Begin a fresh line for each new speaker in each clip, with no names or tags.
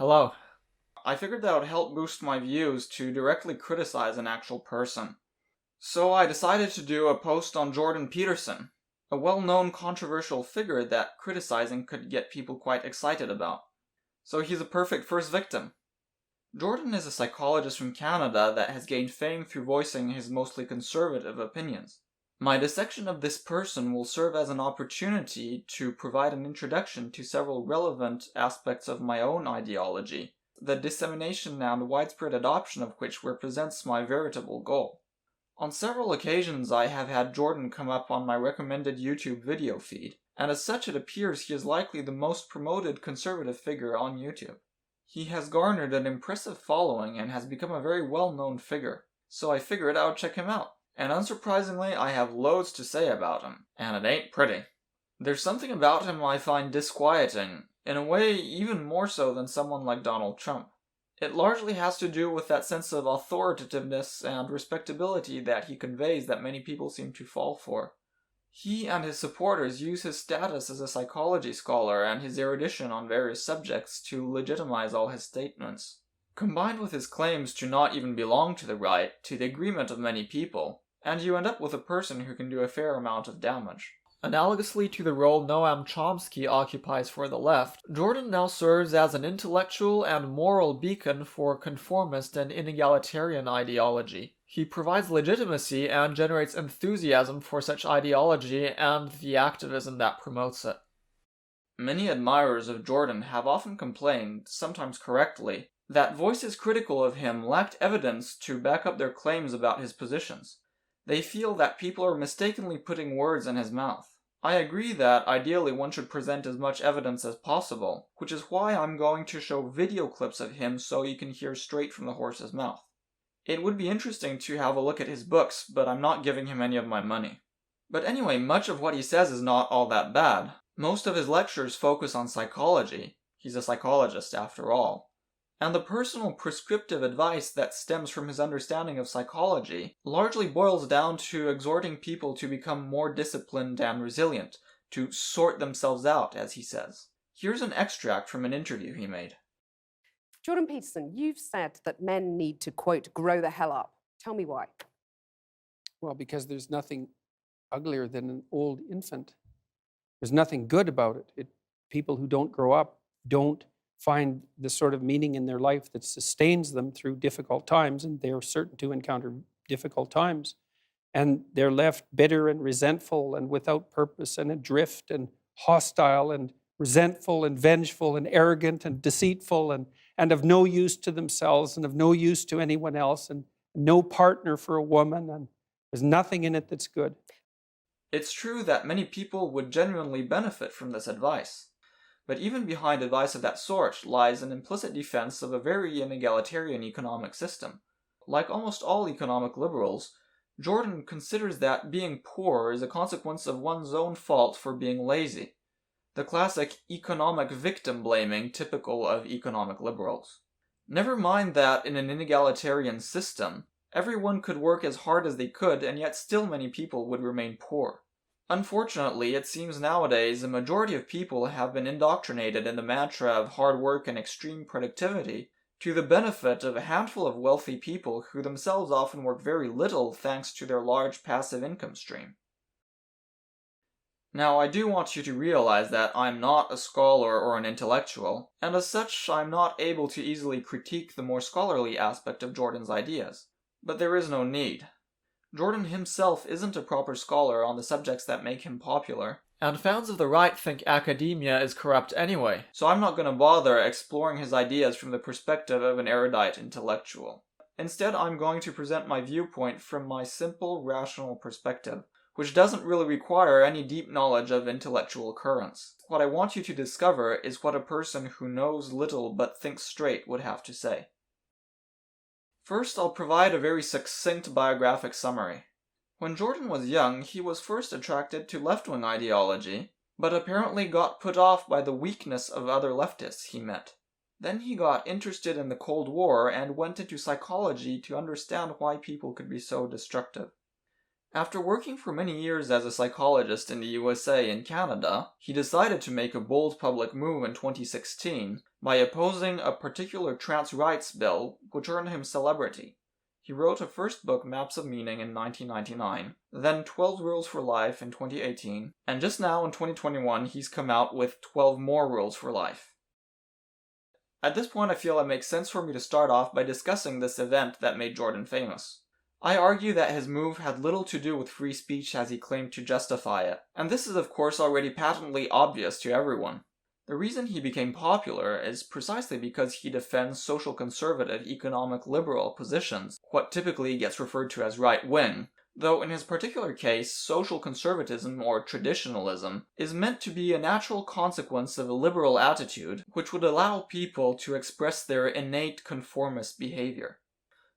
Hello. I figured that would help boost my views to directly criticize an actual person. So I decided to do a post on Jordan Peterson, a well-known controversial figure that criticizing could get people quite excited about. So he's a perfect first victim. Jordan is a psychologist from Canada that has gained fame through voicing his mostly conservative opinions. My dissection of this person will serve as an opportunity to provide an introduction to several relevant aspects of my own ideology, the dissemination and widespread adoption of which represents my veritable goal. On several occasions I have had Jordan come up on my recommended YouTube video feed, and as such it appears he is likely the most promoted conservative figure on YouTube. He has garnered an impressive following and has become a very well-known figure, so I figured I would check him out. And unsurprisingly, I have loads to say about him, and it ain't pretty. There's something about him I find disquieting, in a way even more so than someone like Donald Trump. It largely has to do with that sense of authoritativeness and respectability that he conveys that many people seem to fall for. He and his supporters use his status as a psychology scholar and his erudition on various subjects to legitimize all his statements. Combined with his claims to not even belong to the right, to the agreement of many people, and you end up with a person who can do a fair amount of damage. Analogously to the role Noam Chomsky occupies for the left, Jordan now serves as an intellectual and moral beacon for conformist and inegalitarian ideology. He provides legitimacy and generates enthusiasm for such ideology and the activism that promotes it. Many admirers of Jordan have often complained, sometimes correctly, that voices critical of him lacked evidence to back up their claims about his positions. They feel that people are mistakenly putting words in his mouth. I agree that ideally one should present as much evidence as possible, which is why I'm going to show video clips of him so you can hear straight from the horse's mouth. It would be interesting to have a look at his books, but I'm not giving him any of my money. But anyway, much of what he says is not all that bad. Most of his lectures focus on psychology. He's a psychologist after all. And the personal prescriptive advice that stems from his understanding of psychology largely boils down to exhorting people to become more disciplined and resilient, to sort themselves out, as he says. Here's an extract from an interview he made.
Jordan Peterson, you've said that men need to, quote, grow the hell up. Tell me why.
Well, because there's nothing uglier than an old infant. There's nothing good about it. People who don't grow up don't find the sort of meaning in their life that sustains them through difficult times, and they're certain to encounter difficult times. And they're left bitter and resentful and without purpose and adrift and hostile and resentful and vengeful and arrogant and deceitful and of no use to themselves and of no use to anyone else and no partner for a woman, and there's nothing in it that's good.
It's true that many people would genuinely benefit from this advice. But even behind advice of that sort lies an implicit defense of a very inegalitarian economic system. Like almost all economic liberals, Jordan considers that being poor is a consequence of one's own fault for being lazy. The classic economic victim blaming typical of economic liberals. Never mind that in an inegalitarian system, everyone could work as hard as they could and yet still many people would remain poor. Unfortunately, it seems nowadays a majority of people have been indoctrinated in the mantra of hard work and extreme productivity to the benefit of a handful of wealthy people who themselves often work very little thanks to their large passive income stream. Now, I do want you to realize that I'm not a scholar or an intellectual, and as such I'm not able to easily critique the more scholarly aspect of Jordan's ideas. But there is no need. Jordan himself isn't a proper scholar on the subjects that make him popular, and fans of the right think academia is corrupt anyway, so I'm not going to bother exploring his ideas from the perspective of an erudite intellectual. Instead, I'm going to present my viewpoint from my simple, rational perspective, which doesn't really require any deep knowledge of intellectual currents. What I want you to discover is what a person who knows little but thinks straight would have to say. First, I'll provide a very succinct biographic summary. When Jordan was young, he was first attracted to left-wing ideology, but apparently got put off by the weakness of other leftists he met. Then he got interested in the Cold War and went into psychology to understand why people could be so destructive. After working for many years as a psychologist in the USA and Canada, he decided to make a bold public move in 2016 by opposing a particular trans rights bill which earned him celebrity. He wrote a first book, Maps of Meaning, in 1999, then 12 Rules for Life in 2018, and just now in 2021 he's come out with 12 more Rules for Life. At this point I feel it makes sense for me to start off by discussing this event that made Jordan famous. I argue that his move had little to do with free speech as he claimed to justify it, and this is of course already patently obvious to everyone. The reason he became popular is precisely because he defends social conservative economic liberal positions, what typically gets referred to as right-wing, though in his particular case, social conservatism or traditionalism is meant to be a natural consequence of a liberal attitude which would allow people to express their innate conformist behavior.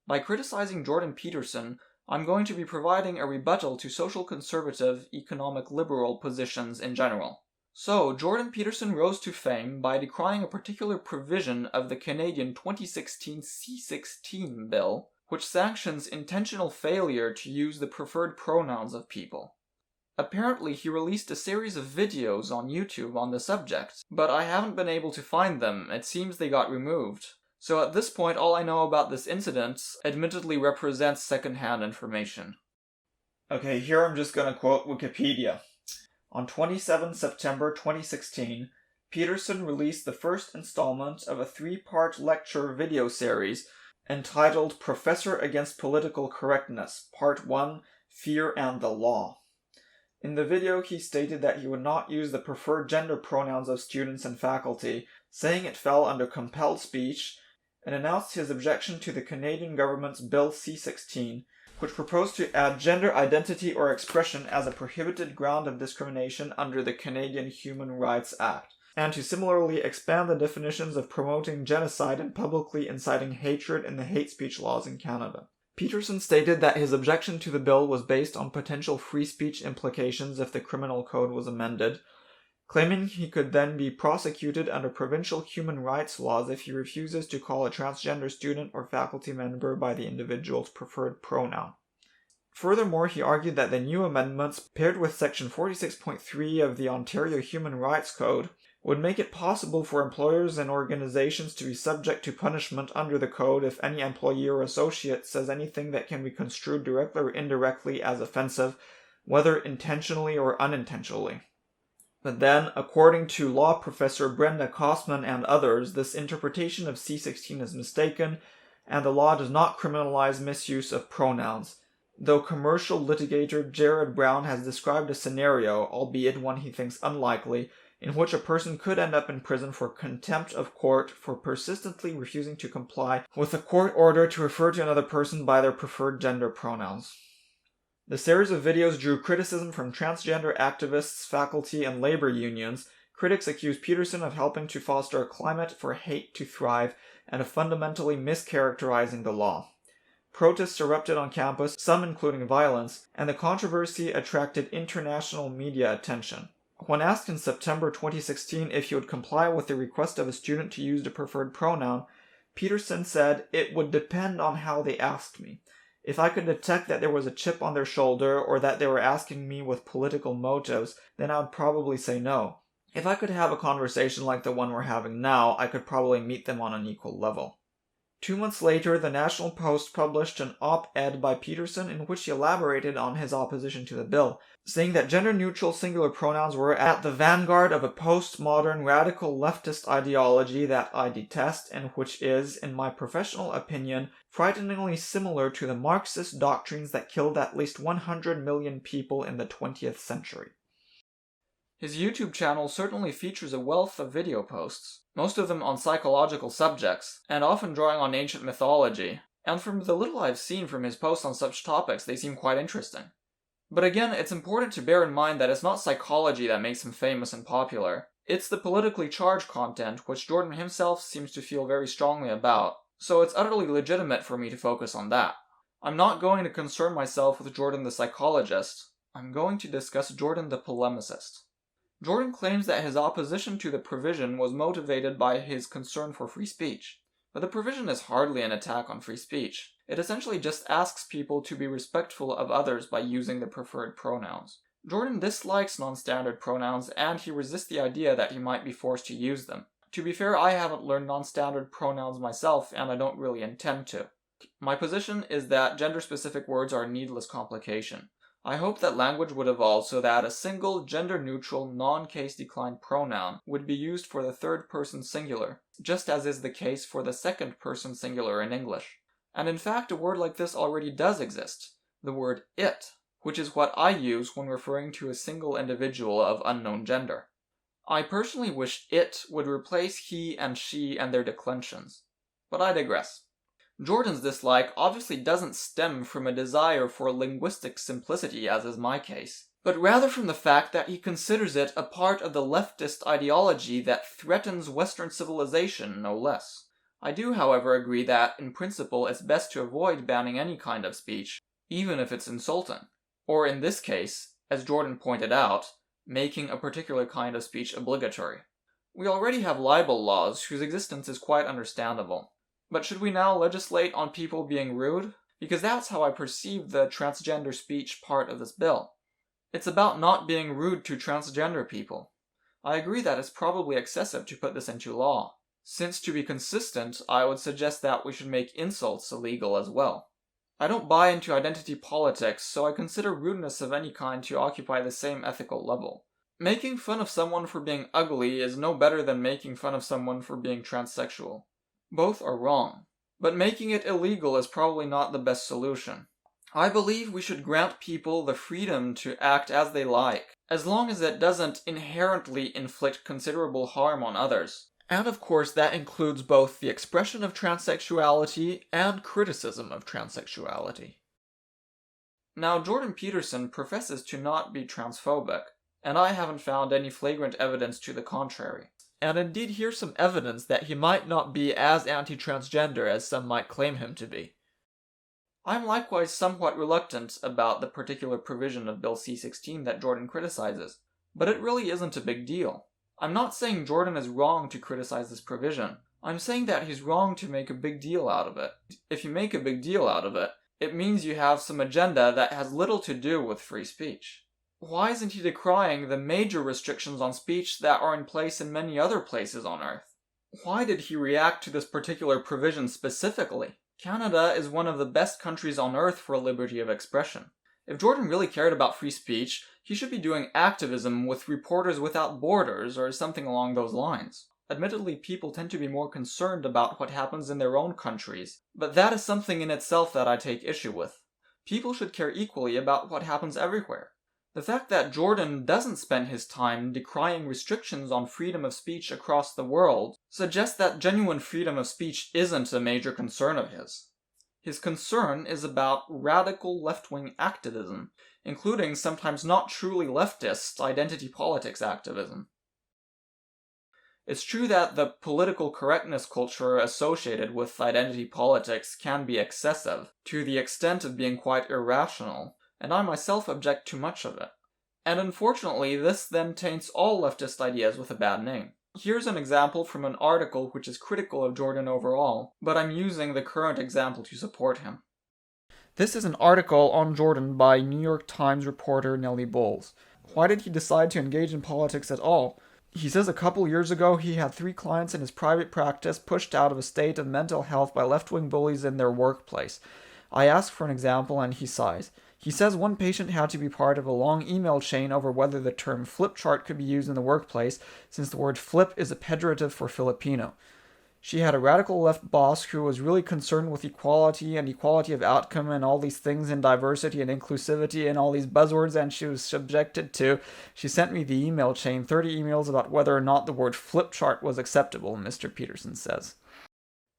By criticizing Jordan Peterson, I'm going to be providing a rebuttal to social conservative, economic liberal positions in general. So, Jordan Peterson rose to fame by decrying a particular provision of the Canadian 2016 C-16 bill, which sanctions intentional failure to use the preferred pronouns of people. Apparently, he released a series of videos on YouTube on the subject, but I haven't been able to find them. It seems they got removed. So at this point, all I know about this incident admittedly represents second-hand information. Okay, here I'm just gonna quote Wikipedia. On 27 September 2016, Peterson released the first installment of a 3-part lecture video series entitled Professor Against Political Correctness, Part 1, Fear and the Law. In the video, he stated that he would not use the preferred gender pronouns of students and faculty, saying it fell under compelled speech, and announced his objection to the Canadian government's Bill C-16, which proposed to add gender identity or expression as a prohibited ground of discrimination under the Canadian Human Rights Act, and to similarly expand the definitions of promoting genocide and publicly inciting hatred in the hate speech laws in Canada. Peterson stated that his objection to the bill was based on potential free speech implications if the criminal code was amended, claiming he could then be prosecuted under provincial human rights laws if he refuses to call a transgender student or faculty member by the individual's preferred pronoun. Furthermore, he argued that the new amendments, paired with Section 46.3 of the Ontario Human Rights Code, would make it possible for employers and organizations to be subject to punishment under the code if any employee or associate says anything that can be construed directly or indirectly as offensive, whether intentionally or unintentionally. But then, according to law professor Brenda Kosman and others, this interpretation of C-16 is mistaken, and the law does not criminalize misuse of pronouns, though commercial litigator Jared Brown has described a scenario, albeit one he thinks unlikely, in which a person could end up in prison for contempt of court for persistently refusing to comply with a court order to refer to another person by their preferred gender pronouns. The series of videos drew criticism from transgender activists, faculty, and labor unions. Critics accused Peterson of helping to foster a climate for hate to thrive and of fundamentally mischaracterizing the law. Protests erupted on campus, some including violence, and the controversy attracted international media attention. When asked in September 2016 if he would comply with the request of a student to use the preferred pronoun, Peterson said, "It would depend on how they asked me. If I could detect that there was a chip on their shoulder or that they were asking me with political motives, then I would probably say no. If I could have a conversation like the one we're having now, I could probably meet them on an equal level." 2 months later, the National Post published an op-ed by Peterson in which he elaborated on his opposition to the bill, saying that gender-neutral singular pronouns were at the vanguard of a postmodern radical leftist ideology that I detest and which is, in my professional opinion, frighteningly similar to the Marxist doctrines that killed at least 100 million people in the 20th century. His YouTube channel certainly features a wealth of video posts, most of them on psychological subjects, and often drawing on ancient mythology, and from the little I've seen from his posts on such topics, they seem quite interesting. But again, it's important to bear in mind that it's not psychology that makes him famous and popular. It's the politically charged content, which Jordan himself seems to feel very strongly about, so it's utterly legitimate for me to focus on that. I'm not going to concern myself with Jordan the psychologist. I'm going to discuss Jordan the polemicist. Jordan claims that his opposition to the provision was motivated by his concern for free speech. But the provision is hardly an attack on free speech. It essentially just asks people to be respectful of others by using the preferred pronouns. Jordan dislikes non-standard pronouns, and he resists the idea that he might be forced to use them. To be fair, I haven't learned non-standard pronouns myself, and I don't really intend to. My position is that gender-specific words are a needless complication. I hope that language would evolve so that a single, gender-neutral, non-case-declined pronoun would be used for the third-person singular, just as is the case for the second-person singular in English. And in fact, a word like this already does exist, the word it, which is what I use when referring to a single individual of unknown gender. I personally wish it would replace he and she and their declensions. But I digress. Jordan's dislike obviously doesn't stem from a desire for linguistic simplicity, as is my case, but rather from the fact that he considers it a part of the leftist ideology that threatens Western civilization, no less. I do, however, agree that, in principle, it's best to avoid banning any kind of speech, even if it's insulting. Or in this case, as Jordan pointed out, making a particular kind of speech obligatory. We already have libel laws whose existence is quite understandable. But should we now legislate on people being rude? Because that's how I perceive the transgender speech part of this bill. It's about not being rude to transgender people. I agree that it's probably excessive to put this into law. Since, to be consistent, I would suggest that we should make insults illegal as well. I don't buy into identity politics, so I consider rudeness of any kind to occupy the same ethical level. Making fun of someone for being ugly is no better than making fun of someone for being transsexual. Both are wrong, but making it illegal is probably not the best solution. I believe we should grant people the freedom to act as they like, as long as it doesn't inherently inflict considerable harm on others. And of course that includes both the expression of transsexuality and criticism of transsexuality. Now, Jordan Peterson professes to not be transphobic, and I haven't found any flagrant evidence to the contrary. And indeed, here's some evidence that he might not be as anti-transgender as some might claim him to be. I'm likewise somewhat reluctant about the particular provision of Bill C-16 that Jordan criticizes, but it really isn't a big deal. I'm not saying Jordan is wrong to criticize this provision. I'm saying that he's wrong to make a big deal out of it. If you make a big deal out of it, it means you have some agenda that has little to do with free speech. Why isn't he decrying the major restrictions on speech that are in place in many other places on Earth? Why did he react to this particular provision specifically? Canada is one of the best countries on Earth for liberty of expression. If Jordan really cared about free speech, he should be doing activism with Reporters Without Borders or something along those lines. Admittedly, people tend to be more concerned about what happens in their own countries, but that is something in itself that I take issue with. People should care equally about what happens everywhere. The fact that Jordan doesn't spend his time decrying restrictions on freedom of speech across the world suggests that genuine freedom of speech isn't a major concern of his. His concern is about radical left-wing activism, including sometimes not truly leftist identity politics activism. It's true that the political correctness culture associated with identity politics can be excessive, to the extent of being quite irrational, and I myself object to much of it. And unfortunately, this then taints all leftist ideas with a bad name. Here's an example from an article which is critical of Jordan overall, but I'm using the current example to support him. This is an article on Jordan by New York Times reporter Nellie Bowles. Why did he decide to engage in politics at all? He says a couple years ago he had 3 clients in his private practice pushed out of a state of mental health by left-wing bullies in their workplace. I asked for an example and he sighs. He says one patient had to be part of a long email chain over whether the term flip chart could be used in the workplace, since the word flip is a pejorative for Filipino. She had a radical left boss who was really concerned with equality and equality of outcome and all these things and diversity and inclusivity and all these buzzwords, and she was subjected to. She sent me the email chain, 30 emails about whether or not the word flip chart was acceptable, Mr. Peterson says.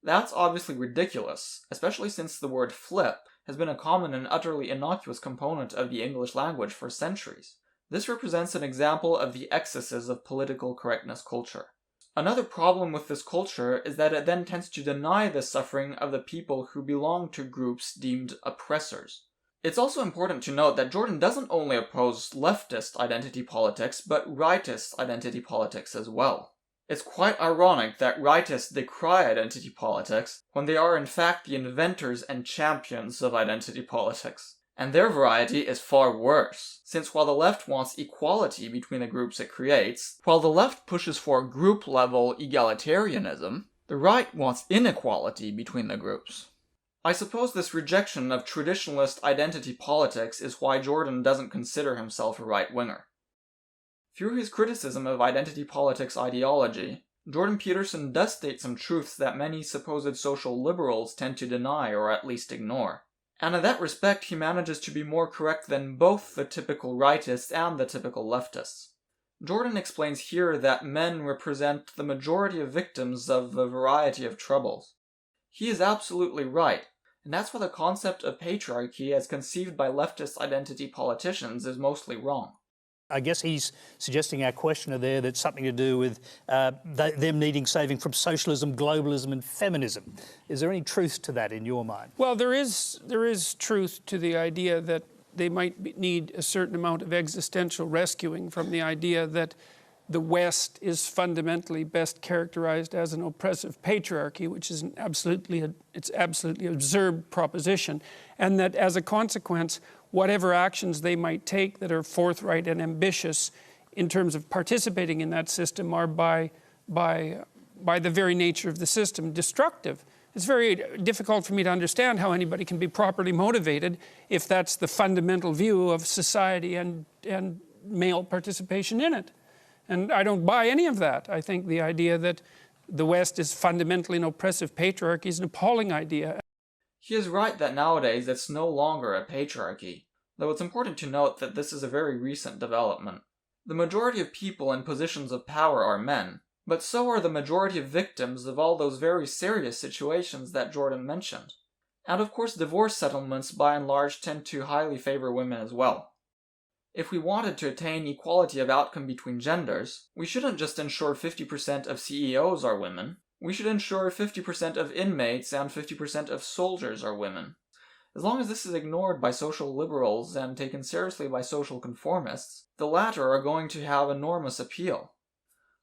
That's obviously ridiculous, especially since the word flip has been a common and utterly innocuous component of the English language for centuries. This represents an example of the excesses of political correctness culture. Another problem with this culture is that it then tends to deny the suffering of the people who belong to groups deemed oppressors. It's also important to note that Jordan doesn't only oppose leftist identity politics, but rightist identity politics as well. It's quite ironic that rightists decry identity politics when they are in fact the inventors and champions of identity politics. And their variety is far worse, since while the left wants equality between the groups it creates, while the left pushes for group-level egalitarianism, the right wants inequality between the groups. I suppose this rejection of traditionalist identity politics is why Jordan doesn't consider himself a right-winger. Through his criticism of identity politics ideology, Jordan Peterson does state some truths that many supposed social liberals tend to deny or at least ignore. And in that respect, he manages to be more correct than both the typical rightists and the typical leftists. Jordan explains here that men represent the majority of victims of a variety of troubles. He is absolutely right, and that's why the concept of patriarchy as conceived by leftist identity politicians is mostly wrong.
I guess he's suggesting our questioner there that's something to do with them needing saving from socialism, globalism and feminism. Is there any truth to that in your mind?
Well, there is truth to the idea that they might need a certain amount of existential rescuing from the idea that the West is fundamentally best characterized as an oppressive patriarchy, which is absolutely absurd proposition, and that as a consequence, whatever actions they might take that are forthright and ambitious in terms of participating in that system are by the very nature of the system destructive. It's very difficult for me to understand how anybody can be properly motivated if that's the fundamental view of society and male participation in it. And I don't buy any of that. I think the idea that the West is fundamentally an oppressive patriarchy is an appalling idea.
He is right that nowadays it's no longer a patriarchy, though it's important to note that this is a very recent development. The majority of people in positions of power are men, but so are the majority of victims of all those very serious situations that Jordan mentioned. And of course, divorce settlements by and large tend to highly favor women as well. If we wanted to attain equality of outcome between genders, we shouldn't just ensure 50% of CEOs are women, we should ensure 50% of inmates and 50% of soldiers are women. As long as this is ignored by social liberals and taken seriously by social conformists, the latter are going to have enormous appeal.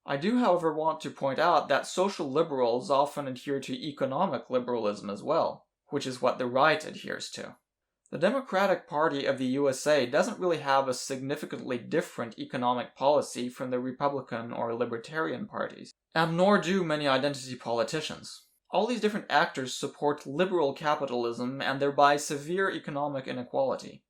I do, however, want to point out that social liberals often adhere to economic liberalism as well, which is what the right adheres to. The Democratic Party of the USA doesn't really have a significantly different economic policy from the Republican or Libertarian parties, and nor do many identity politicians. All these different actors support liberal capitalism and thereby severe economic inequality.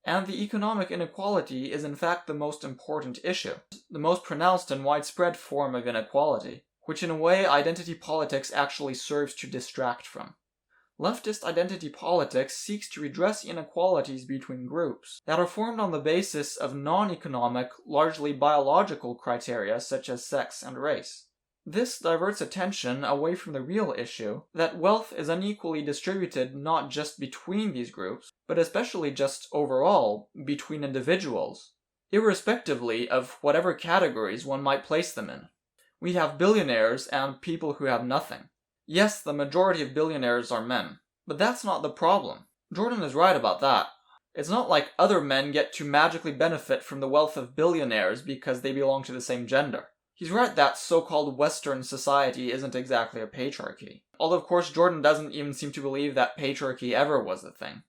And the economic inequality is in fact the most important issue, the most pronounced and widespread form of inequality, which in a way identity politics actually serves to distract from. Leftist identity politics seeks to redress inequalities between groups that are formed on the basis of non-economic, largely biological criteria such as sex and race. This diverts attention away from the real issue that wealth is unequally distributed not just between these groups, but especially just overall between individuals, irrespectively of whatever categories one might place them in. We have billionaires and people who have nothing. Yes, the majority of billionaires are men, but that's not the problem. Jordan is right about that. It's not like other men get to magically benefit from the wealth of billionaires because they belong to the same gender. He's right that so-called Western society isn't exactly a patriarchy. Although of course Jordan doesn't even seem to believe that patriarchy ever was a thing.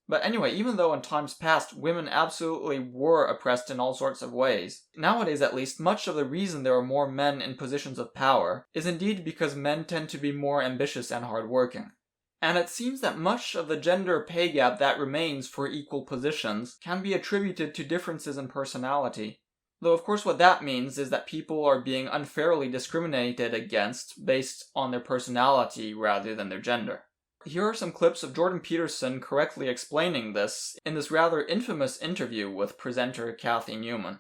But anyway, even though in times past women absolutely were oppressed in all sorts of ways, nowadays at least much of the reason there are more men in positions of power is indeed because men tend to be more ambitious and hardworking. And it seems that much of the gender pay gap that remains for equal positions can be attributed to differences in personality. Though of course what that means is that people are being unfairly discriminated against based on their personality rather than their gender. Here are some clips of Jordan Peterson correctly explaining this in this rather infamous interview with presenter Cathy Newman.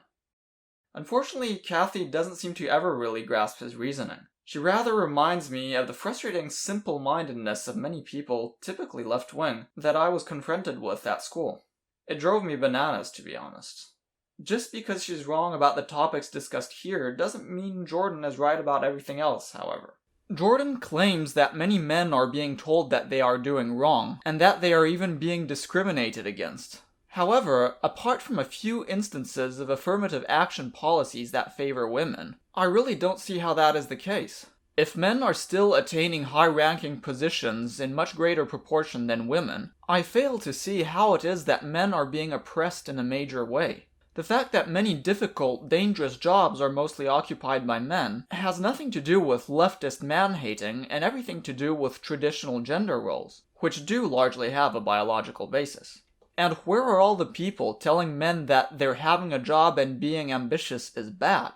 Unfortunately, Cathy doesn't seem to ever really grasp his reasoning. She rather reminds me of the frustrating simple-mindedness of many people, typically left-wing, that I was confronted with at school. It drove me bananas, to be honest. Just because she's wrong about the topics discussed here doesn't mean Jordan is right about everything else, however. Jordan claims that many men are being told that they are doing wrong, and that they are even being discriminated against. However, apart from a few instances of affirmative action policies that favor women, I really don't see how that is the case. If men are still attaining high-ranking positions in much greater proportion than women, I fail to see how it is that men are being oppressed in a major way. The fact that many difficult, dangerous jobs are mostly occupied by men has nothing to do with leftist man-hating and everything to do with traditional gender roles, which do largely have a biological basis. And where are all the people telling men that they're having a job and being ambitious is bad?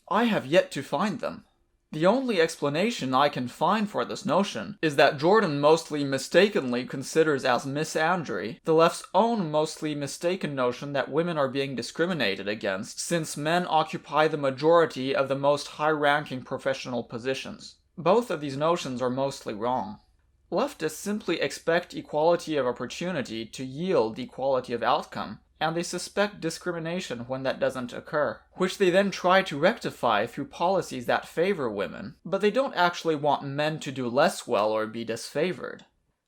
I have yet to find them. The only explanation I can find for this notion is that Jordan mostly mistakenly considers as misandry the left's own mostly mistaken notion that women are being discriminated against since men occupy the majority of the most high-ranking professional positions. Both of these notions are mostly wrong. Leftists simply expect equality of opportunity to yield equality of outcome, and they suspect discrimination when that doesn't occur, which they then try to rectify through policies that favor women, but they don't actually want men to do less well or be disfavored.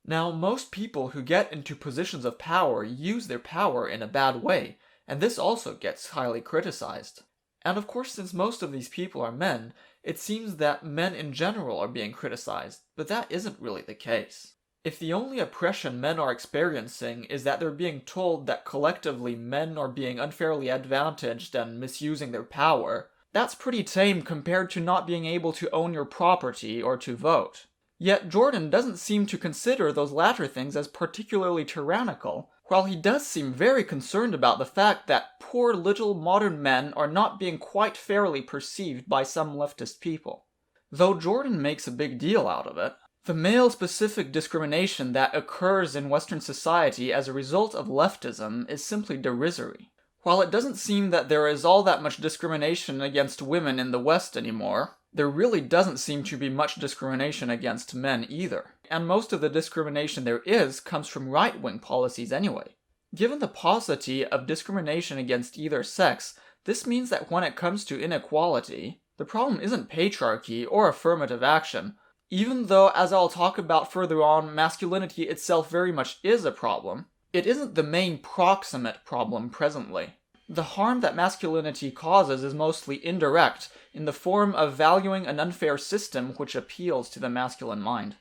Now, most people who get into positions of power use their power in a bad way, and this also gets highly criticized. And of course, since most of these people are men, it seems that men in general are being criticized, but that isn't really the case. If the only oppression men are experiencing is that they're being told that collectively men are being unfairly advantaged and misusing their power, that's pretty tame compared to not being able to own your property or to vote. Yet Jordan doesn't seem to consider those latter things as particularly tyrannical, while he does seem very concerned about the fact that poor little modern men are not being quite fairly perceived by some leftist people. Though Jordan makes a big deal out of it, the male-specific discrimination that occurs in Western society as a result of leftism is simply derisory. While it doesn't seem that there is all that much discrimination against women in the West anymore, there really doesn't seem to be much discrimination against men either. And most of the discrimination there is comes from right-wing policies anyway. Given the paucity of discrimination against either sex, this means that when it comes to inequality, the problem isn't patriarchy or affirmative action, even though, as I'll talk about further on, masculinity itself very much is a problem. It isn't the main proximate problem presently. The harm that masculinity causes is mostly indirect, in the form of valuing an unfair system which appeals to the masculine mind.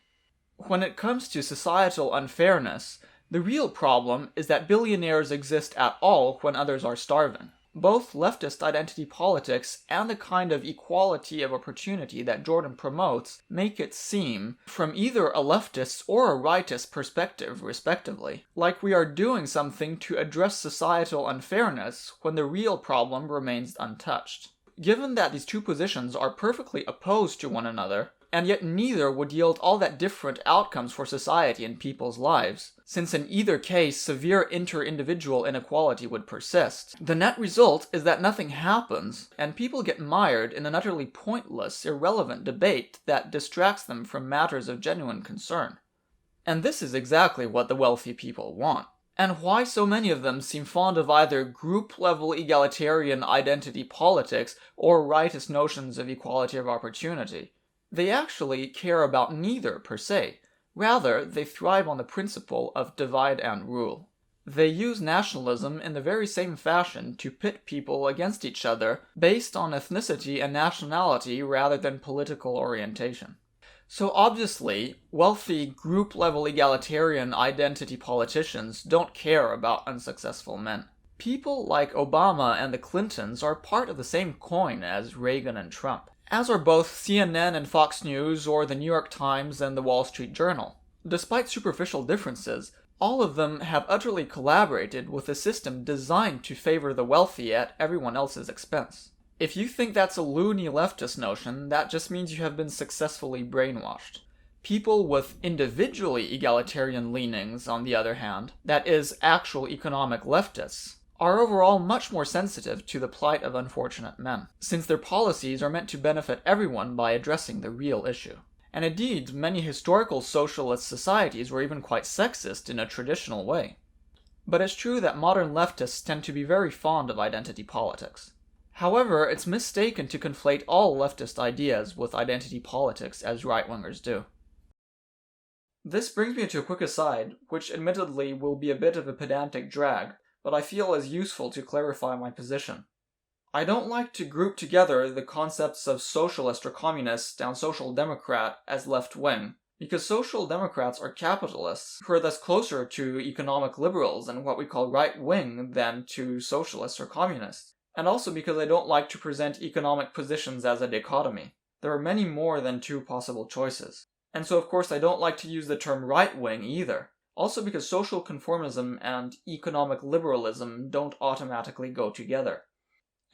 When it comes to societal unfairness, the real problem is that billionaires exist at all when others are starving. Both leftist identity politics and the kind of equality of opportunity that Jordan promotes make it seem, from either a leftist or a rightist perspective respectively, like we are doing something to address societal unfairness when the real problem remains untouched. Given that these two positions are perfectly opposed to one another, and yet neither would yield all that different outcomes for society and people's lives, since in either case severe inter-individual inequality would persist, the net result is that nothing happens, and people get mired in an utterly pointless, irrelevant debate that distracts them from matters of genuine concern. And this is exactly what the wealthy people want, and why so many of them seem fond of either group-level egalitarian identity politics or rightist notions of equality of opportunity. They actually care about neither per se. Rather, they thrive on the principle of divide and rule. They use nationalism in the very same fashion to pit people against each other based on ethnicity and nationality rather than political orientation. So obviously, wealthy group-level egalitarian identity politicians don't care about unsuccessful men. People like Obama and the Clintons are part of the same coin as Reagan and Trump, as are both CNN and Fox News or the New York Times and the Wall Street Journal. Despite superficial differences, all of them have utterly collaborated with a system designed to favor the wealthy at everyone else's expense. If you think that's a loony leftist notion, that just means you have been successfully brainwashed. People with individually egalitarian leanings, on the other hand, that is, actual economic leftists, are overall much more sensitive to the plight of unfortunate men, since their policies are meant to benefit everyone by addressing the real issue. And indeed, many historical socialist societies were even quite sexist in a traditional way. But it's true that modern leftists tend to be very fond of identity politics. However, it's mistaken to conflate all leftist ideas with identity politics as right-wingers do. This brings me to a quick aside, which admittedly will be a bit of a pedantic drag, but I feel is useful to clarify my position. I don't like to group together the concepts of socialist or communist and social democrat as left-wing, because social democrats are capitalists who are thus closer to economic liberals and what we call right-wing than to socialists or communists, and also because I don't like to present economic positions as a dichotomy. There are many more than two possible choices. And so of course I don't like to use the term right-wing either. Also because social conformism and economic liberalism don't automatically go together.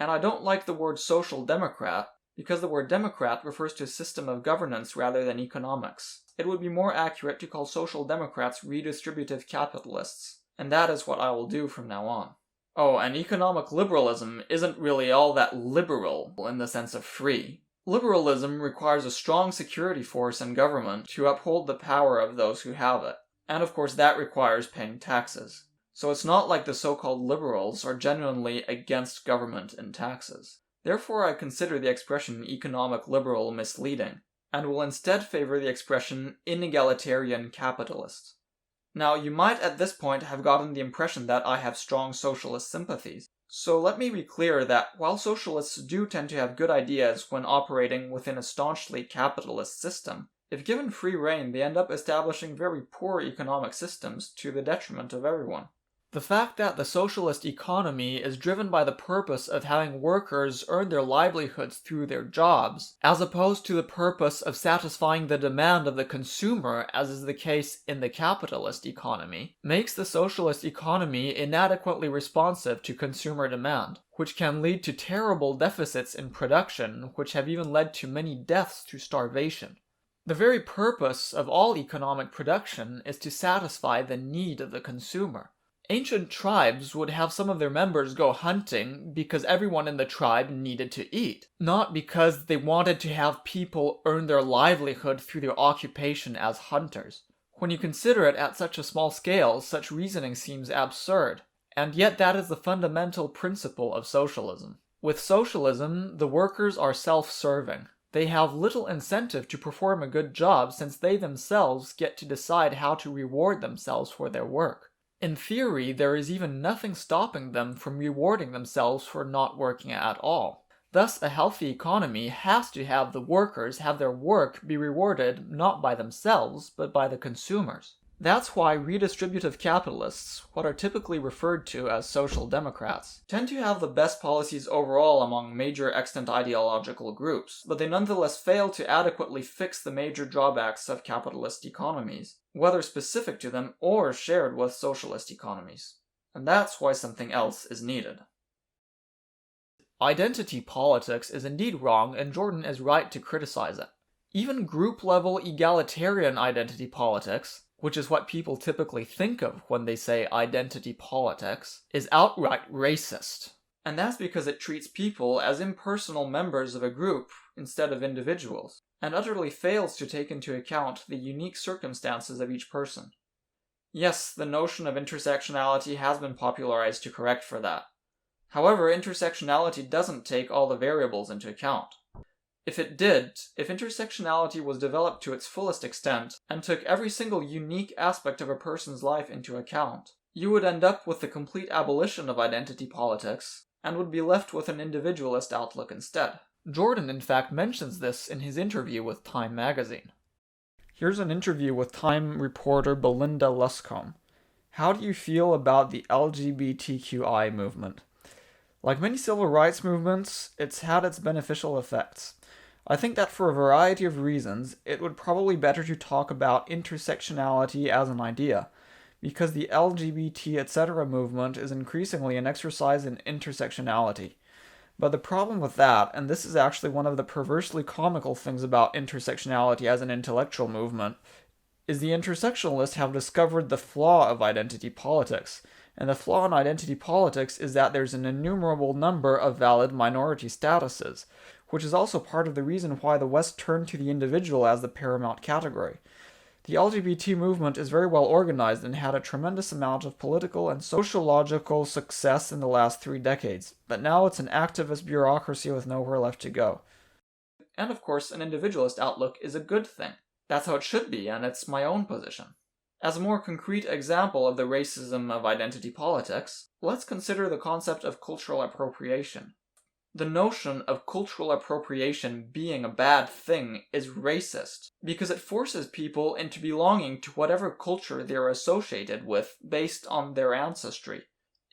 And I don't like the word social democrat because the word democrat refers to a system of governance rather than economics. It would be more accurate to call social democrats redistributive capitalists, and that is what I will do from now on. Oh, and economic liberalism isn't really all that liberal in the sense of free. Liberalism requires a strong security force in government to uphold the power of those who have it, and of course that requires paying taxes. So it's not like the so-called liberals are genuinely against government and taxes. Therefore I consider the expression economic liberal misleading, and will instead favor the expression inegalitarian-capitalist. Now, you might at this point have gotten the impression that I have strong socialist sympathies, so let me be clear that while socialists do tend to have good ideas when operating within a staunchly capitalist system, if given free rein they end up establishing very poor economic systems to the detriment of everyone. The fact that the socialist economy is driven by the purpose of having workers earn their livelihoods through their jobs, as opposed to the purpose of satisfying the demand of the consumer, as is the case in the capitalist economy, makes the socialist economy inadequately responsive to consumer demand, which can lead to terrible deficits in production, which have even led to many deaths through starvation. The very purpose of all economic production is to satisfy the need of the consumer. Ancient tribes would have some of their members go hunting because everyone in the tribe needed to eat, not because they wanted to have people earn their livelihood through their occupation as hunters. When you consider it at such a small scale, such reasoning seems absurd, and yet that is the fundamental principle of socialism. With socialism, the workers are self-serving. They have little incentive to perform a good job since they themselves get to decide how to reward themselves for their work. In theory, there is even nothing stopping them from rewarding themselves for not working at all. Thus, a healthy economy has to have the workers have their work be rewarded not by themselves, but by the consumers. That's why redistributive capitalists, what are typically referred to as social democrats, tend to have the best policies overall among major extant ideological groups, but they nonetheless fail to adequately fix the major drawbacks of capitalist economies, whether specific to them or shared with socialist economies. And that's why something else is needed. Identity politics is indeed wrong, and Jordan is right to criticize it. Even group-level egalitarian identity politics, which is what people typically think of when they say identity politics, is outright racist. And that's because it treats people as impersonal members of a group instead of individuals, and utterly fails to take into account the unique circumstances of each person. Yes, the notion of intersectionality has been popularized to correct for that. However, intersectionality doesn't take all the variables into account. If it did, if intersectionality was developed to its fullest extent and took every single unique aspect of a person's life into account, you would end up with the complete abolition of identity politics and would be left with an individualist outlook instead. Jordan, in fact, mentions this in his interview with Time magazine. Here's an interview with Time reporter Belinda Luscombe. How do you feel about the LGBTQI movement? Like many civil rights movements, it's had its beneficial effects. I think that for a variety of reasons, it would probably be better to talk about intersectionality as an idea, because the LGBT etc. movement is increasingly an exercise in intersectionality. But the problem with that, and this is actually one of the perversely comical things about intersectionality as an intellectual movement, is the intersectionalists have discovered the flaw of identity politics. And the flaw in identity politics is that there's an innumerable number of valid minority statuses, which is also part of the reason why the West turned to the individual as the paramount category. The LGBT movement is very well organized and had a tremendous amount of political and sociological success in the last 3 decades, but now it's an activist bureaucracy with nowhere left to go. And of course, an individualist outlook is a good thing. That's how it should be, and it's my own position. As a more concrete example of the racism of identity politics, let's consider the concept of cultural appropriation. The notion of cultural appropriation being a bad thing is racist, because it forces people into belonging to whatever culture they're associated with based on their ancestry.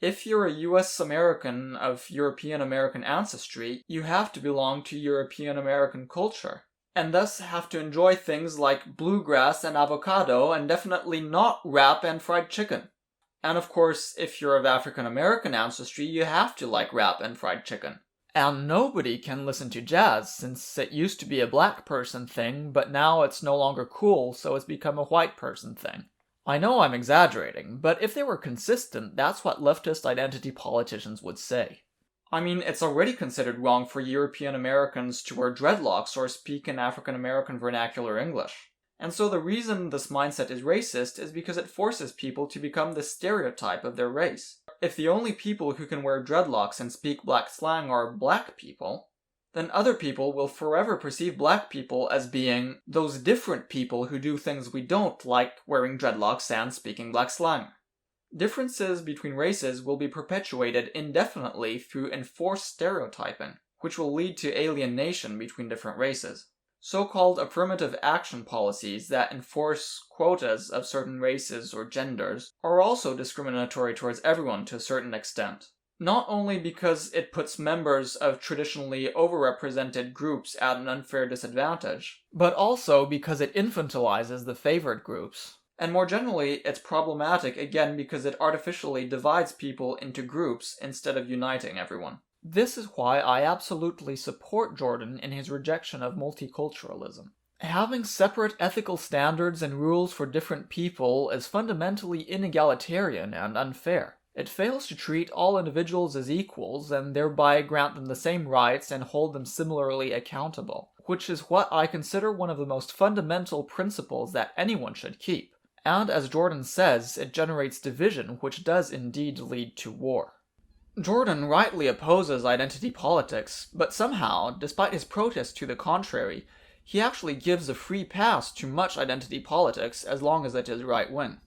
If you're a US American of European American ancestry, you have to belong to European American culture, and thus have to enjoy things like bluegrass and avocado, and definitely not rap and fried chicken. And of course, if you're of African American ancestry, you have to like rap and fried chicken. And nobody can listen to jazz, since it used to be a black person thing, but now it's no longer cool, so it's become a white person thing. I know I'm exaggerating, but if they were consistent, that's what leftist identity politicians would say. I mean, it's already considered wrong for European Americans to wear dreadlocks or speak in African American vernacular English. And so the reason this mindset is racist is because it forces people to become the stereotype of their race. If the only people who can wear dreadlocks and speak black slang are black people, then other people will forever perceive black people as being those different people who do things we don't, like wearing dreadlocks and speaking black slang. Differences between races will be perpetuated indefinitely through enforced stereotyping, which will lead to alienation between different races. So-called affirmative action policies that enforce quotas of certain races or genders are also discriminatory towards everyone to a certain extent. Not only because it puts members of traditionally overrepresented groups at an unfair disadvantage, but also because it infantilizes the favored groups. And more generally, it's problematic again because it artificially divides people into groups instead of uniting everyone. This is why I absolutely support Jordan in his rejection of multiculturalism. Having separate ethical standards and rules for different people is fundamentally inegalitarian and unfair. It fails to treat all individuals as equals and thereby grant them the same rights and hold them similarly accountable, which is what I consider one of the most fundamental principles that anyone should keep. And as Jordan says, it generates division, which does indeed lead to war. Jordan rightly opposes identity politics, but somehow, despite his protest to the contrary, he actually gives a free pass to much identity politics as long as it is right-wing.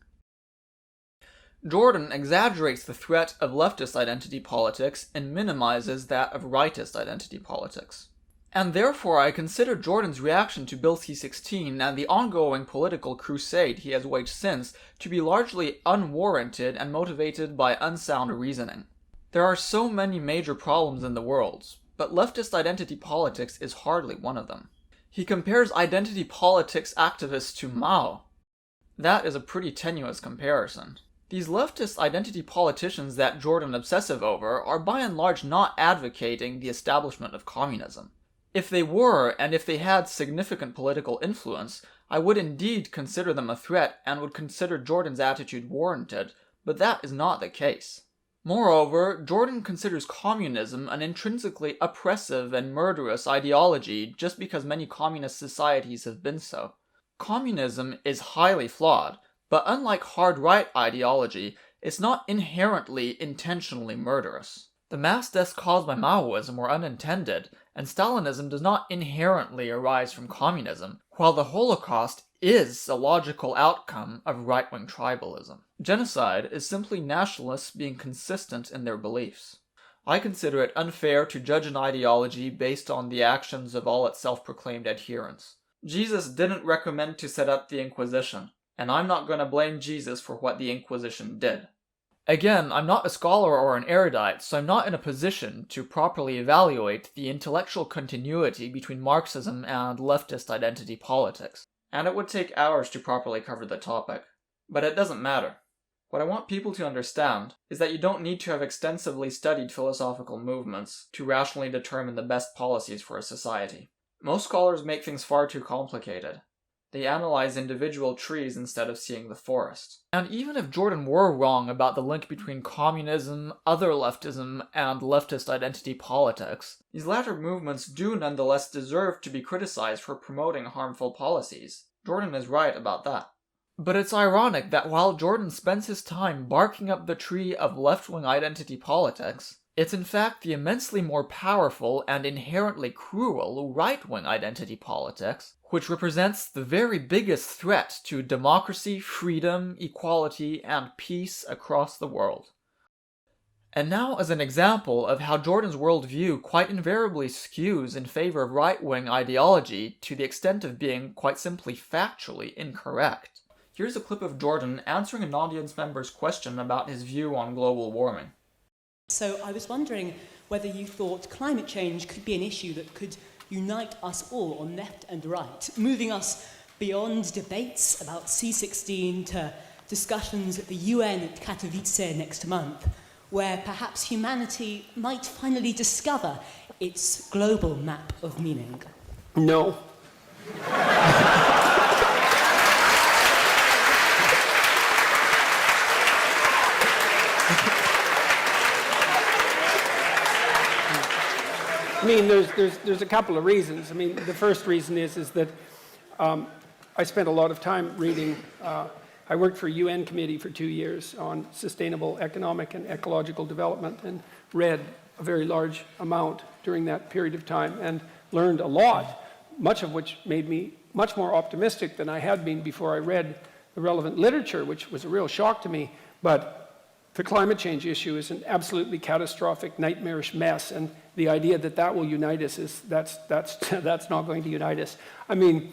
Jordan exaggerates the threat of leftist identity politics and minimizes that of rightist identity politics. And therefore I consider Jordan's reaction to Bill C-16 and the ongoing political crusade he has waged since to be largely unwarranted and motivated by unsound reasoning. There are so many major problems in the world, but leftist identity politics is hardly one of them. He compares identity politics activists to Mao. That is a pretty tenuous comparison. These leftist identity politicians that Jordan obsessive over are by and large not advocating the establishment of communism. If they were, and if they had significant political influence, I would indeed consider them a threat and would consider Jordan's attitude warranted, but that is not the case. Moreover, Jordan considers communism an intrinsically oppressive and murderous ideology just because many communist societies have been so. Communism is highly flawed, but unlike hard-right ideology, it's not inherently intentionally murderous. The mass deaths caused by Maoism were unintended, and Stalinism does not inherently arise from communism, while the Holocaust is a logical outcome of right-wing tribalism. Genocide is simply nationalists being consistent in their beliefs. I consider it unfair to judge an ideology based on the actions of all its self-proclaimed adherents. Jesus didn't recommend to set up the Inquisition, and I'm not going to blame Jesus for what the Inquisition did. Again, I'm not a scholar or an erudite, so I'm not in a position to properly evaluate the intellectual continuity between Marxism and leftist identity politics, and it would take hours to properly cover the topic. But it doesn't matter. What I want people to understand is that you don't need to have extensively studied philosophical movements to rationally determine the best policies for a society. Most scholars make things far too complicated. They analyze individual trees instead of seeing the forest. And even if Jordan were wrong about the link between communism, other leftism, and leftist identity politics, these latter movements do nonetheless deserve to be criticized for promoting harmful policies. Jordan is right about that. But it's ironic that while Jordan spends his time barking up the tree of left-wing identity politics, it's in fact the immensely more powerful and inherently cruel right-wing identity politics, which represents the very biggest threat to democracy, freedom, equality, and peace across the world. And now as an example of how Jordan's worldview quite invariably skews in favor of right-wing ideology to the extent of being quite simply factually incorrect. Here's a clip of Jordan answering an audience member's question about his view on global warming.
So I was wondering whether you thought climate change could be an issue that could unite us all on left and right, moving us beyond debates about C16 to discussions at the UN at Katowice next month, where perhaps humanity might finally discover its global map of meaning.
No. I mean, there's a couple of reasons. I mean, the first reason is that I spent a lot of time reading. I worked for a UN committee for 2 years on sustainable economic and ecological development and read a very large amount during that period of time and learned a lot, much of which made me much more optimistic than I had been before I read the relevant literature, which was a real shock to me. But the climate change issue is an absolutely catastrophic, nightmarish mess, and the idea that that will unite us is that's not going to unite us. I mean,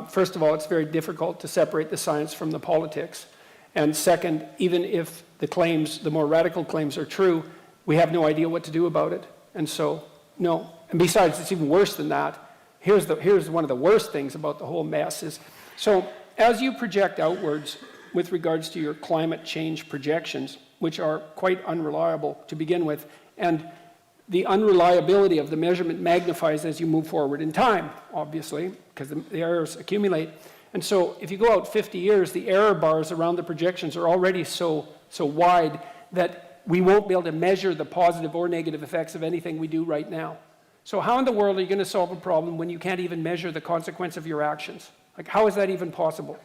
first of all, it's very difficult to separate the science from the politics, and second, even if the claims, the more radical claims, are true, we have no idea what to do about it, and so no. And besides, it's even worse than that. Here's one of the worst things about the whole mess is, so as you project outwards with regards to your climate change projections, which are quite unreliable to begin with, and the unreliability of the measurement magnifies as you move forward in time, obviously, because the errors accumulate. And so if you go out 50 years, the error bars around the projections are already so wide that we won't be able to measure the positive or negative effects of anything we do right now. So how in the world are you going to solve a problem when you can't even measure the consequence of your actions? Like, how is that even possible?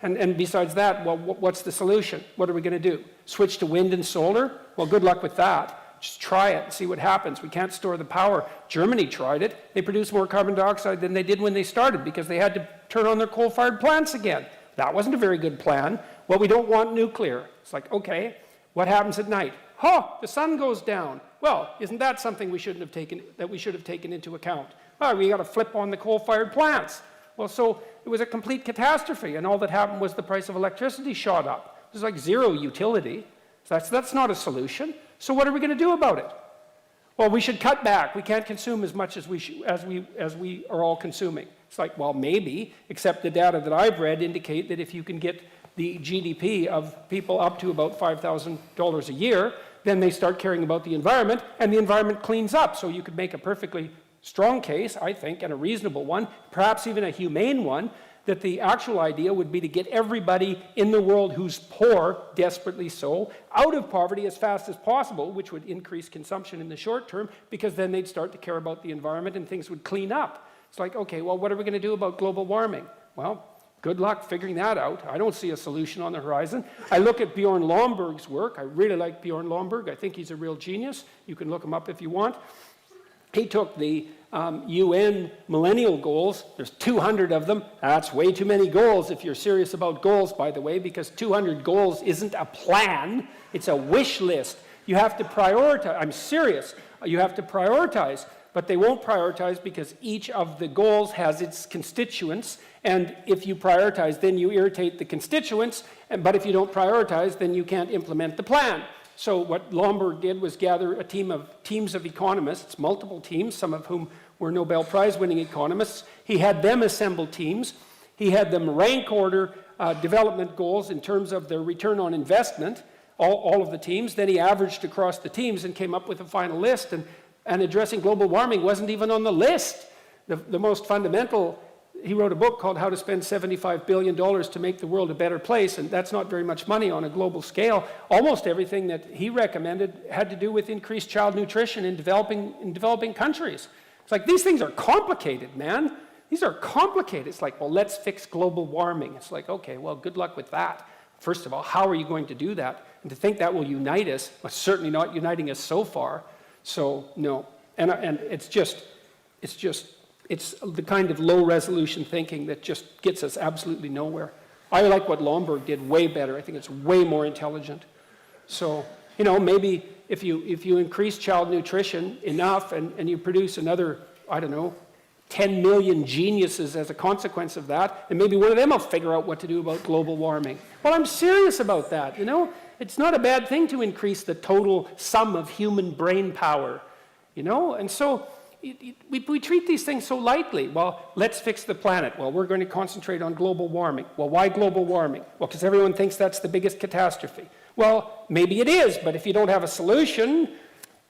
And besides that, well, what's the solution? What are we going to do? Switch to wind and solar? Well, good luck with that. Just try it and see what happens. We can't store the power. Germany tried it. They produced more carbon dioxide than they did when they started because they had to turn on their coal-fired plants again. That wasn't a very good plan. Well, we don't want nuclear. It's like, okay, what happens at night? The sun goes down. Well, isn't that something we should have taken into account? Well, we got to flip on the coal-fired plants. Well, so it was a complete catastrophe, and all that happened was the price of electricity shot up. It was like zero utility. So that's not a solution. So what are we going to do about it? Well, we should cut back. We can't consume as much as we are all consuming. It's like, well, maybe, except the data that I've read indicate that if you can get the GDP of people up to about $5,000 a year, then they start caring about the environment, and the environment cleans up. So you could make a perfectly strong case, I think, and a reasonable one, perhaps even a humane one, that the actual idea would be to get everybody in the world who's poor, desperately so, out of poverty as fast as possible, which would increase consumption in the short term, because then they'd start to care about the environment and things would clean up. It's like, okay, well, what are we going to do about global warming? Well, good luck figuring that out. I don't see a solution on the horizon. I look at Bjorn Lomborg's work. I really like Bjorn Lomborg. I think he's a real genius. You can look him up if you want. He took the UN millennial goals. There's 200 of them. That's way too many goals if you're serious about goals, by the way, because 200 goals isn't a plan. It's a wish list. You have to prioritize. I'm serious. You have to prioritize. But they won't prioritize because each of the goals has its constituents. And if you prioritize, then you irritate the constituents. But if you don't prioritize, then you can't implement the plan. So what Lomborg did was gather a teams of economists, multiple teams, some of whom were Nobel Prize-winning economists. He had them assemble teams. He had them rank order development goals in terms of their return on investment, all of the teams. Then he averaged across the teams and came up with a final list. And addressing global warming wasn't even on the list. The most fundamental, he wrote a book called How to Spend $75 Billion to Make the World a Better Place, and that's not very much money on a global scale. Almost everything that he recommended had to do with increased child nutrition in developing countries. It's like, these things are complicated, man. These are complicated. It's like, well, let's fix global warming. It's like, okay, well, good luck with that. First of all, how are you going to do that? And to think that will unite us, well, certainly not uniting us so far. So, no. And it's the kind of low-resolution thinking that just gets us absolutely nowhere. I like what Lomborg did way better. I think it's way more intelligent. So, maybe if you increase child nutrition enough and you produce another, I don't know, 10 million geniuses as a consequence of that, and maybe one of them will figure out what to do about global warming. Well, I'm serious about that, you know? It's not a bad thing to increase the total sum of human brain power, you know? And so we treat these things so lightly. Well, let's fix the planet. Well, we're going to concentrate on global warming. Well, why global warming? Well, because everyone thinks that's the biggest catastrophe. Well, maybe it is, but if you don't have a solution,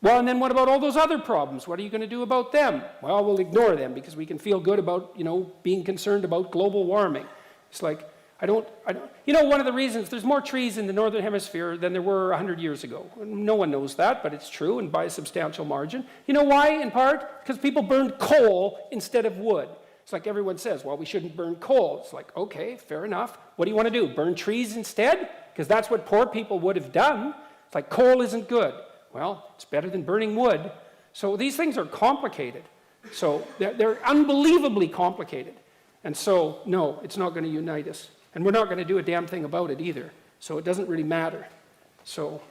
well, and then what about all those other problems? What are you going to do about them? Well, we'll ignore them because we can feel good about, you know, being concerned about global warming. It's like, you know, one of the reasons there's more trees in the Northern Hemisphere than there were 100 years ago. No one knows that, but it's true, and by a substantial margin. You know why, in part? Because people burned coal instead of wood. It's like everyone says, well, we shouldn't burn coal. It's like, okay, fair enough. What do you want to do? Burn trees instead? Because that's what poor people would have done. It's like, coal isn't good. Well, it's better than burning wood. So these things are complicated. So they're unbelievably complicated. And so, no, it's not going to unite us. And we're not going to do a damn thing about it either. So it doesn't really matter. So,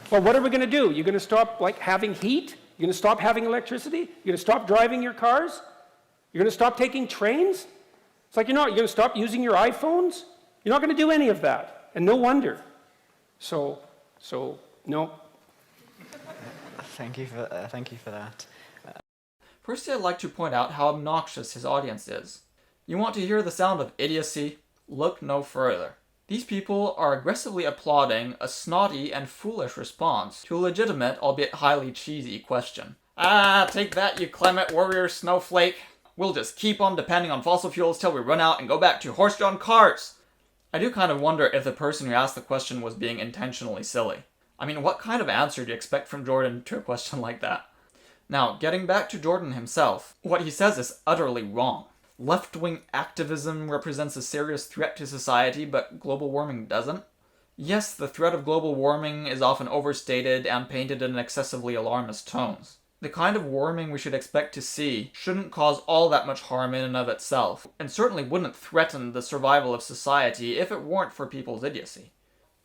well, what are we going to do? You're going to stop, like, having heat? You're going to stop having electricity? You're going to stop driving your cars? You're going to stop taking trains? It's like, you're going to stop using your iPhones? You're not going to do any of that. And no wonder. So, no.
Thank you for that.
Firstly, I'd like to point out how obnoxious his audience is. You want to hear the sound of idiocy? Look no further. These people are aggressively applauding a snotty and foolish response to a legitimate, albeit highly cheesy, question. Ah, take that, you climate warrior snowflake. We'll just keep on depending on fossil fuels till we run out and go back to horse-drawn cars. I do kind of wonder if the person who asked the question was being intentionally silly. I mean, what kind of answer do you expect from Jordan to a question like that? Now, getting back to Jordan himself, what he says is utterly wrong. Left-wing activism represents a serious threat to society, but global warming doesn't. Yes, the threat of global warming is often overstated and painted in excessively alarmist tones. The kind of warming we should expect to see shouldn't cause all that much harm in and of itself, and certainly wouldn't threaten the survival of society if it weren't for people's idiocy.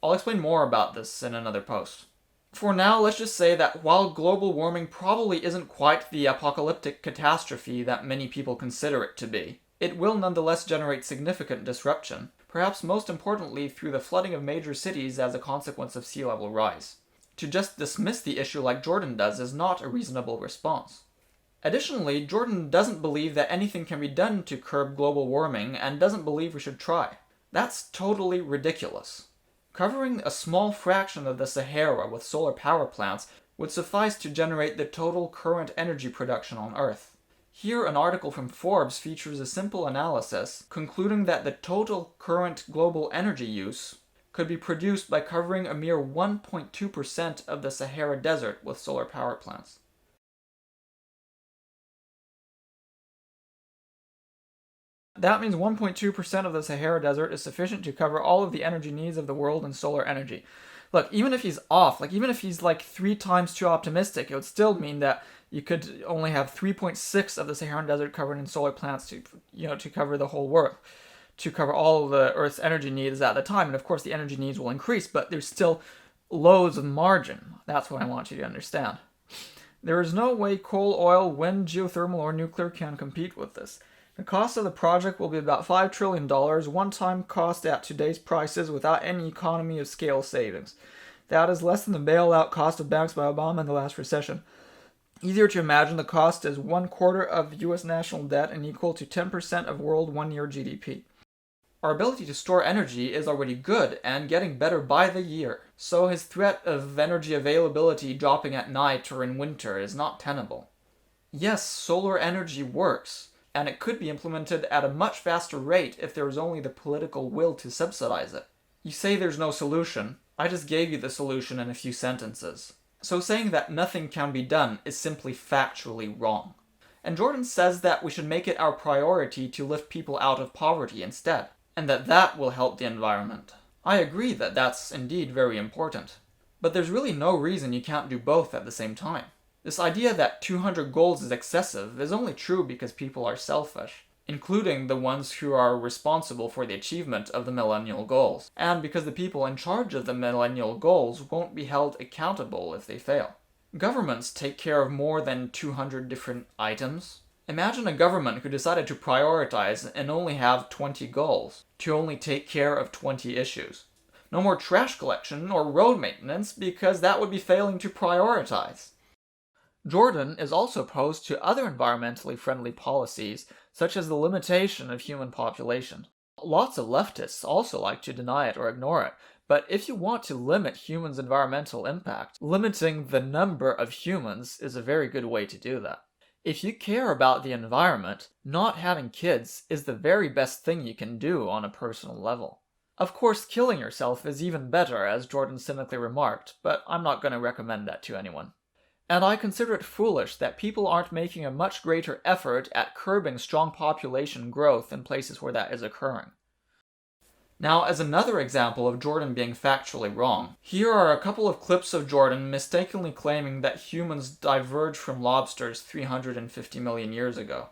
I'll explain more about this in another post. For now, let's just say that while global warming probably isn't quite the apocalyptic catastrophe that many people consider it to be, it will nonetheless generate significant disruption, perhaps most importantly through the flooding of major cities as a consequence of sea level rise. To just dismiss the issue like Jordan does is not a reasonable response. Additionally, Jordan doesn't believe that anything can be done to curb global warming and doesn't believe we should try. That's totally ridiculous. Covering a small fraction of the Sahara with solar power plants would suffice to generate the total current energy production on Earth. Here, an article from Forbes features a simple analysis, concluding that the total current global energy use could be produced by covering a mere 1.2% of the Sahara Desert with solar power plants. That means 1.2% of the Sahara Desert is sufficient to cover all of the energy needs of the world in solar energy. Look, even if he's off, even if he's 3 times too optimistic, it would still mean that you could only have 3.6 of the Saharan Desert covered in solar plants to cover the whole world, to cover all of the Earth's energy needs at the time. And of course the energy needs will increase, but there's still loads of margin. That's what I want you to understand. There is no way coal, oil, wind, geothermal, or nuclear can compete with this. The cost of the project will be about $5 trillion, one-time cost at today's prices without any economy of scale savings. That is less than the bailout cost of banks by Obama in the last recession. Easier to imagine, the cost is 1/4 of U.S. national debt and equal to 10% of world one-year GDP. Our ability to store energy is already good and getting better by the year, so his threat of energy availability dropping at night or in winter is not tenable. Yes, solar energy works, and it could be implemented at a much faster rate if there was only the political will to subsidize it. You say there's no solution. I just gave you the solution in a few sentences. So saying that nothing can be done is simply factually wrong. And Jordan says that we should make it our priority to lift people out of poverty instead, and that will help the environment. I agree that that's indeed very important. But there's really no reason you can't do both at the same time. This idea that 200 goals is excessive is only true because people are selfish. including the ones who are responsible for the achievement of the millennial goals, and because the people in charge of the millennial goals won't be held accountable if they fail. Governments take care of more than 200 different items. Imagine a government who decided to prioritize and only have 20 goals, to only take care of 20 issues. No more trash collection or road maintenance because that would be failing to prioritize. Jordan is also opposed to other environmentally friendly policies, such as the limitation of human population. Lots of leftists also like to deny it or ignore it, but if you want to limit humans' environmental impact, limiting the number of humans is a very good way to do that. If you care about the environment, not having kids is the very best thing you can do on a personal level. Of course, killing yourself is even better, as Jordan cynically remarked, but I'm not going to recommend that to anyone. And I consider it foolish that people aren't making a much greater effort at curbing strong population growth in places where that is occurring. Now, as another example of Jordan being factually wrong, here are a couple of clips of Jordan mistakenly claiming that humans diverged from lobsters 350 million years ago.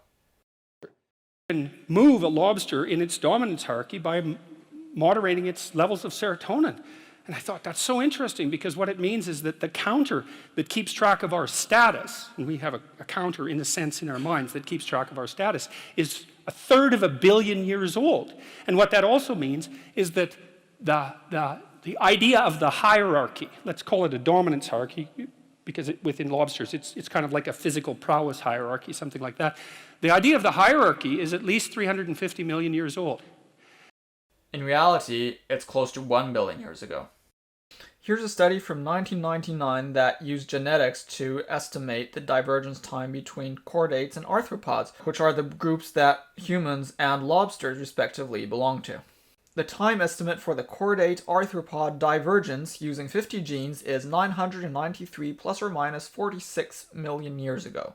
You can move a lobster in its dominance hierarchy by moderating its levels of serotonin. And I thought that's so interesting because what it means is that the counter that keeps track of our status, and we have a counter in a sense in our minds that keeps track of our status, is 1/3 of a billion years old. And what that also means is that the idea of the hierarchy, let's call it a dominance hierarchy, because within lobsters it's kind of like a physical prowess hierarchy, something like that. The idea of the hierarchy is at least 350 million years old.
In reality, it's close to 1 billion years ago. Here's a study from 1999 that used genetics to estimate the divergence time between chordates and arthropods, which are the groups that humans and lobsters respectively belong to. The time estimate for the chordate-arthropod divergence using 50 genes is 993 plus or minus 46 million years ago.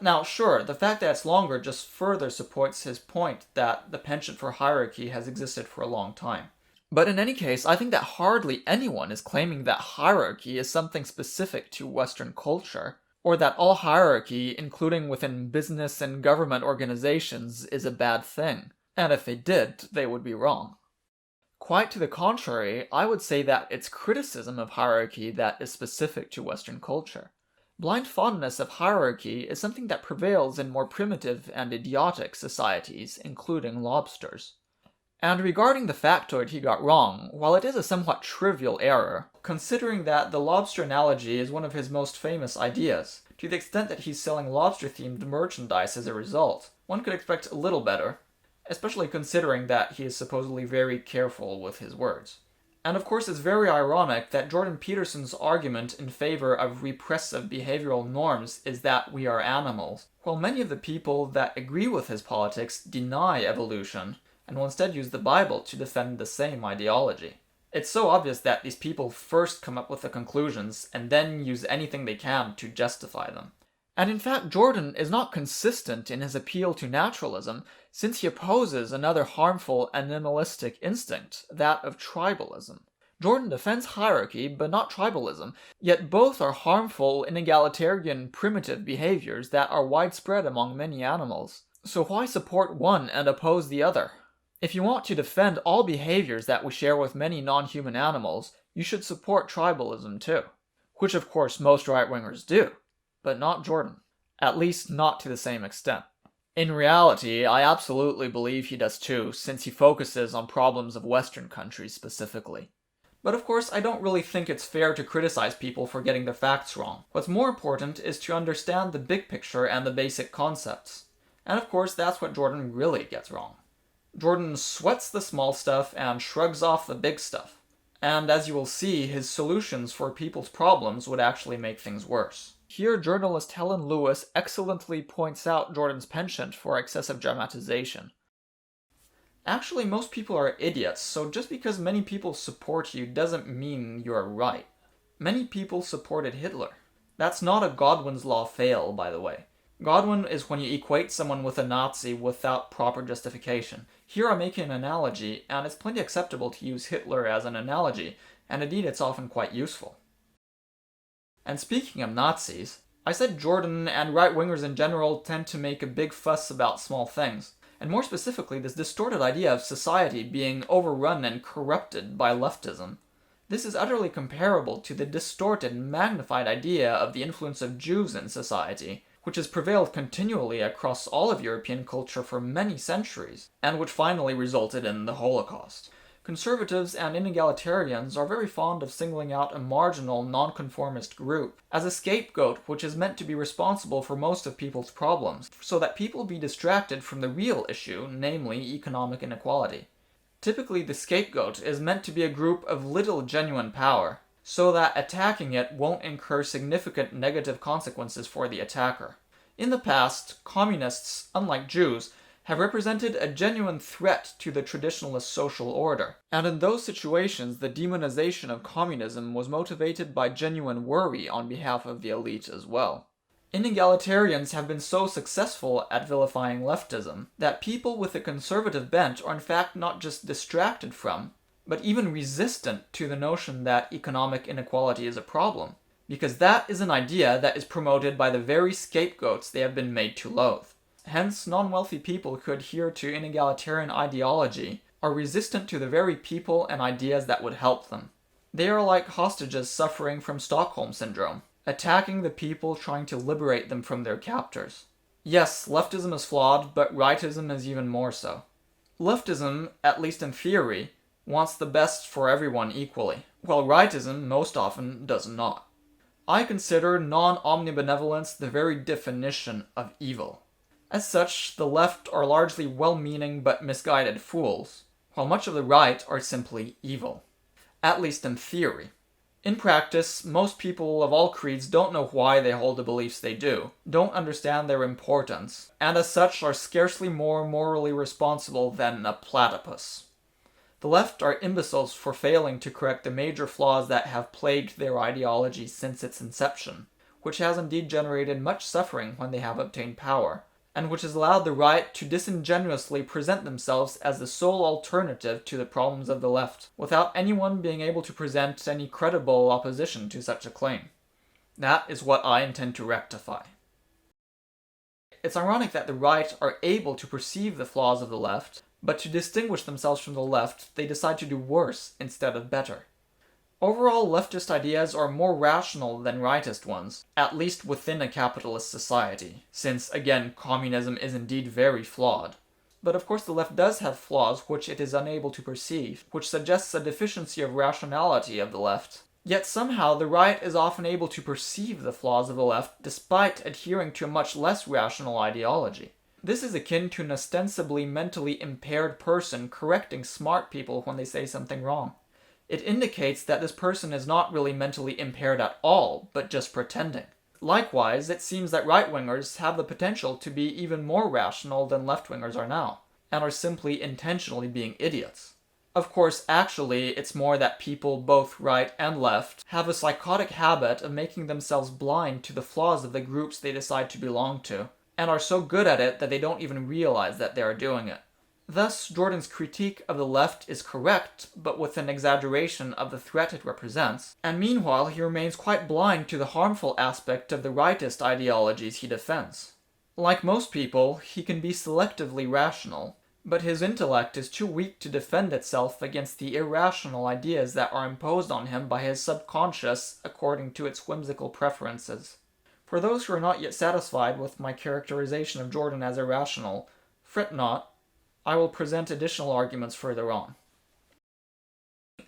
Now, sure, the fact that it's longer just further supports his point that the penchant for hierarchy has existed for a long time. But in any case, I think that hardly anyone is claiming that hierarchy is something specific to Western culture, or that all hierarchy, including within business and government organizations, is a bad thing. And if they did, they would be wrong. Quite to the contrary, I would say that it's criticism of hierarchy that is specific to Western culture. Blind fondness of hierarchy is something that prevails in more primitive and idiotic societies, including lobsters. And regarding the factoid he got wrong, while it is a somewhat trivial error, considering that the lobster analogy is one of his most famous ideas, to the extent that he's selling lobster-themed merchandise as a result, one could expect a little better, especially considering that he is supposedly very careful with his words. And of course it's very ironic that Jordan Peterson's argument in favor of repressive behavioral norms is that we are animals, while many of the people that agree with his politics deny evolution, and will instead use the Bible to defend the same ideology. It's so obvious that these people first come up with the conclusions, and then use anything they can to justify them. And in fact, Jordan is not consistent in his appeal to naturalism, since he opposes another harmful animalistic instinct, that of tribalism. Jordan defends hierarchy, but not tribalism, yet both are harmful, inegalitarian, primitive behaviors that are widespread among many animals. So why support one and oppose the other? If you want to defend all behaviors that we share with many non-human animals, you should support tribalism too. Which of course most right-wingers do. But not Jordan. At least not to the same extent. In reality, I absolutely believe he does too, since he focuses on problems of Western countries specifically. But of course, I don't really think it's fair to criticize people for getting the facts wrong. What's more important is to understand the big picture and the basic concepts. And of course, that's what Jordan really gets wrong. Jordan sweats the small stuff and shrugs off the big stuff. And as you will see, his solutions for people's problems would actually make things worse. Here, journalist Helen Lewis excellently points out Jordan's penchant for excessive dramatization. Actually, most people are idiots, so just because many people support you doesn't mean you're right. Many people supported Hitler. That's not a Godwin's law fail, by the way. Godwin is when you equate someone with a Nazi without proper justification. Here I'm making an analogy, and it's plenty acceptable to use Hitler as an analogy, and indeed it's often quite useful. And speaking of Nazis, I said Jordan and right-wingers in general tend to make a big fuss about small things, and more specifically this distorted idea of society being overrun and corrupted by leftism. This is utterly comparable to the distorted, magnified idea of the influence of Jews in society, which has prevailed continually across all of European culture for many centuries, and which finally resulted in the Holocaust. Conservatives and inegalitarians are very fond of singling out a marginal, nonconformist group as a scapegoat which is meant to be responsible for most of people's problems, so that people be distracted from the real issue, namely economic inequality. Typically, the scapegoat is meant to be a group of little genuine power, so that attacking it won't incur significant negative consequences for the attacker. In the past, communists, unlike Jews, have represented a genuine threat to the traditionalist social order, and in those situations the demonization of communism was motivated by genuine worry on behalf of the elite as well. Inegalitarians have been so successful at vilifying leftism that people with a conservative bent are in fact not just distracted from, but even resistant to the notion that economic inequality is a problem, because that is an idea that is promoted by the very scapegoats they have been made to loathe. Hence, non-wealthy people who adhere to inegalitarian ideology are resistant to the very people and ideas that would help them. They are like hostages suffering from Stockholm Syndrome, attacking the people trying to liberate them from their captors. Yes, leftism is flawed, but rightism is even more so. Leftism, at least in theory, wants the best for everyone equally, while rightism most often does not. I consider non-omnibenevolence the very definition of evil. As such, the left are largely well-meaning but misguided fools, while much of the right are simply evil. At least in theory. In practice, most people of all creeds don't know why they hold the beliefs they do, don't understand their importance, and as such are scarcely more morally responsible than a platypus. The left are imbeciles for failing to correct the major flaws that have plagued their ideology since its inception, which has indeed generated much suffering when they have obtained power, and which has allowed the right to disingenuously present themselves as the sole alternative to the problems of the left, without anyone being able to present any credible opposition to such a claim. That is what I intend to rectify. It's ironic that the right are able to perceive the flaws of the left, but to distinguish themselves from the left, they decide to do worse instead of better. Overall, leftist ideas are more rational than rightist ones, at least within a capitalist society, since, again, communism is indeed very flawed. But of course the left does have flaws which it is unable to perceive, which suggests a deficiency of rationality of the left. Yet somehow the right is often able to perceive the flaws of the left despite adhering to a much less rational ideology. This is akin to an ostensibly mentally impaired person correcting smart people when they say something wrong. It indicates that this person is not really mentally impaired at all, but just pretending. Likewise, it seems that right-wingers have the potential to be even more rational than left-wingers are now, and are simply intentionally being idiots. Of course, actually, it's more that people, both right and left, have a psychotic habit of making themselves blind to the flaws of the groups they decide to belong to, and are so good at it that they don't even realize that they are doing it. Thus, Jordan's critique of the left is correct, but with an exaggeration of the threat it represents, and meanwhile he remains quite blind to the harmful aspect of the rightist ideologies he defends. Like most people, he can be selectively rational, but his intellect is too weak to defend itself against the irrational ideas that are imposed on him by his subconscious according to its whimsical preferences. For those who are not yet satisfied with my characterization of Jordan as irrational, fret not, I will present additional arguments further on.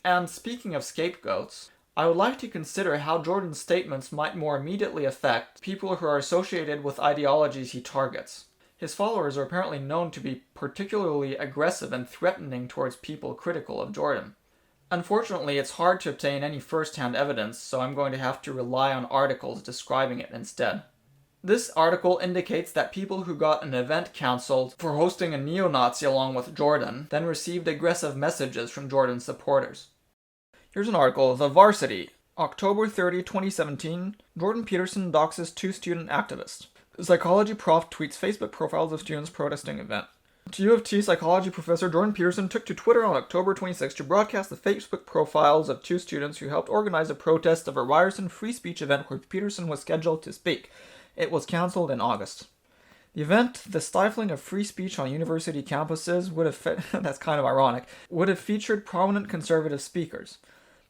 And speaking of scapegoats, I would like to consider how Jordan's statements might more immediately affect people who are associated with ideologies he targets. His followers are apparently known to be particularly aggressive and threatening towards people critical of Jordan. Unfortunately, it's hard to obtain any first-hand evidence, so I'm going to have to rely on articles describing it instead. This article indicates that people who got an event cancelled for hosting a neo-Nazi along with Jordan then received aggressive messages from Jordan's supporters. Here's an article, The Varsity, October 30, 2017, Jordan Peterson doxes 2 student activists. Psychology prof tweets Facebook profiles of students protesting event. U of T psychology professor Jordan Peterson took to Twitter on October 26 to broadcast the Facebook profiles of two students who helped organize a protest of a Ryerson free speech event where Peterson was scheduled to speak. It was cancelled in August. The event, the stifling of free speech on university campuses, would have that's kind of ironic, would have featured prominent conservative speakers.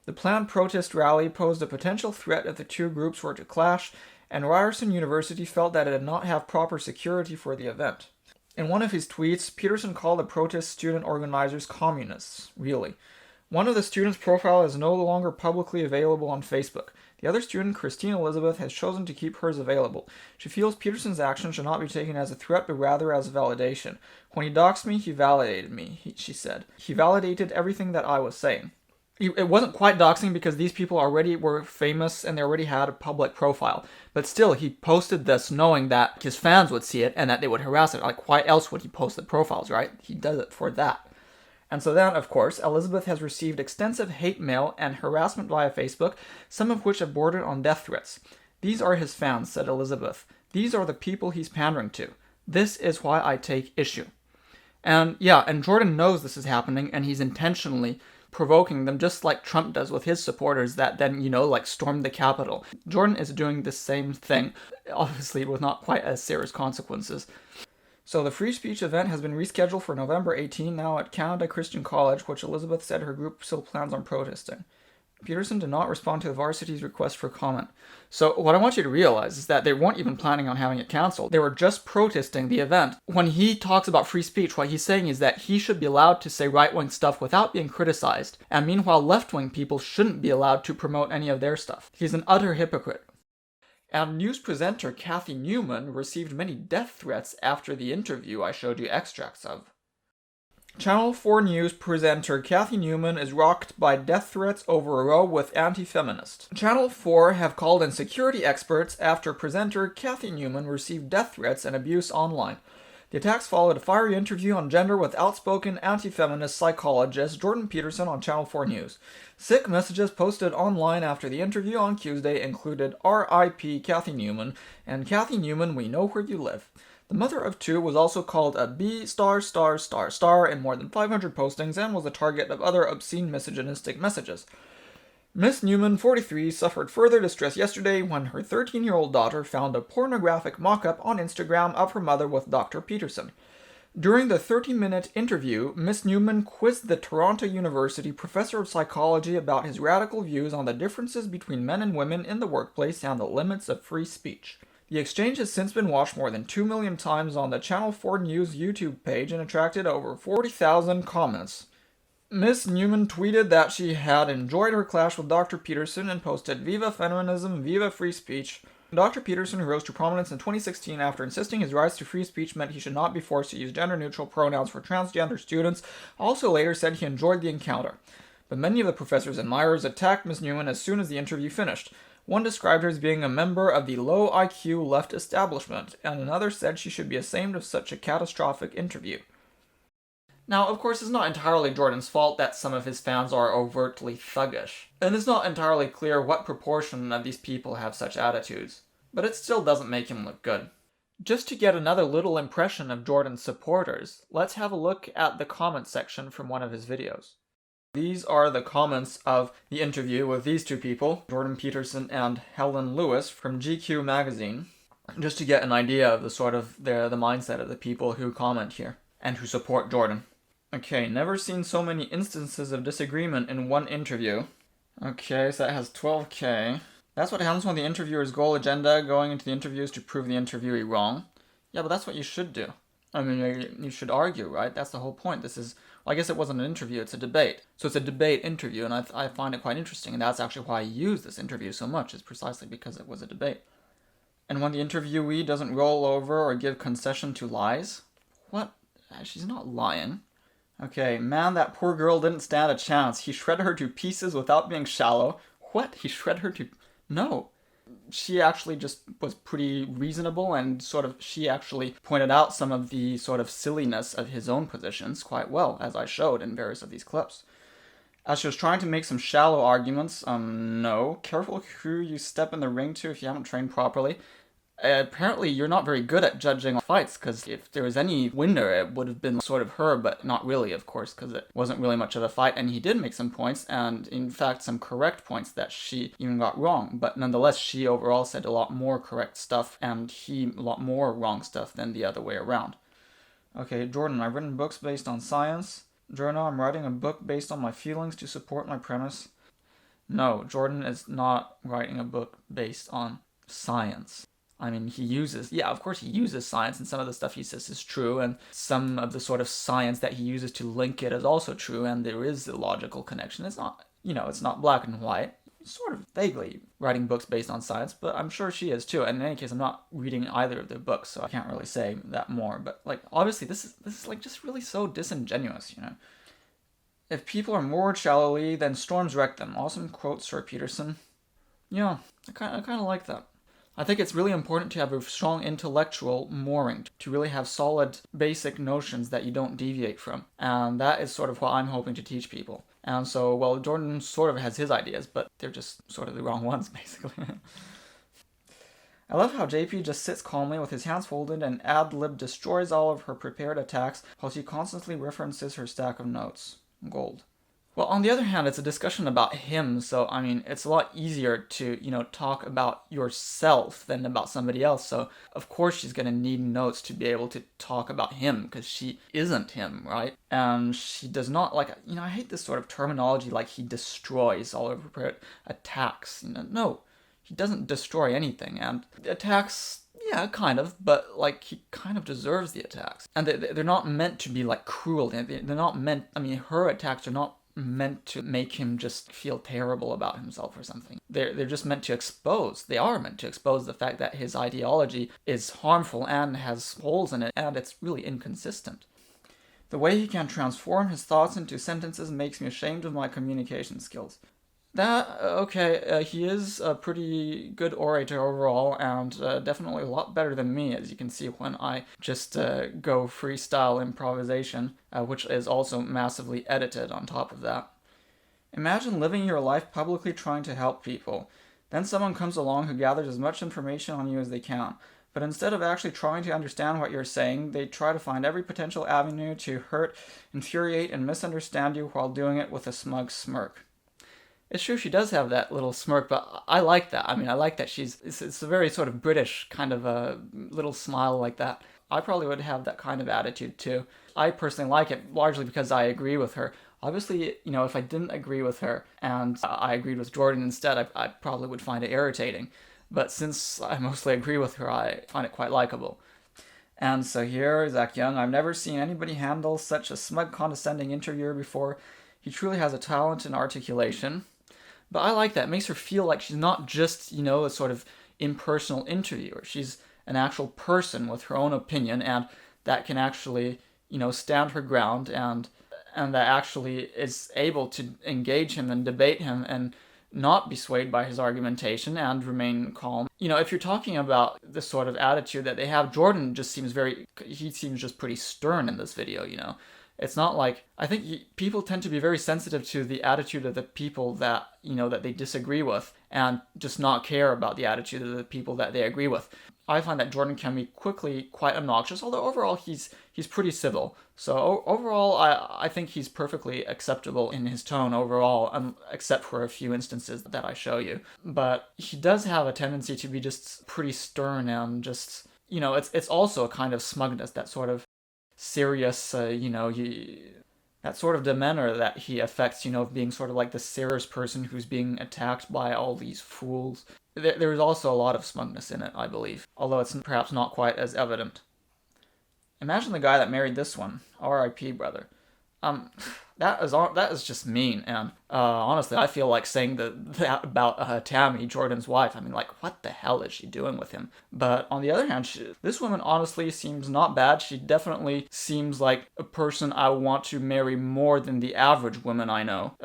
The planned protest rally posed a potential threat if the two groups were to clash, and Ryerson University felt that it did not have proper security for the event. In one of his tweets, Peterson called the protest student organizers communists. Really. One of the students' profile is no longer publicly available on Facebook. The other student, Christine Elizabeth, has chosen to keep hers available. She feels Peterson's action should not be taken as a threat, but rather as a validation. When he doxed me, he validated me, she said. He validated everything that I was saying. It wasn't quite doxing because these people already were famous and they already had a public profile. But still, he posted this knowing that his fans would see it and that they would harass it. Like, why else would he post the profiles, right? He does it for that. And so then, of course, Elizabeth has received extensive hate mail and harassment via Facebook, some of which have bordered on death threats. These are his fans, said Elizabeth. These are the people he's pandering to. This is why I take issue. And yeah, and Jordan knows this is happening, and he's intentionally provoking them just like Trump does with his supporters that then, like storm the Capitol. Jordan is doing the same thing, obviously with not quite as serious consequences. So the free speech event has been rescheduled for November 18 now at Canada Christian College, which Elizabeth said her group still plans on protesting. Peterson did not respond to the varsity's request for comment. So what I want you to realize is that they weren't even planning on having it cancelled. They were just protesting the event. When he talks about free speech, what he's saying is that he should be allowed to say right-wing stuff without being criticized, and meanwhile left-wing people shouldn't be allowed to promote any of their stuff. He's an utter hypocrite. And news presenter Cathy Newman received many death threats after the interview I showed you extracts of. Channel 4 News presenter Cathy Newman is rocked by death threats over a row with anti-feminists. Channel 4 have called in security experts after presenter Cathy Newman received death threats and abuse online. The attacks followed a fiery interview on gender with outspoken anti-feminist psychologist Jordan Peterson on Channel 4 News. Sick messages posted online after the interview on Tuesday included R.I.P. Cathy Newman and Cathy Newman, we know where you live. The mother of two was also called a B*** in more than 500 postings and was the target of other obscene misogynistic messages. Miss Newman, 43, suffered further distress yesterday when her 13-year-old daughter found a pornographic mock-up on Instagram of her mother with Dr. Peterson. During the 30-minute interview, Miss Newman quizzed the Toronto University professor of psychology about his radical views on the differences between men and women in the workplace and the limits of free speech. The exchange has since been watched more than 2 million times on the Channel 4 News YouTube page and attracted over 40,000 comments. Miss Newman tweeted that she had enjoyed her clash with Dr. Peterson and posted, "Viva feminism, viva free speech." Dr. Peterson, who rose to prominence in 2016 after insisting his rights to free speech meant he should not be forced to use gender-neutral pronouns for transgender students, also later said he enjoyed the encounter. But many of the professor's admirers attacked Miss Newman as soon as the interview finished. One described her as being a member of the low-IQ left establishment, and another said she should be ashamed of such a catastrophic interview. Now, of course, it's not entirely Jordan's fault that some of his fans are overtly thuggish, and it's not entirely clear what proportion of these people have such attitudes, but it still doesn't make him look good. Just to get another little impression of Jordan's supporters, let's have a look at the comment section from one of his videos. These are the comments of the interview with these two people, Jordan Peterson and Helen Lewis from GQ magazine, just to get an idea of the mindset of the people who comment here and who support Jordan. Okay, never seen so many instances of disagreement in one interview. Okay, so that has 12k. That's what happens when the interviewer's goal agenda going into the interview is to prove the interviewee wrong. Yeah, but that's what you should do. I mean, you should argue, right? That's the whole point. I guess it wasn't an interview, it's a debate. So it's a debate interview, and I find it quite interesting, and that's actually why I use this interview so much, is precisely because it was a debate. And when the interviewee doesn't roll over or give concession to lies? What? She's not lying. Okay, man, that poor girl didn't stand a chance. He shredded her to pieces without being shallow. What? He shredded her to... No. She actually just was pretty reasonable and she actually pointed out some of the sort of silliness of his own positions quite well, as I showed in various of these clips. As she was trying to make some shallow arguments, no. Careful who you step in the ring to if you haven't trained properly. Apparently you're not very good at judging fights, because if there was any winner, it would have been sort of her, but not really, of course, because it wasn't really much of a fight, and he did make some points, and in fact some correct points that she even got wrong, but nonetheless she overall said a lot more correct stuff, and he a lot more wrong stuff than the other way around. Okay, Jordan, I've written books based on science. Jordan, I'm writing a book based on my feelings to support my premise. No, Jordan is not writing a book based on science. I mean, of course he uses science, and some of the stuff he says is true, and some of the sort of science that he uses to link it is also true, and there is a logical connection. It's not, it's not black and white. He's sort of vaguely writing books based on science, but I'm sure she is too, and in any case, I'm not reading either of their books, so I can't really say that more, but, obviously, this is just really so disingenuous, If people are moored shallowly, then storms wreck them. Awesome quote, Sir Peterson. Yeah, I kind of like that. I think it's really important to have a strong intellectual mooring, to really have solid basic notions that you don't deviate from. And that is sort of what I'm hoping to teach people. And so, well, Jordan sort of has his ideas, but they're just sort of the wrong ones, basically. I love how JP just sits calmly with his hands folded and ad-lib destroys all of her prepared attacks while she constantly references her stack of notes. Gold. Well, on the other hand, it's a discussion about him, so, I mean, it's a lot easier to, talk about yourself than about somebody else, so of course she's going to need notes to be able to talk about him, because she isn't him, right? And she does not, I hate this sort of terminology, he destroys all of her attacks. No, he doesn't destroy anything, and the attacks... Yeah, kind of, but, he kind of deserves the attacks. And they're not meant to be, cruel. They're not meant... her attacks are not meant to make him just feel terrible about himself or something. They're just meant to expose. They are meant to expose the fact that his ideology is harmful and has holes in it, and it's really inconsistent. The way he can transform his thoughts into sentences makes me ashamed of my communication skills. He is a pretty good orator overall, and definitely a lot better than me, as you can see when I just go freestyle improvisation, which is also massively edited on top of that. Imagine living your life publicly trying to help people. Then someone comes along who gathers as much information on you as they can. But instead of actually trying to understand what you're saying, they try to find every potential avenue to hurt, infuriate, and misunderstand you while doing it with a smug smirk. It's true she does have that little smirk, but I like that. I like that it's a very sort of British kind of a little smile like that. I probably would have that kind of attitude too. I personally like it largely because I agree with her. Obviously, if I didn't agree with her and I agreed with Jordan instead, I probably would find it irritating. But since I mostly agree with her, I find it quite likable. And so here, Zach Young, I've never seen anybody handle such a smug, condescending interviewer before. He truly has a talent in articulation. But I like that. It makes her feel like she's not just, a sort of impersonal interviewer. She's an actual person with her own opinion, and that can actually, stand her ground, and that actually is able to engage him and debate him and not be swayed by his argumentation and remain calm. If you're talking about the sort of attitude that they have, Jordan just seems just pretty stern in this video, It's not I think people tend to be very sensitive to the attitude of the people that, that they disagree with, and just not care about the attitude of the people that they agree with. I find that Jordan can be quickly quite obnoxious, although overall he's pretty civil. So overall, I think he's perfectly acceptable in his tone overall, except for a few instances that I show you. But he does have a tendency to be just pretty stern and just, it's also a kind of smugness, that sort of serious, that sort of demeanor that he affects, of being sort of like the serious person who's being attacked by all these fools. There is also a lot of smugness in it, I believe, although it's perhaps not quite as evident. Imagine the guy that married this one. R.I.P., brother. That is just mean, and honestly, I feel like saying that about Tammy, Jordan's wife. What the hell is she doing with him? But on the other hand, this woman honestly seems not bad. She definitely seems like a person I want to marry more than the average woman I know,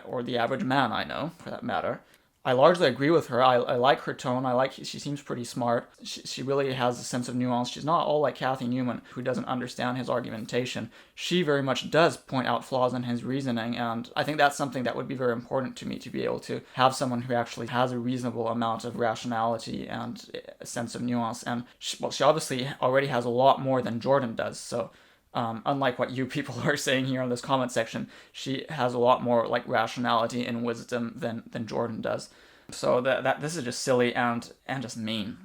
or the average man I know, for that matter. I largely agree with her. I like her tone. She seems pretty smart. She really has a sense of nuance. She's not all like Cathy Newman, who doesn't understand his argumentation. She very much does point out flaws in his reasoning, and I think that's something that would be very important to me, to be able to have someone who actually has a reasonable amount of rationality and a sense of nuance. And she obviously already has a lot more than Jordan does, so unlike what you people are saying here in this comment section, she has a lot more like rationality and wisdom than Jordan does. So that this is just silly and just mean.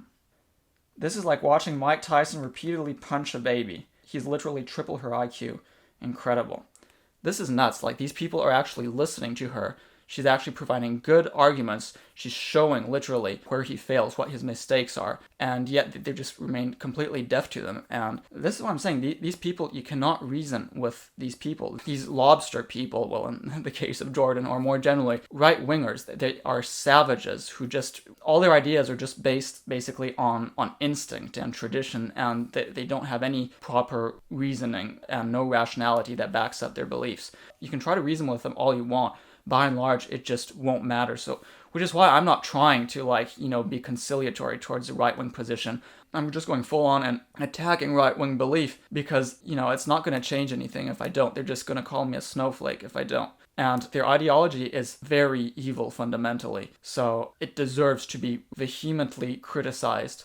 This is like watching Mike Tyson repeatedly punch a baby. He's literally triple her IQ. Incredible. This is nuts. Like, these people are actually listening to her. She's actually providing good arguments. She's showing literally where he fails, what his mistakes are, and yet they just remain completely deaf to them. And this is what I'm saying. These people, you cannot reason with these people. These lobster people, well, in the case of Jordan, or more generally, right-wingers, they are savages who just, all their ideas are just based basically on instinct and tradition, and they don't have any proper reasoning and no rationality that backs up their beliefs. You can try to reason with them all you want. By and large, it just won't matter. So, which is why I'm not trying to, be conciliatory towards the right-wing position. I'm just going full on and attacking right-wing belief because, it's not going to change anything if I don't. They're just going to call me a snowflake if I don't. And their ideology is very evil fundamentally. So it deserves to be vehemently criticized.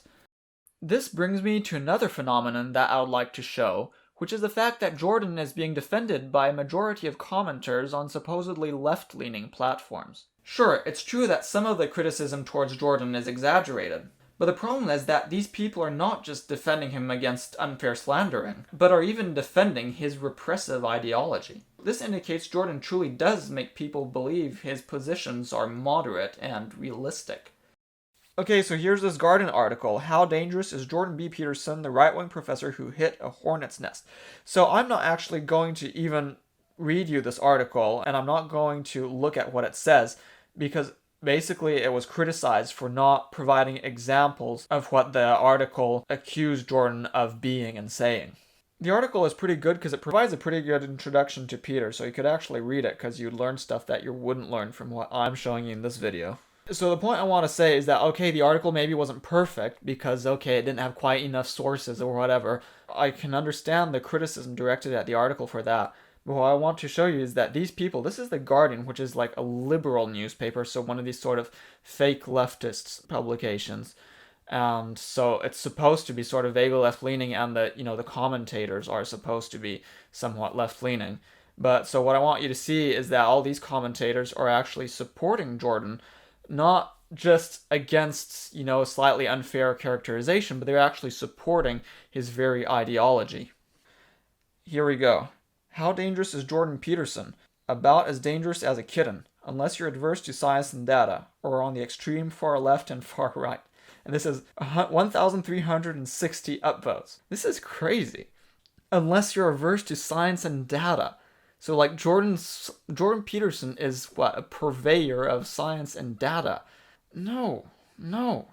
This brings me to another phenomenon that I would like to show, which is the fact that Jordan is being defended by a majority of commenters on supposedly left-leaning platforms. Sure, it's true that some of the criticism towards Jordan is exaggerated, but the problem is that these people are not just defending him against unfair slandering, but are even defending his repressive ideology. This indicates Jordan truly does make people believe his positions are moderate and realistic. Okay, so here's this Guardian article. How dangerous is Jordan B. Peterson, the right-wing professor who hit a hornet's nest? So I'm not actually going to even read you this article, and I'm not going to look at what it says, because basically it was criticized for not providing examples of what the article accused Jordan of being and saying. The article is pretty good because it provides a pretty good introduction to Peter, so you could actually read it because you'd learn stuff that you wouldn't learn from what I'm showing you in this video. So the point I want to say is that, okay, the article maybe wasn't perfect because, okay, it didn't have quite enough sources or whatever. I can understand the criticism directed at the article for that. But what I want to show you is that these people, this is The Guardian, which is like a liberal newspaper, so one of these sort of fake leftist publications. And so it's supposed to be sort of vaguely left-leaning, and the commentators are supposed to be somewhat left-leaning. But so what I want you to see is that all these commentators are actually supporting Jordan, not just against, slightly unfair characterization, but they're actually supporting his very ideology. Here we go. How dangerous is Jordan Peterson? About as dangerous as a kitten, unless you're adverse to science and data, or on the extreme far left and far right. And this is 1,360 upvotes. This is crazy. Unless you're averse to science and data. So like Jordan Peterson is a purveyor of science and data. No.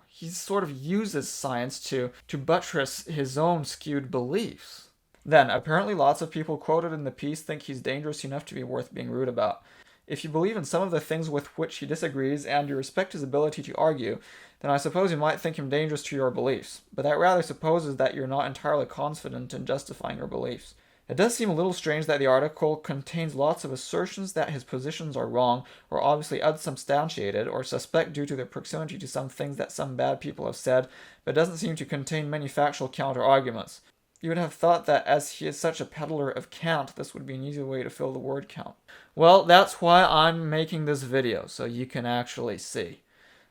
He sort of uses science to buttress his own skewed beliefs. Then, apparently lots of people quoted in the piece think he's dangerous enough to be worth being rude about. If you believe in some of the things with which he disagrees and you respect his ability to argue, then I suppose you might think him dangerous to your beliefs. But that rather supposes that you're not entirely confident in justifying your beliefs. It does seem a little strange that the article contains lots of assertions that his positions are wrong, or obviously unsubstantiated, or suspect due to their proximity to some things that some bad people have said, but doesn't seem to contain many factual counter-arguments. You would have thought that as he is such a peddler of cant, this would be an easy way to fill the word count. Well, that's why I'm making this video, so you can actually see.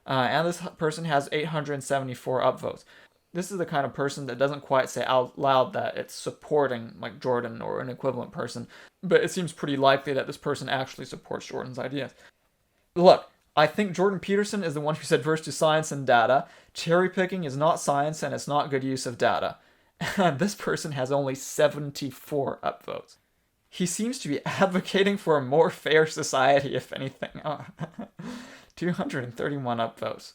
And this person has 874 upvotes. This is the kind of person that doesn't quite say out loud that it's supporting like Jordan or an equivalent person, but it seems pretty likely that this person actually supports Jordan's ideas. Look, I think Jordan Peterson is the one who said verse to science and data. Cherry picking is not science and it's not good use of data. And this person has only 74 upvotes. He seems to be advocating for a more fair society, if anything. 231 upvotes.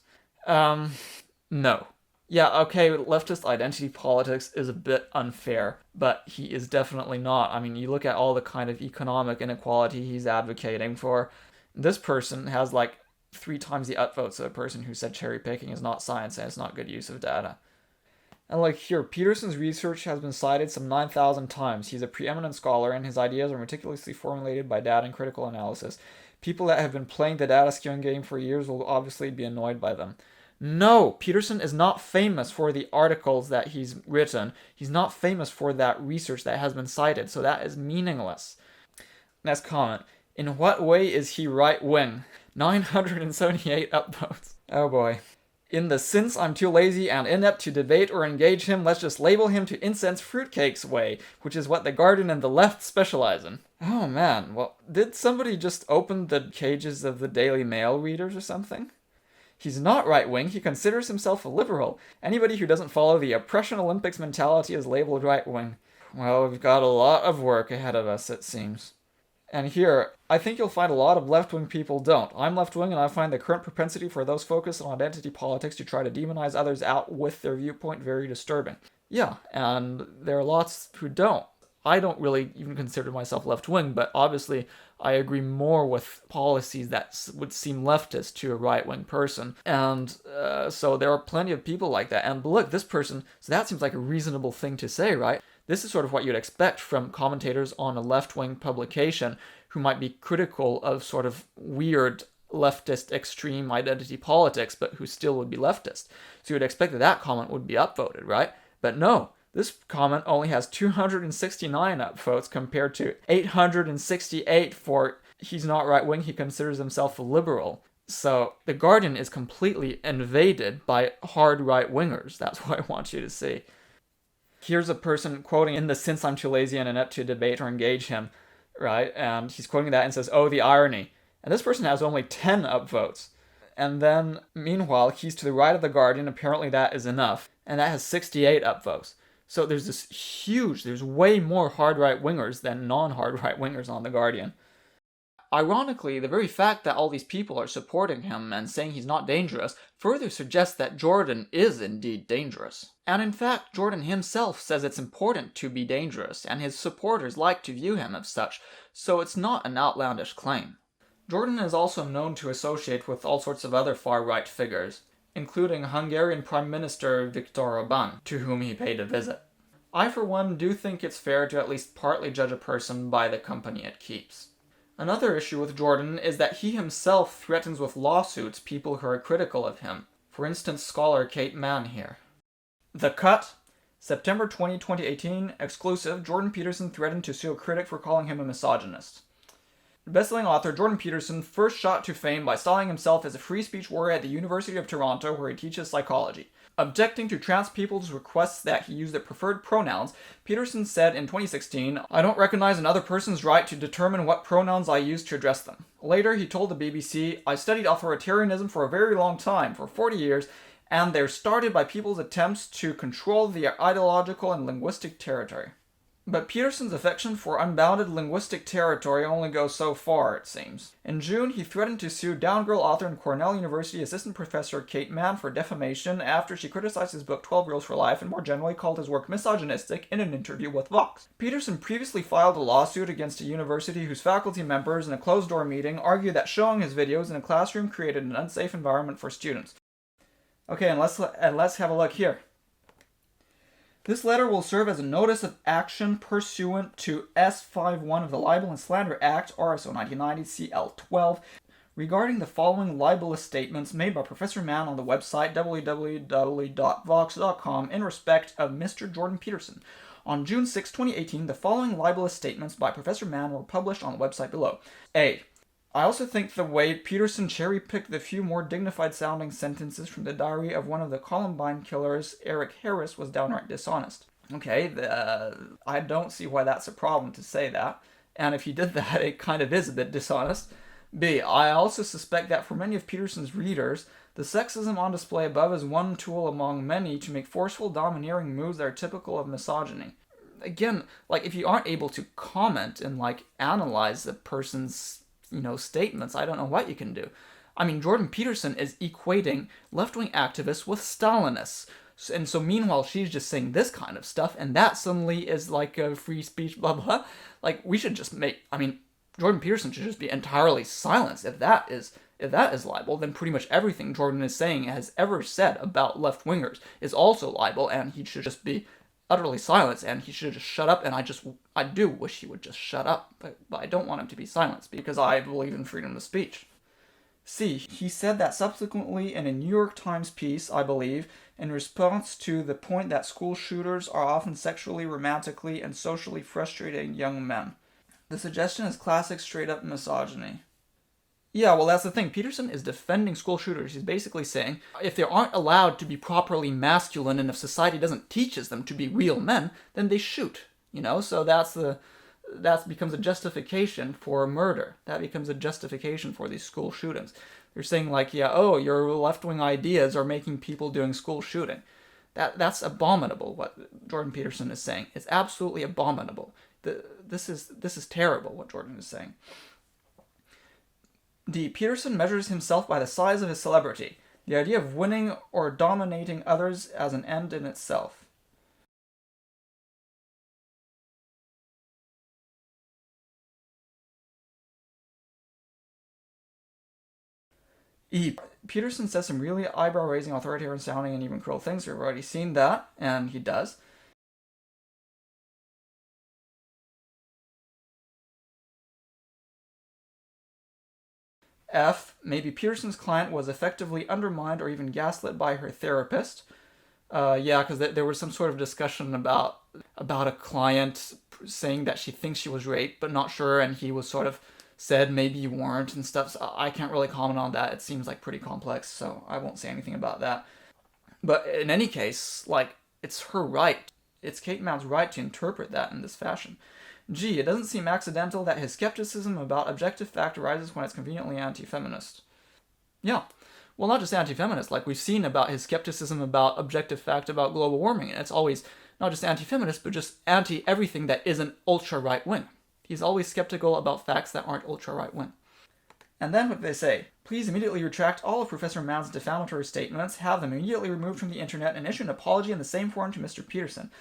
No. Yeah, okay, leftist identity politics is a bit unfair, but he is definitely not. I mean, you look at all the kind of economic inequality he's advocating for. This person has like 3 times the upvotes of a person who said cherry picking is not science and it's not good use of data. And like here, Peterson's research has been cited some 9,000 times. He's a preeminent scholar and his ideas are meticulously formulated by data and critical analysis. People that have been playing the data skewing game for years will obviously be annoyed by them. No, Peterson is not famous for the articles that he's written. He's not famous for that research that has been cited, so that is meaningless. Next comment. In what way is he right-wing? 978 upvotes. Oh boy. In the since I'm too lazy and inept to debate or engage him, let's just label him to incense fruitcakes way, which is what the Guardian and the left specialize in. Oh man, well, did somebody just open the cages of the Daily Mail readers or something? He's not right-wing, he considers himself a liberal. Anybody who doesn't follow the oppression Olympics mentality is labeled right-wing. Well, we've got a lot of work ahead of us, it seems. And here, I think you'll find a lot of left-wing people don't. I'm left-wing and I find the current propensity for those focused on identity politics to try to demonize others out with their viewpoint very disturbing. Yeah, and there are lots who don't. I don't really even consider myself left-wing, but obviously I agree more with policies that would seem leftist to a right-wing person. And so there are plenty of people like that. And look, this person, so that seems like a reasonable thing to say, right? This is sort of what you'd expect from commentators on a left-wing publication who might be critical of sort of weird leftist extreme identity politics, but who still would be leftist. So you'd expect that that comment would be upvoted, right? But no. This comment only has 269 upvotes compared to 868 for he's not right-wing, he considers himself a liberal. So the Guardian is completely invaded by hard right-wingers. That's what I want you to see. Here's a person quoting in the since I'm too lazy and inept to debate or engage him, right? And he's quoting that and says, oh, the irony. And this person has only 10 upvotes. And then, meanwhile, he's to the right of the Guardian, apparently that is enough. And that has 68 upvotes. So there's way more hard right-wingers than non-hard right-wingers on The Guardian. Ironically, the very fact that all these people are supporting him and saying he's not dangerous further suggests that Jordan is indeed dangerous. And in fact, Jordan himself says it's important to be dangerous, and his supporters like to view him as such, so it's not an outlandish claim. Jordan is also known to associate with all sorts of other far-right figures, including Hungarian Prime Minister Viktor Orbán, to whom he paid a visit. I, for one, do think it's fair to at least partly judge a person by the company it keeps. Another issue with Jordan is that he himself threatens with lawsuits people who are critical of him. For instance, scholar Kate Mann here. The Cut, September 20, 2018, exclusive, Jordan Peterson threatened to sue a critic for calling him a misogynist. Best-selling author Jordan Peterson first shot to fame by styling himself as a free speech warrior at the University of Toronto, where he teaches psychology. Objecting to trans people's requests that he use their preferred pronouns, Peterson said in 2016, "I don't recognize another person's right to determine what pronouns I use to address them." Later, he told the BBC, "I studied authoritarianism for a very long time, for 40 years, and they're started by people's attempts to control their ideological and linguistic territory." But Peterson's affection for unbounded linguistic territory only goes so far, it seems. In June, he threatened to sue Downgirl author and Cornell University assistant professor Kate Mann for defamation after she criticized his book 12 Rules for Life and more generally called his work misogynistic in an interview with Vox. Peterson previously filed a lawsuit against a university whose faculty members in a closed-door meeting argued that showing his videos in a classroom created an unsafe environment for students. Okay, and let's have a look here. This letter will serve as a notice of action pursuant to S51 of the Libel and Slander Act, RSO 1990 CL12, regarding the following libelous statements made by Professor Mann on the website www.vox.com in respect of Mr. Jordan Peterson. On June 6, 2018, the following libelous statements by Professor Mann were published on the website below. A. I also think the way Peterson cherry-picked the few more dignified-sounding sentences from the diary of one of the Columbine killers, Eric Harris, was downright dishonest. Okay, I don't see why that's a problem to say that. And if he did that, it kind of is a bit dishonest. B. I also suspect that for many of Peterson's readers, the sexism on display above is one tool among many to make forceful, domineering moves that are typical of misogyny. Again, if you aren't able to comment and, analyze the person's statements, I don't know what you can do. I mean, Jordan Peterson is equating left-wing activists with Stalinists. And so meanwhile, she's just saying this kind of stuff, and that suddenly is a free speech, blah, blah. We should just Jordan Peterson should just be entirely silenced if that is If that is libel, then pretty much everything Jordan is saying has ever said about left-wingers is also libel, and he should just be utterly silenced, and he should just shut up, and I do wish he would just shut up, but I don't want him to be silenced, because I believe in freedom of speech. C. He said that subsequently in a New York Times piece, I believe, in response to the point that school shooters are often sexually, romantically, and socially frustrating young men. The suggestion is classic straight-up misogyny. Yeah, well, that's the thing. Peterson is defending school shooters. He's basically saying if they aren't allowed to be properly masculine and if society doesn't teaches them to be real men, then they shoot. So that becomes a justification for murder. That becomes a justification for these school shootings. They're saying your left-wing ideas are making people doing school shooting. That's abominable, what Jordan Peterson is saying. It's absolutely abominable. This is terrible, what Jordan is saying. D. Peterson measures himself by the size of his celebrity, the idea of winning or dominating others as an end in itself. E. Peterson says some really eyebrow-raising, authoritarian-sounding, and even cruel things. We've already seen that, and he does. F. Maybe Peterson's client was effectively undermined or even gaslit by her therapist. Because there was some sort of discussion about a client saying that she thinks she was raped, but not sure, and he was sort of said maybe you weren't and stuff. So I can't really comment on that. It seems like pretty complex, so I won't say anything about that. But in any case, it's her right. It's Kate Mann's right to interpret that in this fashion. G. It doesn't seem accidental that his skepticism about objective fact arises when it's conveniently anti-feminist. Yeah. Well, not just anti-feminist, like we've seen about his skepticism about objective fact about global warming. And it's always not just anti-feminist, but just anti-everything that isn't ultra-right-wing. He's always skeptical about facts that aren't ultra-right-wing. And then what they say, please immediately retract all of Professor Mann's defamatory statements, have them immediately removed from the internet, and issue an apology in the same form to Mr. Peterson.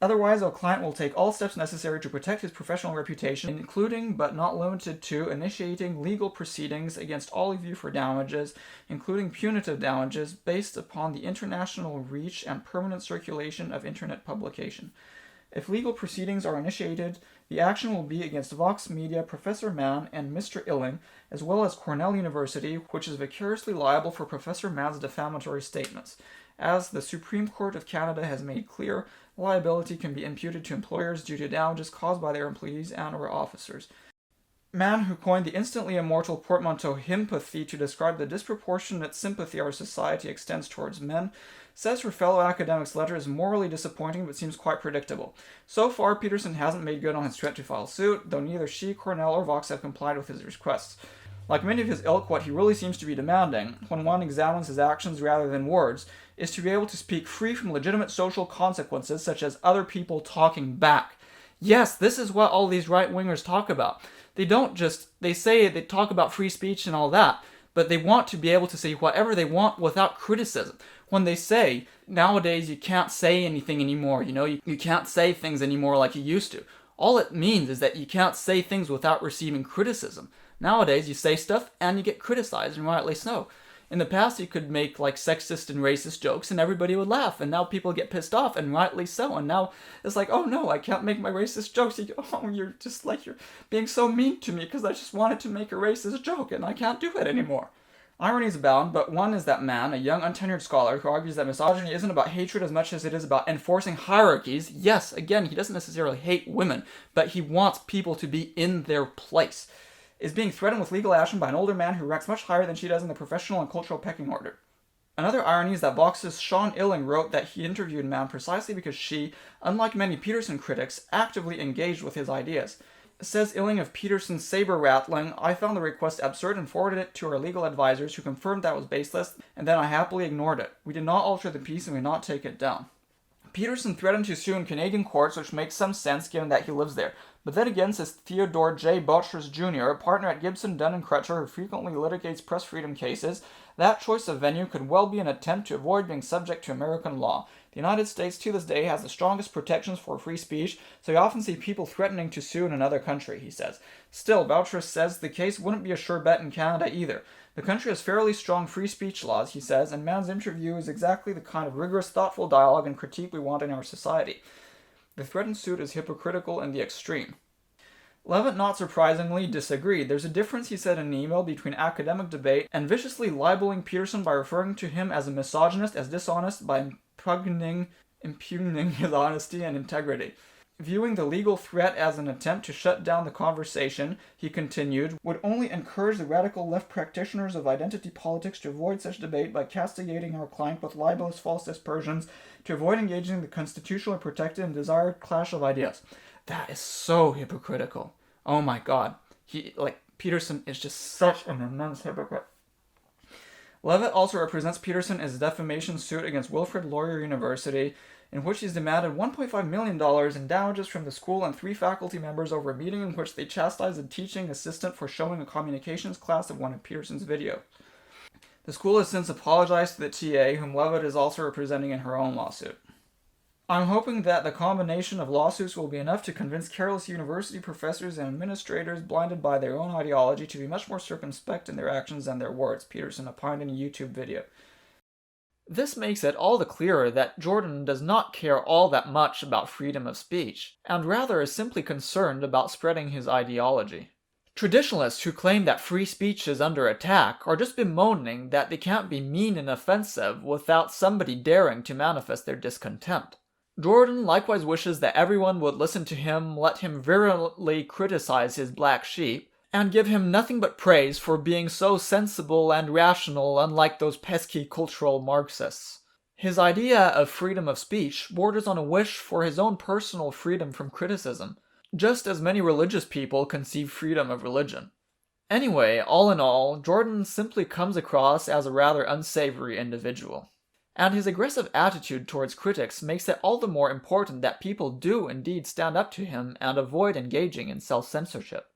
Otherwise, our client will take all steps necessary to protect his professional reputation, including but not limited to initiating legal proceedings against all of you for damages, including punitive damages, based upon the international reach and permanent circulation of internet publication. If legal proceedings are initiated, the action will be against Vox Media, Professor Mann, and Mr. Illing, as well as Cornell University, which is vicariously liable for Professor Mann's defamatory statements. As the Supreme Court of Canada has made clear, liability can be imputed to employers due to damages caused by their employees and/or officers. Mann, who coined the instantly immortal portmanteau himpathy to describe the disproportionate sympathy our society extends towards men, says her fellow academic's letter is morally disappointing but seems quite predictable. So far, Peterson hasn't made good on his threat to file suit, though neither she, Cornell, or Vox have complied with his requests. Like many of his ilk, what he really seems to be demanding, when one examines his actions rather than words, is to be able to speak free from legitimate social consequences, such as other people talking back. Yes, this is what all these right-wingers talk about. They say they talk about free speech and all that, but they want to be able to say whatever they want without criticism. When they say, nowadays you can't say anything anymore, you can't say things anymore like you used to. All it means is that you can't say things without receiving criticism. Nowadays, you say stuff and you get criticized, and rightly so. In the past, you could make sexist and racist jokes and everybody would laugh, and now people get pissed off, and rightly so. And now it's oh no, I can't make my racist jokes. You're just you're being so mean to me because I just wanted to make a racist joke, and I can't do it anymore. Ironies abound, but one is that Mann, a young untenured scholar who argues that misogyny isn't about hatred as much as it is about enforcing hierarchies. Yes, again, he doesn't necessarily hate women, but he wants people to be in their place. Is being threatened with legal action by an older man who ranks much higher than she does in the professional and cultural pecking order. Another irony is that Vox's Sean Illing wrote that he interviewed Mann precisely because she, unlike many Peterson critics, actively engaged with his ideas. Says Illing of Peterson's saber-rattling, I found the request absurd and forwarded it to our legal advisors who confirmed that it was baseless, and then I happily ignored it. We did not alter the piece and we did not take it down. Peterson threatened to sue in Canadian courts, which makes some sense given that he lives there. But then again, says Theodore J. Botchers Jr., a partner at Gibson, Dunn & Crutcher who frequently litigates press freedom cases, that choice of venue could well be an attempt to avoid being subject to American law. The United States to this day has the strongest protections for free speech, so you often see people threatening to sue in another country, he says. Still, Boucherous says the case wouldn't be a sure bet in Canada either. The country has fairly strong free speech laws, he says, and Mann's interview is exactly the kind of rigorous, thoughtful dialogue and critique we want in our society. The threatened suit is hypocritical in the extreme. Levitt, not surprisingly, disagreed. There's a difference, he said in an email, between academic debate and viciously libeling Peterson by referring to him as a misogynist, as dishonest, by impugning his honesty and integrity. Viewing the legal threat as an attempt to shut down the conversation, he continued, would only encourage the radical left practitioners of identity politics to avoid such debate by castigating our client with libelous false aspersions, to avoid engaging the constitutionally protected and desired clash of ideas. That is so hypocritical. Oh my god. Peterson is just such an immense hypocrite. Levitt also represents Peterson in his defamation suit against Wilfrid Laurier University, in which he's demanded $1.5 million in damages from the school and 3 faculty members over a meeting in which they chastised a teaching assistant for showing a communications class of one of Peterson's videos. The school has since apologized to the TA, whom Levitt is also representing in her own lawsuit. I'm hoping that the combination of lawsuits will be enough to convince careless university professors and administrators blinded by their own ideology to be much more circumspect in their actions and their words, Peterson opined in a YouTube video. This makes it all the clearer that Jordan does not care all that much about freedom of speech, and rather is simply concerned about spreading his ideology. Traditionalists who claim that free speech is under attack are just bemoaning that they can't be mean and offensive without somebody daring to manifest their discontent. Jordan likewise wishes that everyone would listen to him, let him virulently criticize his black sheep, and give him nothing but praise for being so sensible and rational, unlike those pesky cultural Marxists. His idea of freedom of speech borders on a wish for his own personal freedom from criticism, just as many religious people conceive freedom of religion. Anyway, all in all, Jordan simply comes across as a rather unsavory individual. And his aggressive attitude towards critics makes it all the more important that people do indeed stand up to him and avoid engaging in self-censorship.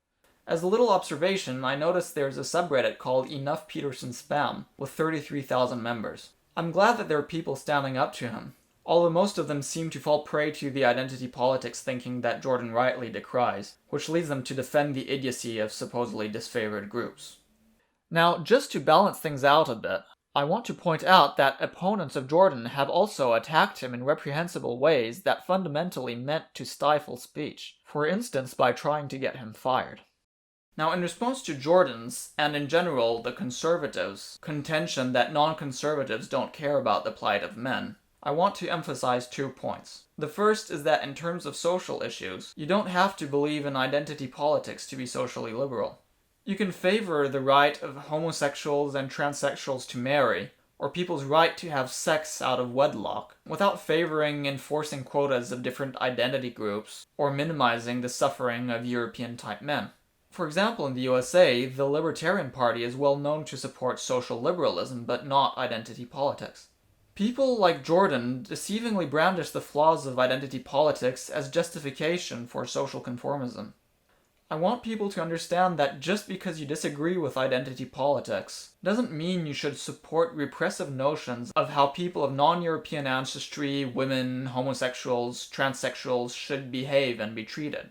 As a little observation, I noticed there's a subreddit called Enough Peterson Spam, with 33,000 members. I'm glad that there are people standing up to him, although most of them seem to fall prey to the identity politics thinking that Jordan rightly decries, which leads them to defend the idiocy of supposedly disfavored groups. Now, just to balance things out a bit, I want to point out that opponents of Jordan have also attacked him in reprehensible ways that fundamentally meant to stifle speech, for instance by trying to get him fired. Now, in response to Jordan's, and in general the conservatives', contention that non-conservatives don't care about the plight of men, I want to emphasize 2 points. The first is that in terms of social issues, you don't have to believe in identity politics to be socially liberal. You can favor the right of homosexuals and transsexuals to marry, or people's right to have sex out of wedlock, without favoring enforcing quotas of different identity groups, or minimizing the suffering of European-type men. For example, in the USA, the Libertarian Party is well known to support social liberalism, but not identity politics. People like Jordan deceivingly brandish the flaws of identity politics as justification for social conformism. I want people to understand that just because you disagree with identity politics doesn't mean you should support repressive notions of how people of non-European ancestry, women, homosexuals, transsexuals should behave and be treated.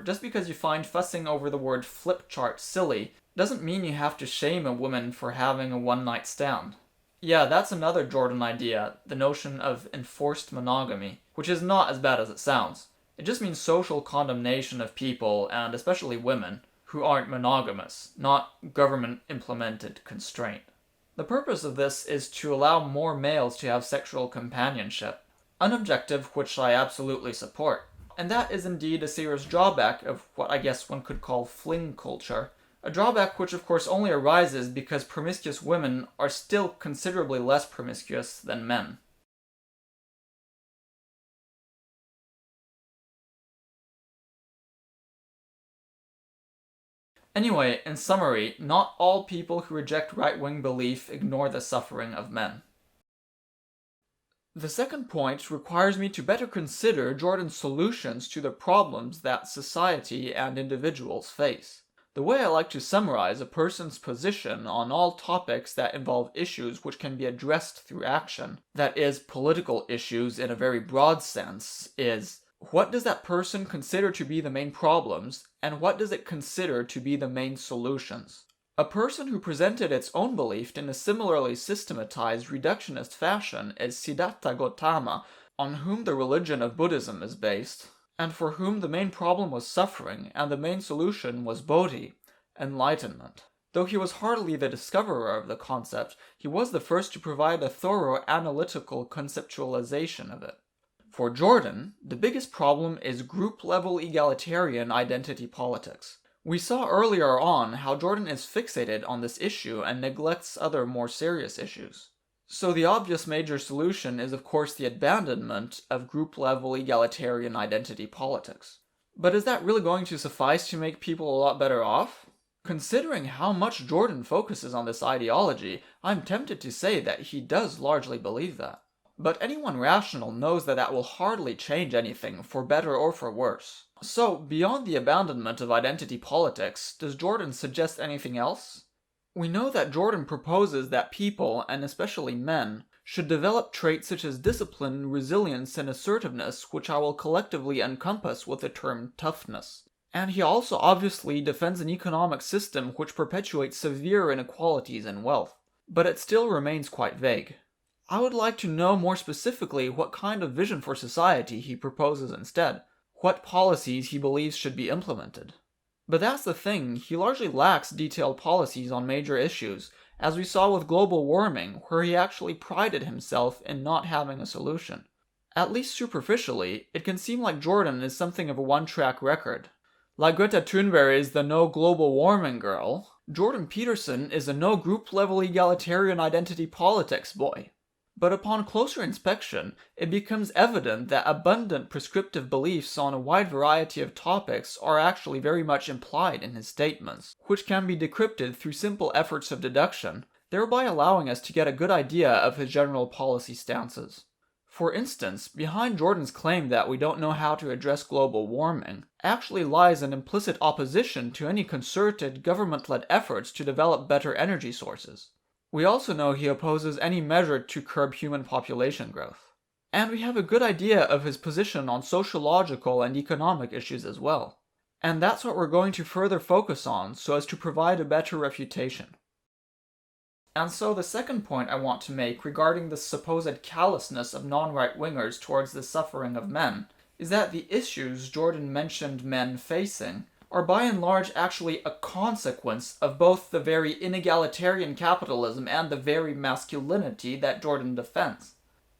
Just because you find fussing over the word flip chart silly doesn't mean you have to shame a woman for having a one-night stand. Yeah, that's another Jordan idea, the notion of enforced monogamy, which is not as bad as it sounds. It just means social condemnation of people, and especially women, who aren't monogamous, not government-implemented constraint. The purpose of this is to allow more males to have sexual companionship, an objective which I absolutely support. And that is indeed a serious drawback of what I guess one could call fling culture, a drawback which of course only arises because promiscuous women are still considerably less promiscuous than men. Anyway, in summary, not all people who reject right-wing belief ignore the suffering of men. The second point requires me to better consider Jordan's solutions to the problems that society and individuals face. The way I like to summarize a person's position on all topics that involve issues which can be addressed through action, that is, political issues in a very broad sense, is: what does that person consider to be the main problems, and what does it consider to be the main solutions? A person who presented its own belief in a similarly systematized reductionist fashion is Siddhartha Gautama, on whom the religion of Buddhism is based, and for whom the main problem was suffering and the main solution was bodhi, enlightenment. Though he was hardly the discoverer of the concept, he was the first to provide a thorough analytical conceptualization of it. For Jordan, the biggest problem is group-level egalitarian identity politics. We saw earlier on how Jordan is fixated on this issue and neglects other more serious issues. So the obvious major solution is of course the abandonment of group-level egalitarian identity politics. But is that really going to suffice to make people a lot better off? Considering how much Jordan focuses on this ideology, I'm tempted to say that he does largely believe that. But anyone rational knows that that will hardly change anything, for better or for worse. So, beyond the abandonment of identity politics, does Jordan suggest anything else? We know that Jordan proposes that people, and especially men, should develop traits such as discipline, resilience, and assertiveness, which I will collectively encompass with the term toughness. And he also obviously defends an economic system which perpetuates severe inequalities in wealth. But it still remains quite vague. I would like to know more specifically what kind of vision for society he proposes instead, what policies he believes should be implemented. But that's the thing, he largely lacks detailed policies on major issues, as we saw with global warming, where he actually prided himself in not having a solution. At least superficially, it can seem like Jordan is something of a one-track record. Like Greta Thunberg is the no global warming girl, Jordan Peterson is a no group-level egalitarian identity politics boy. But upon closer inspection, it becomes evident that abundant prescriptive beliefs on a wide variety of topics are actually very much implied in his statements, which can be decrypted through simple efforts of deduction, thereby allowing us to get a good idea of his general policy stances. For instance, behind Jordan's claim that we don't know how to address global warming actually lies an implicit opposition to any concerted, government-led efforts to develop better energy sources. We also know he opposes any measure to curb human population growth. And we have a good idea of his position on sociological and economic issues as well. And that's what we're going to further focus on so as to provide a better refutation. And so the second point I want to make regarding the supposed callousness of non-right-wingers towards the suffering of men is that the issues Jordan mentioned men facing are by and large actually a consequence of both the very inegalitarian-capitalism and the very masculinity that Jordan defends.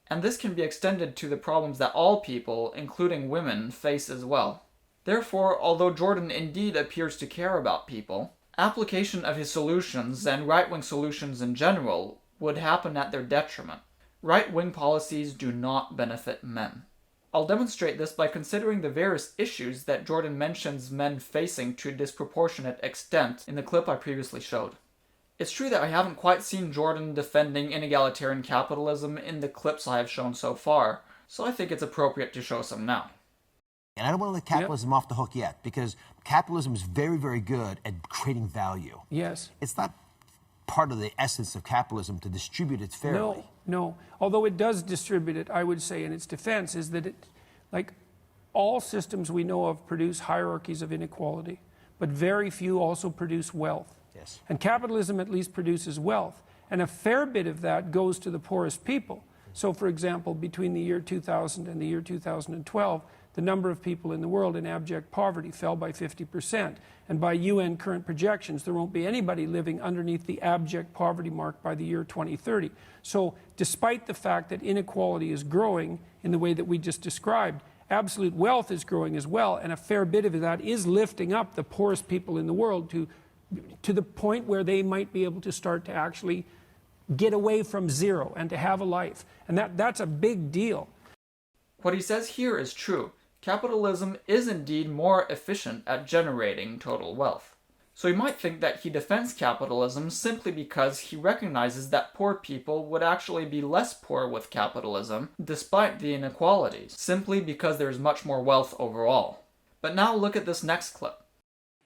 And this can be extended to the problems that all people, including women, face as well. Therefore, although Jordan indeed appears to care about people, application of his solutions, and right-wing solutions in general, would happen at their detriment. Right-wing policies do not benefit men. I'll demonstrate this by considering the various issues that Jordan mentions men facing to a disproportionate extent in the clip I previously showed. It's true that I haven't quite seen Jordan defending inegalitarian capitalism in the clips I have shown so far, so I think it's appropriate to show some now.
And I don't want to let capitalism off the hook yet, because capitalism is very, very good at creating value.
Yes.
It's not part of the essence of capitalism to distribute it fairly.
No. Although it does distribute it, I would say in its defense is that it, like all systems we know of, produce hierarchies of inequality, but very few also produce wealth.
Yes.
And capitalism at least produces wealth. And a fair bit of that goes to the poorest people. So for example, between the year 2000 and the year 2012, the number of people in the world in abject poverty fell by 50%. And by UN current projections, there won't be anybody living underneath the abject poverty mark by the year 2030. So despite the fact that inequality is growing in the way that we just described, absolute wealth is growing as well, and a fair bit of that is lifting up the poorest people in the world to the point where they might be able to start to actually get away from zero and to have a life. And that's a big deal.
What he says here is true. Capitalism is indeed more efficient at generating total wealth. So you might think that he defends capitalism simply because he recognizes that poor people would actually be less poor with capitalism, despite the inequalities, simply because there's much more wealth overall. But now look at this next clip.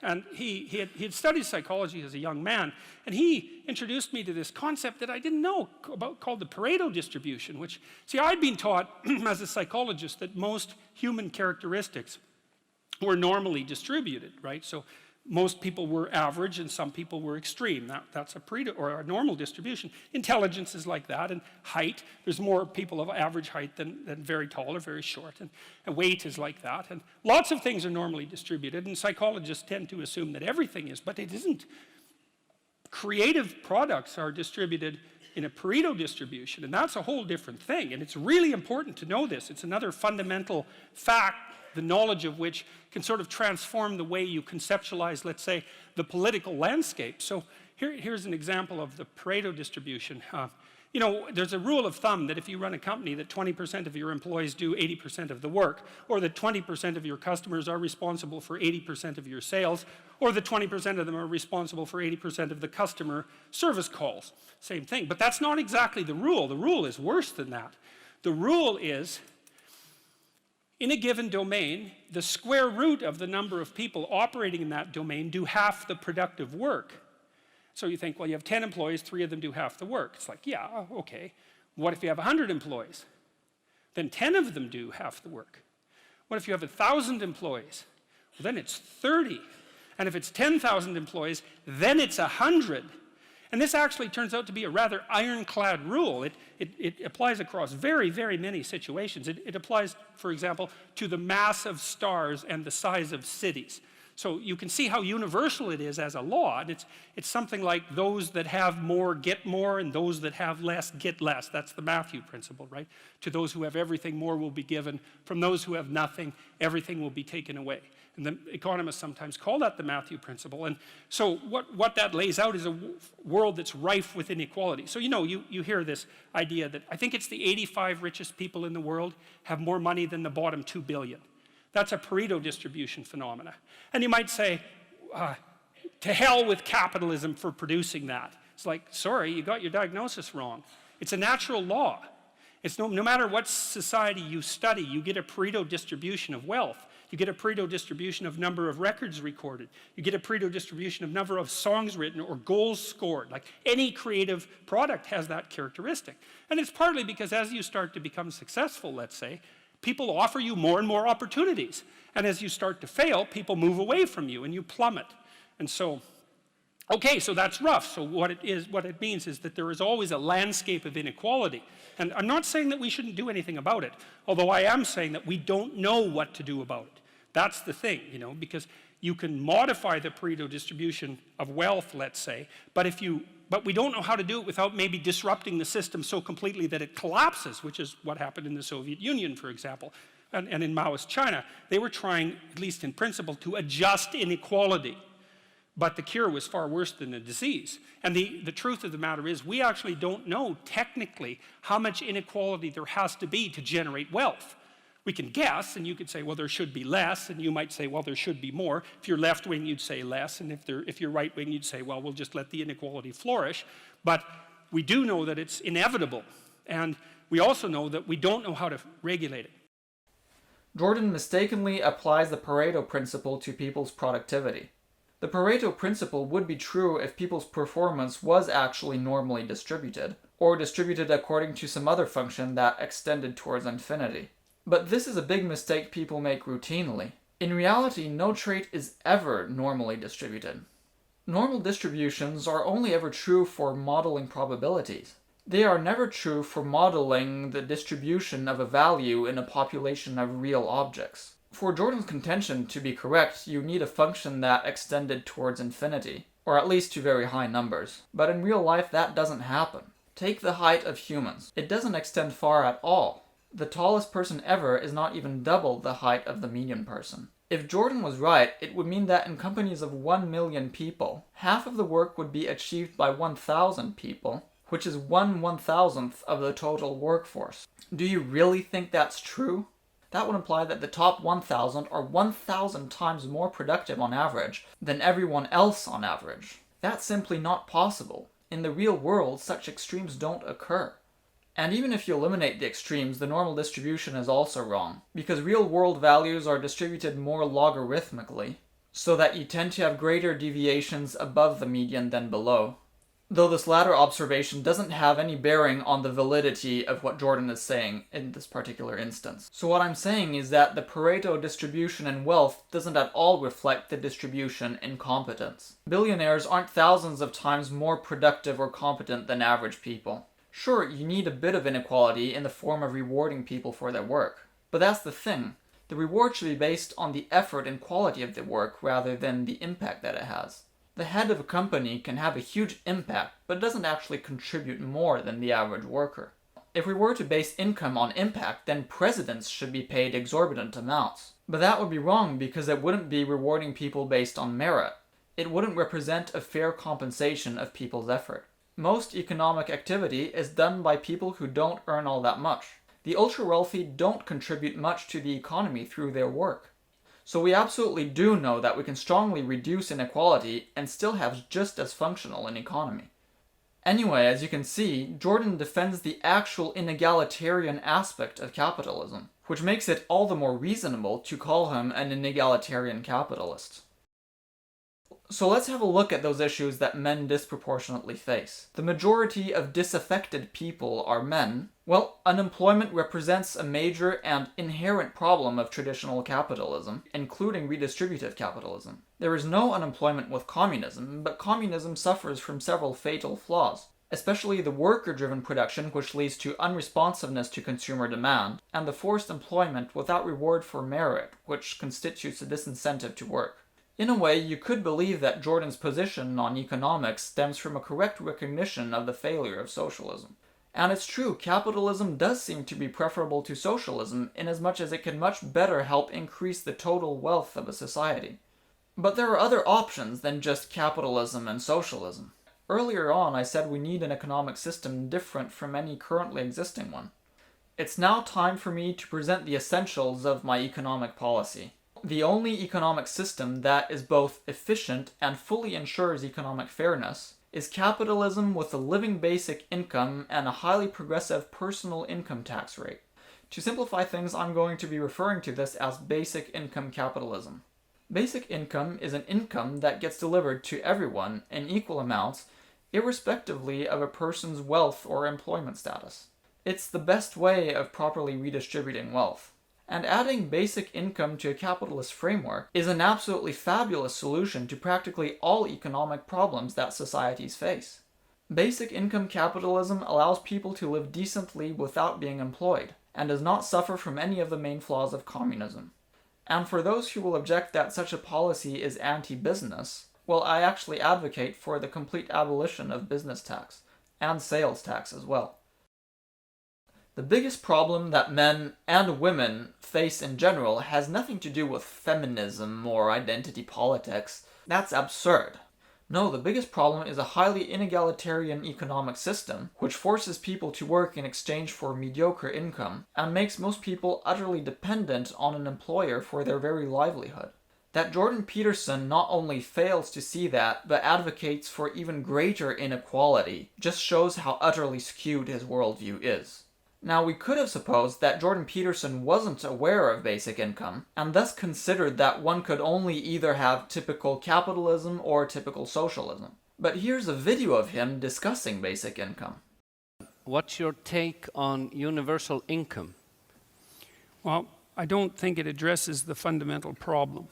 And he had studied psychology as a young man, and he introduced me to this concept that I didn't know about called the Pareto distribution, which, see, I'd been taught as a psychologist that most human characteristics were normally distributed, right? So Most people were average and some people were extreme. That's a or a normal distribution. Intelligence is like that, and height, there's more people of average height than very tall or very short, and weight is like that. And lots of things are normally distributed, and psychologists tend to assume that everything is, but it isn't. Creative products are distributed in a Pareto distribution, and that's a whole different thing, and it's really important to know this. It's another fundamental fact, the knowledge of which can sort of transform the way you conceptualize, let's say, the political landscape. So here's an example of the Pareto distribution. You know, there's a rule of thumb that if you run a company that 20% of your employees do 80% of the work, or that 20% of your customers are responsible for 80% of your sales, or that 20% of them are responsible for 80% of the customer service calls. Same thing, but that's not exactly the rule. The rule is worse than that. The rule is, in a given domain, the square root of the number of people operating in that domain do half the productive work. So you think, well, you have 10 employees, 3 of them do half the work. It's like, yeah, okay. What if you have 100 employees? Then 10 of them do half the work. What if you have 1,000 employees? Well, then it's 30. And if it's 10,000 employees, then it's 100. And this actually turns out to be a rather ironclad rule. It applies across very, very many situations. It applies, for example, to the mass of stars and the size of cities. So you can see how universal it is as a law, and it's something like those that have more get more, and those that have less get less. That's the Matthew principle, right? To those who have everything, more will be given. From those who have nothing, everything will be taken away. And the economists sometimes call that the Matthew principle. And so what that lays out is a world that's rife with inequality. So you know, you hear this idea that I think it's the 85 richest people in the world have more money than the bottom 2 billion. That's a Pareto distribution phenomena. And you might say, to hell with capitalism for producing that. It's like, sorry, you got your diagnosis wrong. It's a natural law. It's no matter what society you study, you get a Pareto distribution of wealth. You get a Pareto distribution of number of records recorded. You get a Pareto distribution of number of songs written or goals scored. Like any creative product has that characteristic. And it's partly because as you start to become successful, let's say, people offer you more and more opportunities. And as you start to fail, people move away from you and you plummet. And so, okay, so that's rough. So what it means is that there is always a landscape of inequality. And I'm not saying that we shouldn't do anything about it, although I am saying that we don't know what to do about it. That's the thing, you know, because you can modify the Pareto distribution of wealth, let's say, but we don't know how to do it without maybe disrupting the system so completely that it collapses, which is what happened in the Soviet Union, for example, and in Maoist China. They were trying, at least in principle, to adjust inequality, but the cure was far worse than the disease. And the truth of the matter is we actually don't know technically how much inequality there has to be to generate wealth. We can guess, and you could say, well, there should be less, and you might say, well, there should be more. If you're left-wing, you'd say less, and if you're right-wing, you'd say, well, we'll just let the inequality flourish. But we do know that it's inevitable, and we also know that we don't know how to regulate it.
Jordan mistakenly applies the Pareto principle to people's productivity. The Pareto principle would be true if people's performance was actually normally distributed, or distributed according to some other function that extended towards infinity. But this is a big mistake people make routinely. In reality, no trait is ever normally distributed. Normal distributions are only ever true for modeling probabilities. They are never true for modeling the distribution of a value in a population of real objects. For Jordan's contention to be correct, you need a function that extended towards infinity, or at least to very high numbers. But in real life, that doesn't happen. Take the height of humans. It doesn't extend far at all. The tallest person ever is not even double the height of the median person. If Jordan was right, it would mean that in companies of 1 million people, half of the work would be achieved by 1,000 people, which is 1/1000th of the total workforce. Do you really think that's true? That would imply that the top 1,000 are 1,000 times more productive on average than everyone else on average. That's simply not possible. In the real world, such extremes don't occur. And even if you eliminate the extremes, the normal distribution is also wrong, because real-world values are distributed more logarithmically, so that you tend to have greater deviations above the median than below. Though this latter observation doesn't have any bearing on the validity of what Jordan is saying in this particular instance. So what I'm saying is that the Pareto distribution in wealth doesn't at all reflect the distribution in competence. Billionaires aren't thousands of times more productive or competent than average people. Sure, you need a bit of inequality in the form of rewarding people for their work. But that's the thing. The reward should be based on the effort and quality of the work rather than the impact that it has. The head of a company can have a huge impact, but it doesn't actually contribute more than the average worker. If we were to base income on impact, then presidents should be paid exorbitant amounts. But that would be wrong because it wouldn't be rewarding people based on merit. It wouldn't represent a fair compensation of people's effort. Most economic activity is done by people who don't earn all that much. The ultra-wealthy don't contribute much to the economy through their work. So we absolutely do know that we can strongly reduce inequality and still have just as functional an economy. Anyway, as you can see, Jordan defends the actual inegalitarian aspect of capitalism, which makes it all the more reasonable to call him an inegalitarian capitalist. So let's have a look at those issues that men disproportionately face. The majority of disaffected people are men. Well, unemployment represents a major and inherent problem of traditional capitalism, including redistributive capitalism. There is no unemployment with communism, but communism suffers from several fatal flaws, especially the worker-driven production which leads to unresponsiveness to consumer demand, and the forced employment without reward for merit, which constitutes a disincentive to work. In a way, you could believe that Jordan's position on economics stems from a correct recognition of the failure of socialism. And it's true, capitalism does seem to be preferable to socialism inasmuch as it can much better help increase the total wealth of a society. But there are other options than just capitalism and socialism. Earlier on, I said we need an economic system different from any currently existing one. It's now time for me to present the essentials of my economic policy. The only economic system that is both efficient and fully ensures economic fairness is capitalism with a living basic income and a highly progressive personal income tax rate. To simplify things, I'm going to be referring to this as basic income capitalism. Basic income is an income that gets delivered to everyone in equal amounts, irrespectively of a person's wealth or employment status. It's the best way of properly redistributing wealth. And adding basic income to a capitalist framework is an absolutely fabulous solution to practically all economic problems that societies face. Basic income capitalism allows people to live decently without being employed, and does not suffer from any of the main flaws of communism. And for those who will object that such a policy is anti-business, well, I actually advocate for the complete abolition of business tax, and sales tax as well. The biggest problem that men and women face in general has nothing to do with feminism or identity politics. That's absurd. No, the biggest problem is a highly inegalitarian economic system, which forces people to work in exchange for mediocre income, and makes most people utterly dependent on an employer for their very livelihood. That Jordan Peterson not only fails to see that, but advocates for even greater inequality, just shows how utterly skewed his worldview is. Now, we could have supposed that Jordan Peterson wasn't aware of basic income, and thus considered that one could only either have typical capitalism or typical socialism. But here's a video of him discussing basic income.
What's your take on universal income?
Well, I don't think it addresses the fundamental problem.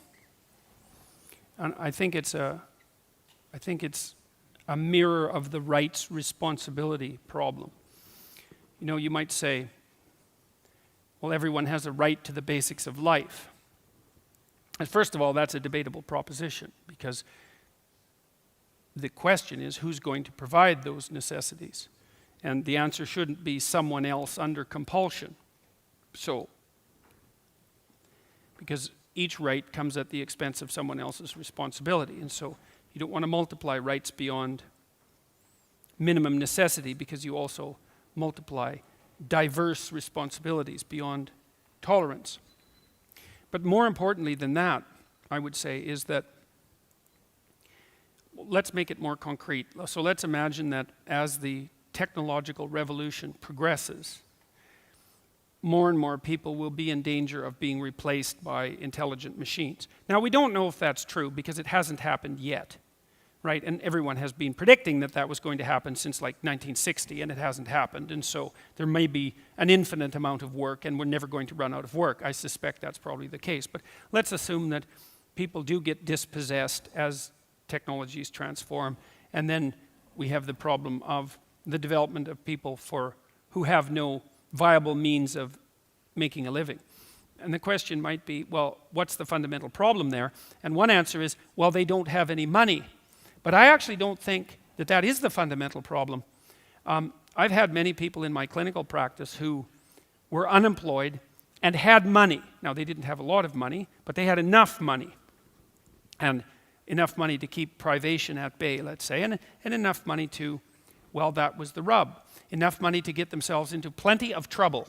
And I think it's a mirror of the rights responsibility problem. You know, you might say, well, everyone has a right to the basics of life. And first of all, that's a debatable proposition, because the question is who's going to provide those necessities? And the answer shouldn't be someone else under compulsion. So, because each right comes at the expense of someone else's responsibility. And so you don't want to multiply rights beyond minimum necessity, because you also multiply diverse responsibilities beyond tolerance. But more importantly than that, I would say, is that let's make it more concrete. So let's imagine that as the technological revolution progresses, more and more people will be in danger of being replaced by intelligent machines. Now, we don't know if that's true because it hasn't happened yet. right? And everyone has been predicting that that was going to happen since like 1960, and it hasn't happened. And so there may be an infinite amount of work, and we're never going to run out of work. I suspect that's probably the case. But let's assume that people do get dispossessed as technologies transform, and then we have the problem of the development of people who have no viable means of making a living. And the question might be, well, what's the fundamental problem there? And one answer is, well, they don't have any money. But I actually don't think that that is the fundamental problem. I've had many people in my clinical practice who were unemployed and had money. Now, they didn't have a lot of money, but they had enough money. And enough money to keep privation at bay, let's say, and enough money to, well, that was the rub. Enough money to get themselves into plenty of trouble.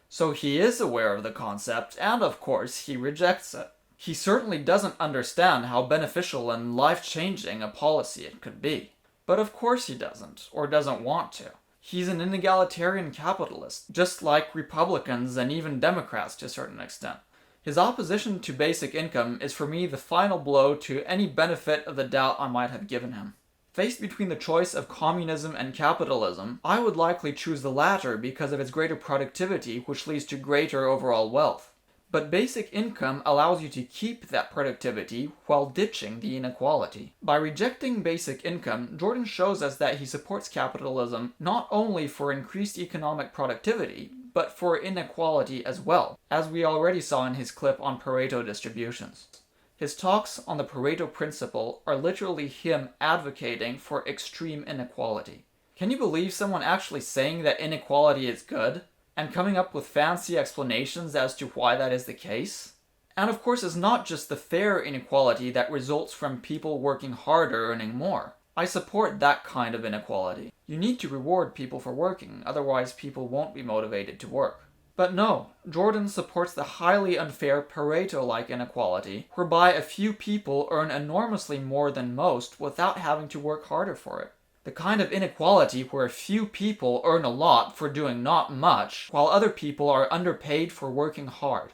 So he is aware of the concept, and of course, he rejects it. He certainly doesn't understand how beneficial and life-changing a policy it could be. But of course he doesn't, or doesn't want to. He's an inegalitarian capitalist, just like Republicans and even Democrats to a certain extent. His opposition to basic income is for me the final blow to any benefit of the doubt I might have given him. Faced between the choice of communism and capitalism, I would likely choose the latter because of its greater productivity, which leads to greater overall wealth. But basic income allows you to keep that productivity while ditching the inequality. By rejecting basic income, Jordan shows us that he supports capitalism not only for increased economic productivity, but for inequality as well, as we already saw in his clip on Pareto distributions. His talks on the Pareto principle are literally him advocating for extreme inequality. Can you believe someone actually saying that inequality is good? And coming up with fancy explanations as to why that is the case? And of course, it's not just the fair inequality that results from people working harder earning more. I support that kind of inequality. You need to reward people for working, otherwise people won't be motivated to work. But no, Jordan supports the highly unfair Pareto-like inequality, whereby a few people earn enormously more than most without having to work harder for it. The kind of inequality where a few people earn a lot for doing not much, while other people are underpaid for working hard.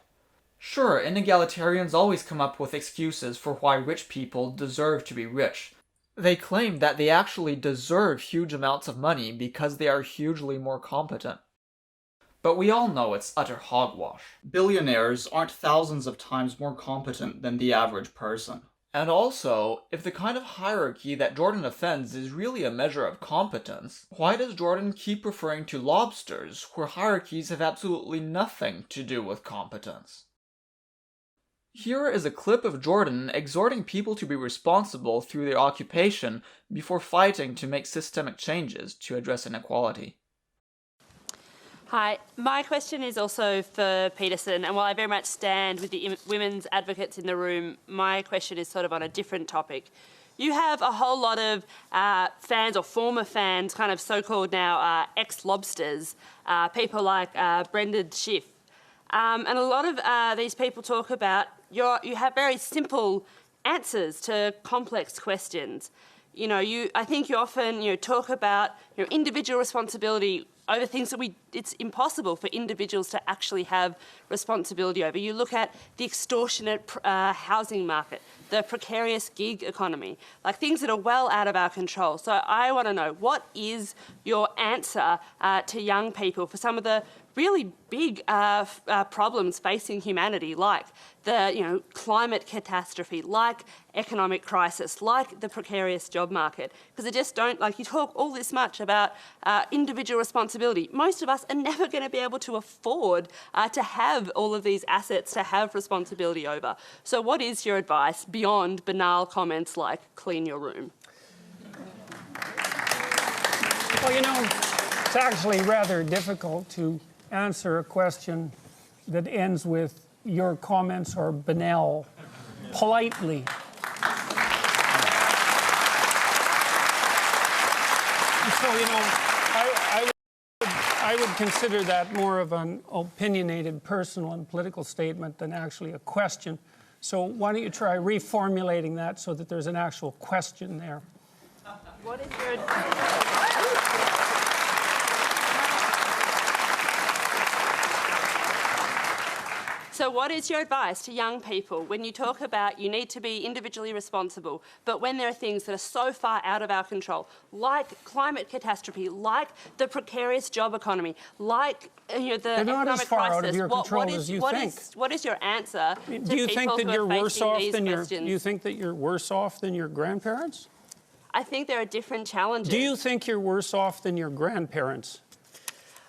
Sure, inegalitarians always come up with excuses for why rich people deserve to be rich. They claim that they actually deserve huge amounts of money because they are hugely more competent. But we all know it's utter hogwash. Billionaires aren't thousands of times more competent than the average person. And also, if the kind of hierarchy that Jordan offends is really a measure of competence, why does Jordan keep referring to lobsters, where hierarchies have absolutely nothing to do with competence? Here is a clip of Jordan exhorting people to be responsible through their occupation before fighting to make systemic changes to address inequality.
Hi, my question is also for Peterson, and while I very much stand with the women's advocates in the room, my question is sort of on a different topic. You have a whole lot of fans or former fans, kind of so-called now ex-lobsters, people like Brendan Schiff. And a lot of these people talk about you have very simple answers to complex questions. You know, I think you often talk about individual responsibility over things that it's impossible for individuals to actually have responsibility over. You look at the extortionate housing market, the precarious gig economy, like things that are well out of our control. So I want to know, what is your answer to young people for some of the really big problems facing humanity, like the climate catastrophe, like economic crisis, like the precarious job market? Because they just don't, you talk all this much about individual responsibility. Most of us are never going to be able to afford to have all of these assets to have responsibility over. So what is your advice beyond banal comments like clean your room?
Well, it's actually rather difficult to answer a question that ends with your comments are banal, politely. So, I would consider that more of an opinionated personal and political statement than actually a question. So why don't you try reformulating that so that there's an actual question there?
What is your So what is your advice to young people when you talk about you need to be individually responsible, but when there are things that are so far out of our control, like climate catastrophe, like the precarious job economy, like the
They're not as
economic
far
crisis,
out of your control as you think.
What is your answer to
Do you think
people
that
who
you're
are
worse
facing
off
these
than your?
questions?
Do you think that you're worse off than your grandparents?
I think there are different challenges.
Do you think you're worse off than your grandparents?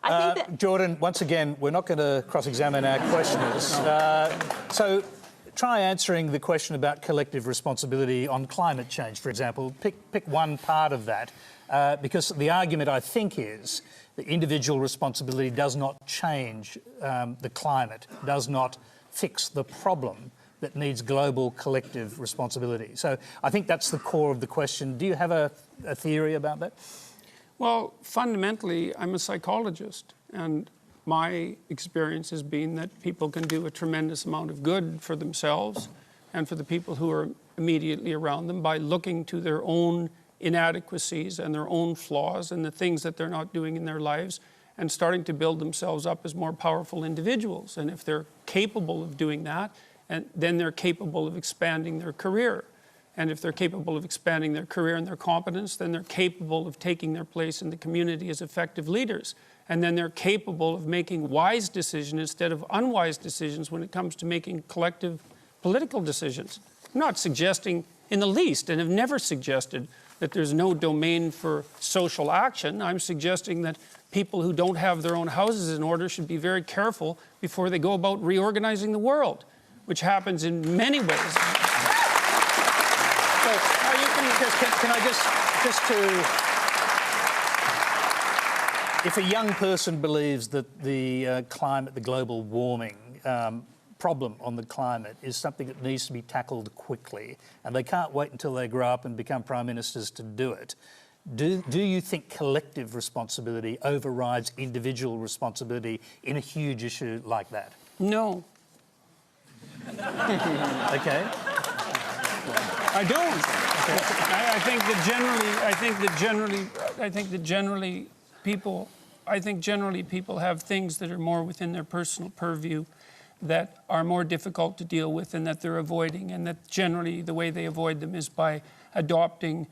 I think that
Jordan, once again, we're not going to cross-examine our questioners. So try answering the question about collective responsibility on climate change, for example. Pick one part of that, because the argument, I think, is that individual responsibility does not change the climate, does not fix the problem that needs global collective responsibility. So I think that's the core of the question. Do you have a theory about that?
Well, fundamentally, I'm a psychologist, and my experience has been that people can do a tremendous amount of good for themselves and for the people who are immediately around them by looking to their own inadequacies and their own flaws and the things that they're not doing in their lives and starting to build themselves up as more powerful individuals. And if they're capable of doing that, then they're capable of expanding their career. And if they're capable of expanding their career and their competence, then they're capable of taking their place in the community as effective leaders. And then they're capable of making wise decisions instead of unwise decisions when it comes to making collective political decisions. I'm not suggesting in the least, and have never suggested, that there's no domain for social action. I'm suggesting that people who don't have their own houses in order should be very careful before they go about reorganizing the world, which happens in many ways.
Can I just if a young person believes that the climate, the global warming problem on the climate is something that needs to be tackled quickly, and they can't wait until they grow up and become prime ministers to do it, do you think collective responsibility overrides individual responsibility in a huge issue like that?
No.
Okay.
I don't. I think generally people have things that are more within their personal purview that are more difficult to deal with and that they're avoiding, and that generally the way they avoid them is by adopting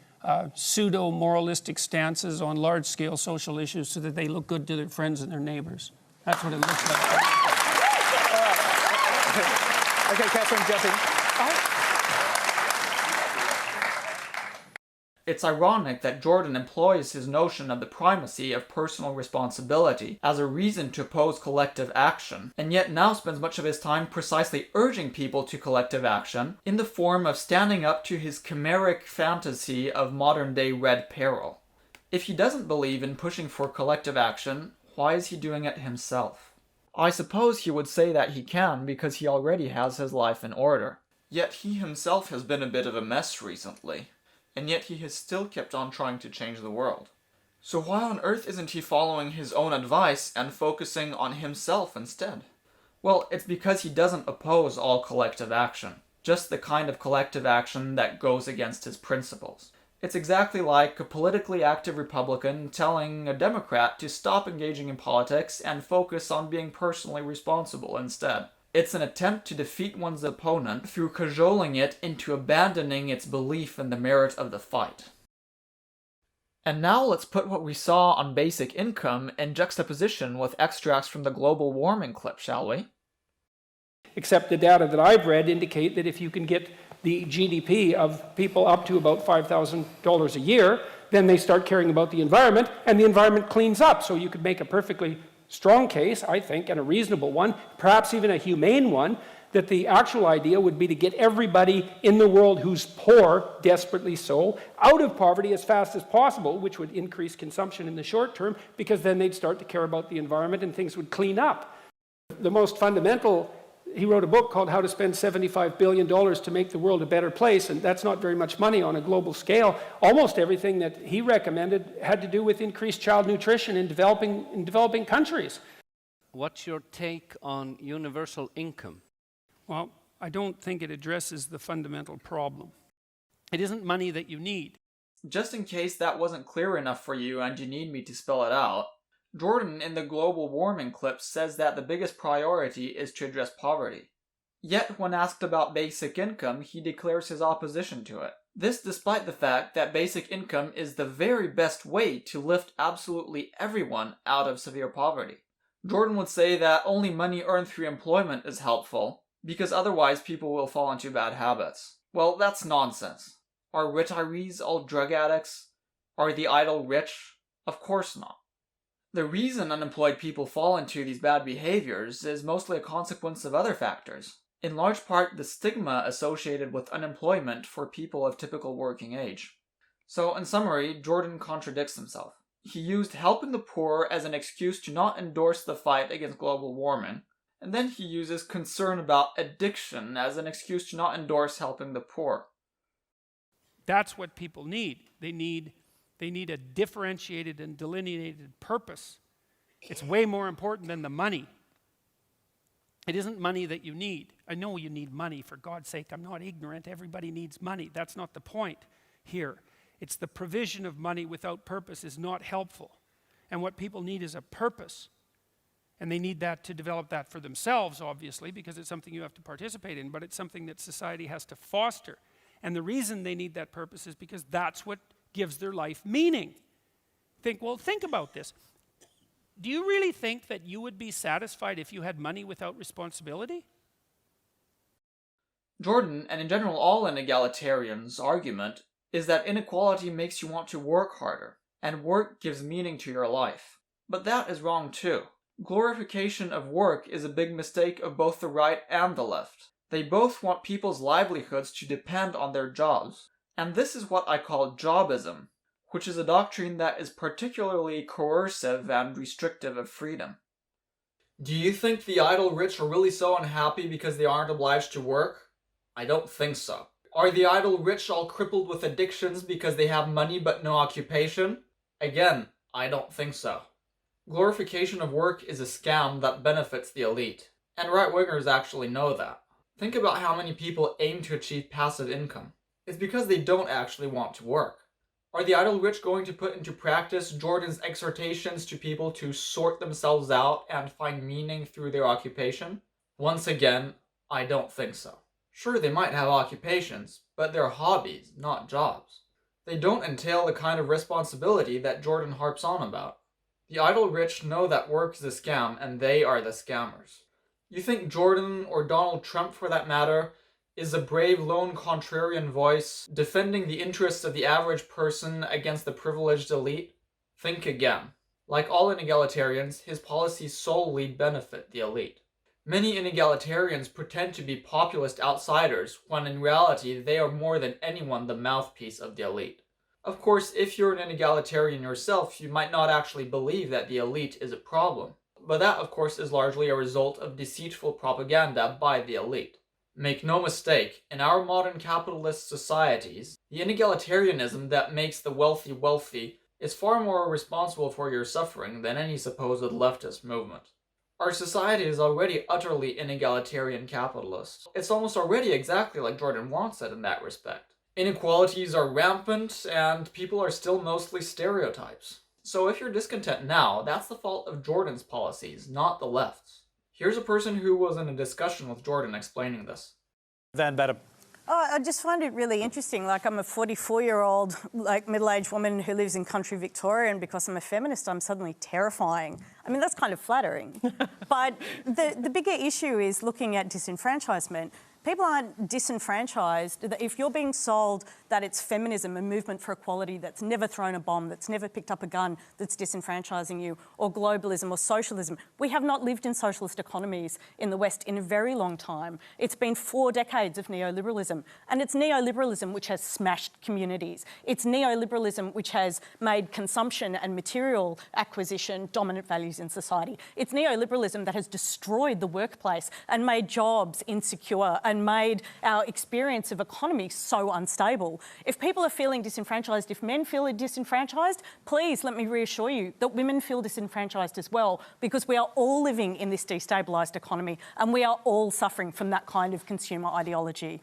pseudo-moralistic stances on large-scale social issues so that they look good to their friends and their neighbours. That's what it looks like.
Okay, Catherine, jump in.
It's ironic that Jordan employs his notion of the primacy of personal responsibility as a reason to oppose collective action, and yet now spends much of his time precisely urging people to collective action in the form of standing up to his chimeric fantasy of modern-day red peril. If he doesn't believe in pushing for collective action, why is he doing it himself? I suppose he would say that he can because he already has his life in order. Yet he himself has been a bit of a mess recently. And yet he has still kept on trying to change the world. So why on earth isn't he following his own advice and focusing on himself instead? Well, it's because he doesn't oppose all collective action, just the kind of collective action that goes against his principles. It's exactly like a politically active Republican telling a Democrat to stop engaging in politics and focus on being personally responsible instead. It's an attempt to defeat one's opponent through cajoling it into abandoning its belief in the merit of the fight. And now let's put what we saw on basic income in juxtaposition with extracts from the global warming clip, shall we?
Except the data that I've read indicate that if you can get the GDP of people up to about $5,000 a year, then they start caring about the environment, and the environment cleans up. So you could make a perfectly strong case, I think, and a reasonable one, perhaps even a humane one, that the actual idea would be to get everybody in the world who's poor, desperately so, out of poverty as fast as possible, which would increase consumption in the short term, because then they'd start to care about the environment and things would clean up. The most fundamental, he wrote a book called How to Spend $75 Billion to Make the World a Better Place, and that's not very much money on a global scale. Almost everything that he recommended had to do with increased child nutrition in developing countries.
What's your take on universal income?
Well, I don't think it addresses the fundamental problem. It isn't money that you need.
Just in case that wasn't clear enough for you and you need me to spell it out, Jordan in the global warming clip says that the biggest priority is to address poverty. Yet when asked about basic income, he declares his opposition to it. This despite the fact that basic income is the very best way to lift absolutely everyone out of severe poverty. Jordan would say that only money earned through employment is helpful, because otherwise people will fall into bad habits. Well, that's nonsense. Are retirees all drug addicts? Are the idle rich? Of course not. The reason unemployed people fall into these bad behaviors is mostly a consequence of other factors. In large part, the stigma associated with unemployment for people of typical working age. So, in summary, Jordan contradicts himself. He used helping the poor as an excuse to not endorse the fight against global warming, and then he uses concern about addiction as an excuse to not endorse helping the poor.
That's what people need. They need a differentiated and delineated purpose. It's way more important than the money. It isn't money that you need. I know you need money, for God's sake. I'm not ignorant. Everybody needs money. That's not the point here. It's the provision of money without purpose is not helpful. And what people need is a purpose. And they need that to develop that for themselves, obviously, because it's something you have to participate in, but it's something that society has to foster. And the reason they need that purpose is because that's what gives their life meaning. Think about this. Do you really think that you would be satisfied if you had money without responsibility?
Jordan, and in general all inegalitarians' argument, is that inequality makes you want to work harder, and work gives meaning to your life. But that is wrong too. Glorification of work is a big mistake of both the right and the left. They both want people's livelihoods to depend on their jobs. And this is what I call jobism, which is a doctrine that is particularly coercive and restrictive of freedom. Do you think the idle rich are really so unhappy because they aren't obliged to work? I don't think so. Are the idle rich all crippled with addictions because they have money but no occupation? Again, I don't think so. Glorification of work is a scam that benefits the elite, and right-wingers actually know that. Think about how many people aim to achieve passive income. It's because they don't actually want to work. Are the idle rich going to put into practice Jordan's exhortations to people to sort themselves out and find meaning through their occupation? Once again, I don't think so. Sure, they might have occupations, but they're hobbies, not jobs. They don't entail the kind of responsibility that Jordan harps on about. The idle rich know that work is a scam, and they are the scammers. You think Jordan, or Donald Trump for that matter, is a brave lone contrarian voice defending the interests of the average person against the privileged elite? Think again. Like all inegalitarians, his policies solely benefit the elite. Many inegalitarians pretend to be populist outsiders, when in reality they are more than anyone the mouthpiece of the elite. Of course, if you're an inegalitarian yourself, you might not actually believe that the elite is a problem. But that, of course, is largely a result of deceitful propaganda by the elite. Make no mistake, in our modern capitalist societies, the inegalitarianism that makes the wealthy wealthy is far more responsible for your suffering than any supposed leftist movement. Our society is already utterly inegalitarian-capitalist. It's almost already exactly like Jordan wants it in that respect. Inequalities are rampant, and people are still mostly stereotypes. So if you're discontent now, that's the fault of Jordan's policies, not the left's. Here's a person who was in a discussion with Jordan explaining this.
Van Batten.
Oh, I just find it really interesting. Like, I'm a 44-year-old, middle-aged woman who lives in country Victoria, and because I'm a feminist, I'm suddenly terrifying. I mean, that's kind of flattering. But the bigger issue is looking at disenfranchisement. People aren't disenfranchised. If you're being sold that it's feminism, a movement for equality that's never thrown a bomb, that's never picked up a gun, that's disenfranchising you, or globalism or socialism. We have not lived in socialist economies in the West in a very long time. It's been 4 decades of neoliberalism. And it's neoliberalism which has smashed communities. It's neoliberalism which has made consumption and material acquisition dominant values in society. It's neoliberalism that has destroyed the workplace and made jobs insecure and made our experience of economy so unstable. If people are feeling disenfranchised, if men feel disenfranchised, please let me reassure you that women feel disenfranchised as well, because we are all living in this destabilised economy and we are all suffering from that kind of consumer ideology.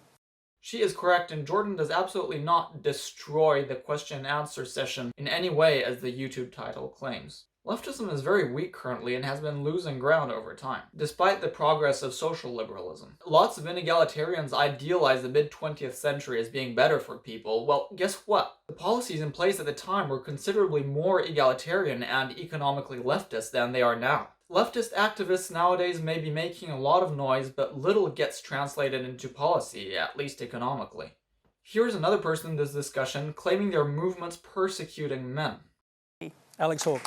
She is correct, and Jordan does absolutely not destroy the question and answer session in any way as the YouTube title claims. Leftism is very weak currently and has been losing ground over time, despite the progress of social liberalism. Lots of inegalitarians idealize the mid-20th century as being better for people. Well, guess what? The policies in place at the time were considerably more egalitarian and economically leftist than they are now. Leftist activists nowadays may be making a lot of noise, but little gets translated into policy, at least economically. Here's another person in this discussion claiming their movement's persecuting men.
Alex Hawke.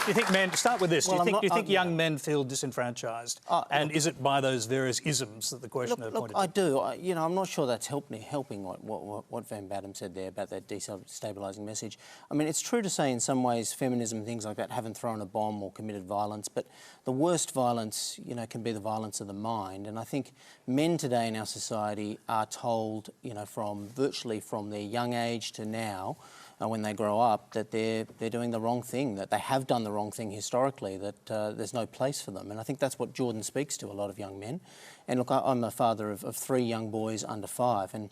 Do you think men, start with this,
Well,
do you think young men feel disenfranchised? And is it by those various isms that the questioner pointed to?
I do. I'm not sure that's helping what Van Batten said there about that destabilising message. I mean, it's true to say in some ways feminism and things like that haven't thrown a bomb or committed violence, but the worst violence, can be the violence of the mind. And I think men today in our society are told, virtually from their young age to now, when they grow up, that they're doing the wrong thing, that they have done the wrong thing historically, that there's no place for them. And I think that's what Jordan speaks to a lot of young men. And look, I'm a father of 3 young boys under 5, and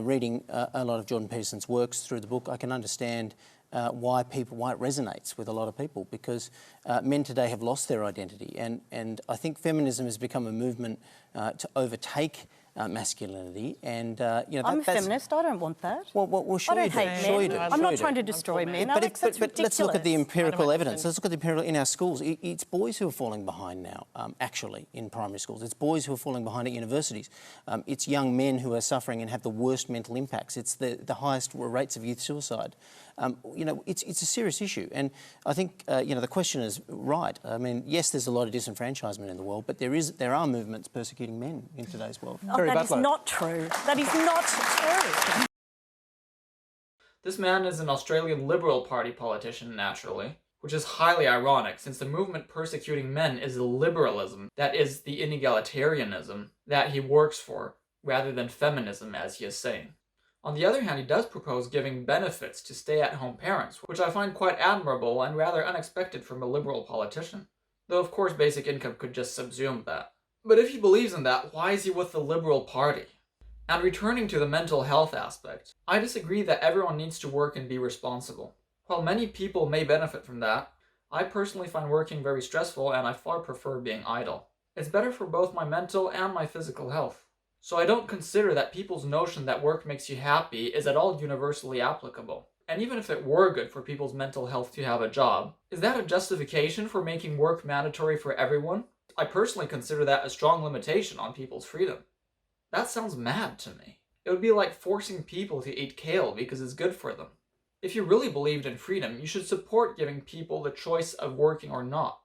reading a lot of Jordan Peterson's works through the book, I can understand why it resonates with a lot of people, because men today have lost their identity, and I think feminism has become a movement to overtake masculinity, and
I'm a feminist. I don't want that.
Well, sure
I don't hate men. I'm not trying to destroy men.
But
ridiculous.
let's look at the empirical evidence. Let's look at the empirical in our schools. It's boys who are falling behind now, actually, in primary schools. It's boys who are falling behind at universities. It's young men who are suffering and have the worst mental impacts. It's the highest rates of youth suicide. It's a serious issue, and I think the question is right. I mean, yes, there's a lot of disenfranchisement in the world, but there are movements persecuting men in today's world.
That is not true. That is not true.
This man is an Australian Liberal Party politician, naturally, which is highly ironic since the movement persecuting men is the liberalism, that is, the inegalitarianism, that he works for, rather than feminism, as he is saying. On the other hand, he does propose giving benefits to stay-at-home parents, which I find quite admirable and rather unexpected from a liberal politician. Though of course basic income could just subsume that. But if he believes in that, why is he with the Liberal Party? And returning to the mental health aspect, I disagree that everyone needs to work and be responsible. While many people may benefit from that, I personally find working very stressful and I far prefer being idle. It's better for both my mental and my physical health. So I don't consider that people's notion that work makes you happy is at all universally applicable. And even if it were good for people's mental health to have a job, is that a justification for making work mandatory for everyone? I personally consider that a strong limitation on people's freedom. That sounds mad to me. It would be like forcing people to eat kale because it's good for them. If you really believed in freedom, you should support giving people the choice of working or not.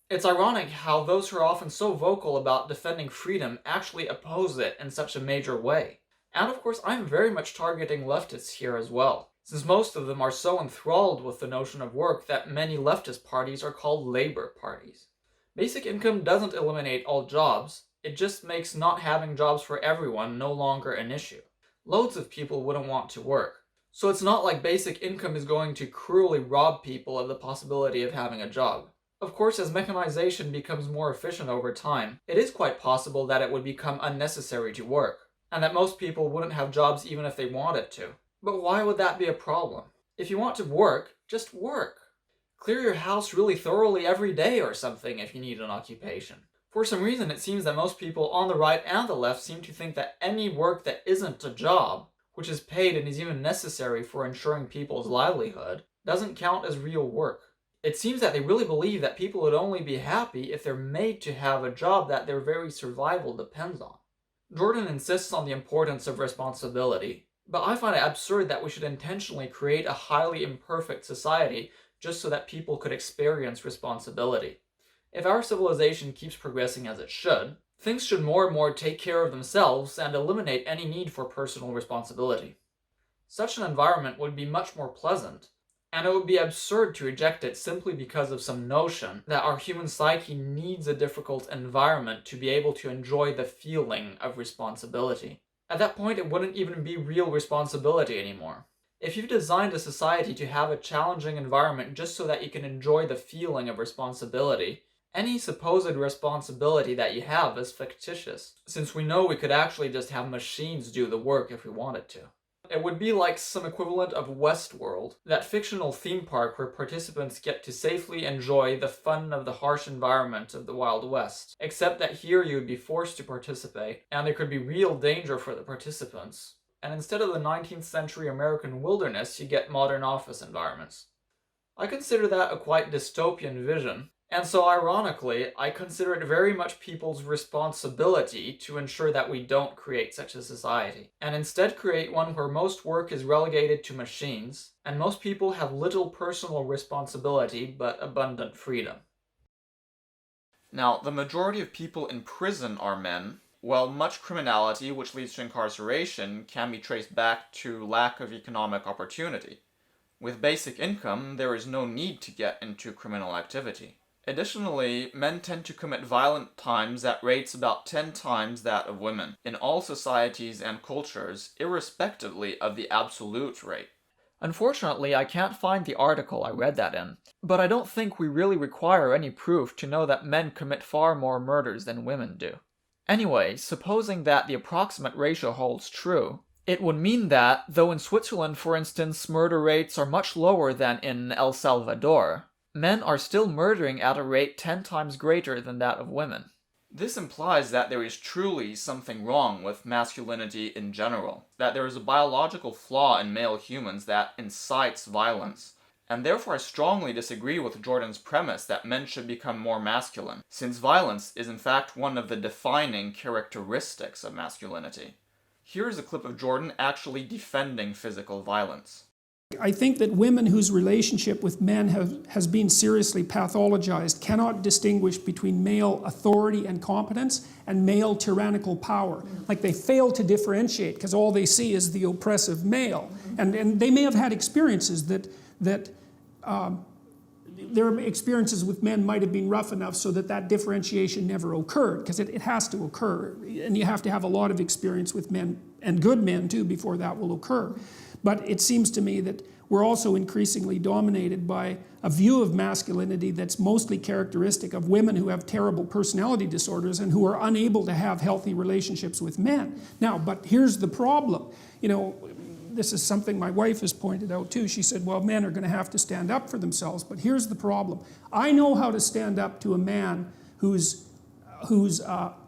It's ironic how those who are often so vocal about defending freedom actually oppose it in such a major way. And of course, I'm very much targeting leftists here as well, since most of them are so enthralled with the notion of work that many leftist parties are called labor parties. Basic income doesn't eliminate all jobs, it just makes not having jobs for everyone no longer an issue. Loads of people wouldn't want to work, so it's not like basic income is going to cruelly rob people of the possibility of having a job. Of course, as mechanization becomes more efficient over time, it is quite possible that it would become unnecessary to work, and that most people wouldn't have jobs even if they wanted to. But why would that be a problem? If you want to work, just work. Clear your house really thoroughly every day or something if you need an occupation. For some reason, it seems that most people on the right and the left seem to think that any work that isn't a job, which is paid and is even necessary for ensuring people's livelihood, doesn't count as real work. It seems that they really believe that people would only be happy if they're made to have a job that their very survival depends on. Jordan insists on the importance of responsibility, but I find it absurd that we should intentionally create a highly imperfect society just so that people could experience responsibility. If our civilization keeps progressing as it should, things should more and more take care of themselves and eliminate any need for personal responsibility. Such an environment would be much more pleasant, and it would be absurd to reject it simply because of some notion that our human psyche needs a difficult environment to be able to enjoy the feeling of responsibility. At that point, it wouldn't even be real responsibility anymore. If you've designed a society to have a challenging environment just so that you can enjoy the feeling of responsibility, any supposed responsibility that you have is fictitious, since we know we could actually just have machines do the work if we wanted to. It would be like some equivalent of Westworld, that fictional theme park where participants get to safely enjoy the fun of the harsh environment of the Wild West. Except that here you would be forced to participate, and there could be real danger for the participants. And instead of the 19th century American wilderness, you get modern office environments. I consider that a quite dystopian vision, and so ironically, I consider it very much people's responsibility to ensure that we don't create such a society, and instead create one where most work is relegated to machines, and most people have little personal responsibility but abundant freedom. Now, the majority of people in prison are men, while much criminality which leads to incarceration can be traced back to lack of economic opportunity. With basic income, there is no need to get into criminal activity. Additionally, men tend to commit violent crimes at rates about 10 times that of women, in all societies and cultures, irrespectively of the absolute rate. Unfortunately, I can't find the article I read that in, but I don't think we really require any proof to know that men commit far more murders than women do. Anyway, supposing that the approximate ratio holds true, it would mean that, though in Switzerland, for instance, murder rates are much lower than in El Salvador, men are still murdering at a rate 10 times greater than that of women. This implies that there is truly something wrong with masculinity in general, that there is a biological flaw in male humans that incites violence, and therefore I strongly disagree with Jordan's premise that men should become more masculine, since violence is in fact one of the defining characteristics of masculinity. Here is a clip of Jordan actually defending physical violence.
I think that women whose relationship with men has been seriously pathologized cannot distinguish between male authority and competence and male tyrannical power. Like they fail to differentiate because all they see is the oppressive male. And they may have had experiences that their experiences with men might have been rough enough so that differentiation never occurred, because it has to occur. And you have to have a lot of experience with men, and good men too, before that will occur. But it seems to me that we're also increasingly dominated by a view of masculinity that's mostly characteristic of women who have terrible personality disorders and who are unable to have healthy relationships with men. Now, but here's the problem. You know, this is something my wife has pointed out too. She said, well, men are going to have to stand up for themselves, but here's the problem. I know how to stand up to a man who's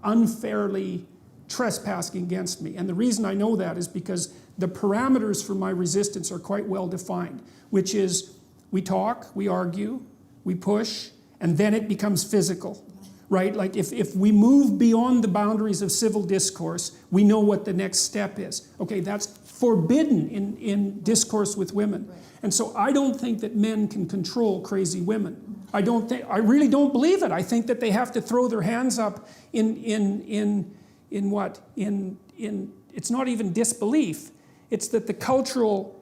unfairly trespassing against me. And the reason I know that is because the parameters for my resistance are quite well defined, which is we talk, we argue, we push, and then it becomes physical, right? Like if we move beyond the boundaries of civil discourse, we know what the next step is. Okay, that's forbidden in discourse with women. And so I don't think that men can control crazy women. I really don't believe it. I think that they have to throw their hands up in it's not even disbelief. It's that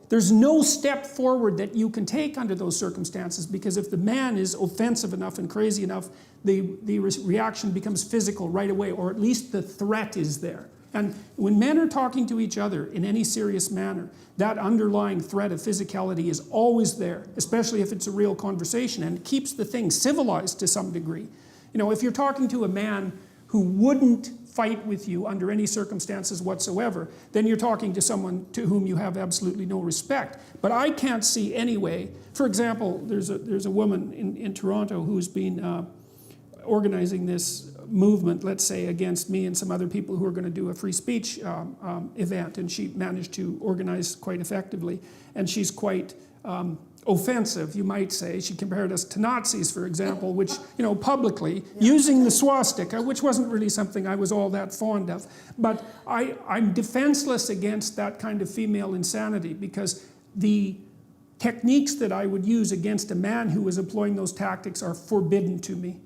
there's no step forward that you can take under those circumstances, because if the man is offensive enough and crazy enough, the reaction becomes physical right away, or at least the threat is there. And when men are talking to each other in any serious manner, that underlying threat of physicality is always there, especially if it's a real conversation, and it keeps the thing civilized to some degree. You know, if you're talking to a man who wouldn't fight with you under any circumstances whatsoever, then you're talking to someone to whom you have absolutely no respect. But I can't see any way. For example, there's a woman in Toronto who's been organizing this movement, let's say, against me and some other people who are going to do a free speech event, and she managed to organize quite effectively. And she's quite offensive, you might say. She compared us to Nazis, for example, which, you know, publicly, using the swastika, which wasn't really something I was all that fond of. But I'm defenseless against that kind of female insanity, because the techniques that I would use against a man who was employing those tactics are forbidden to me.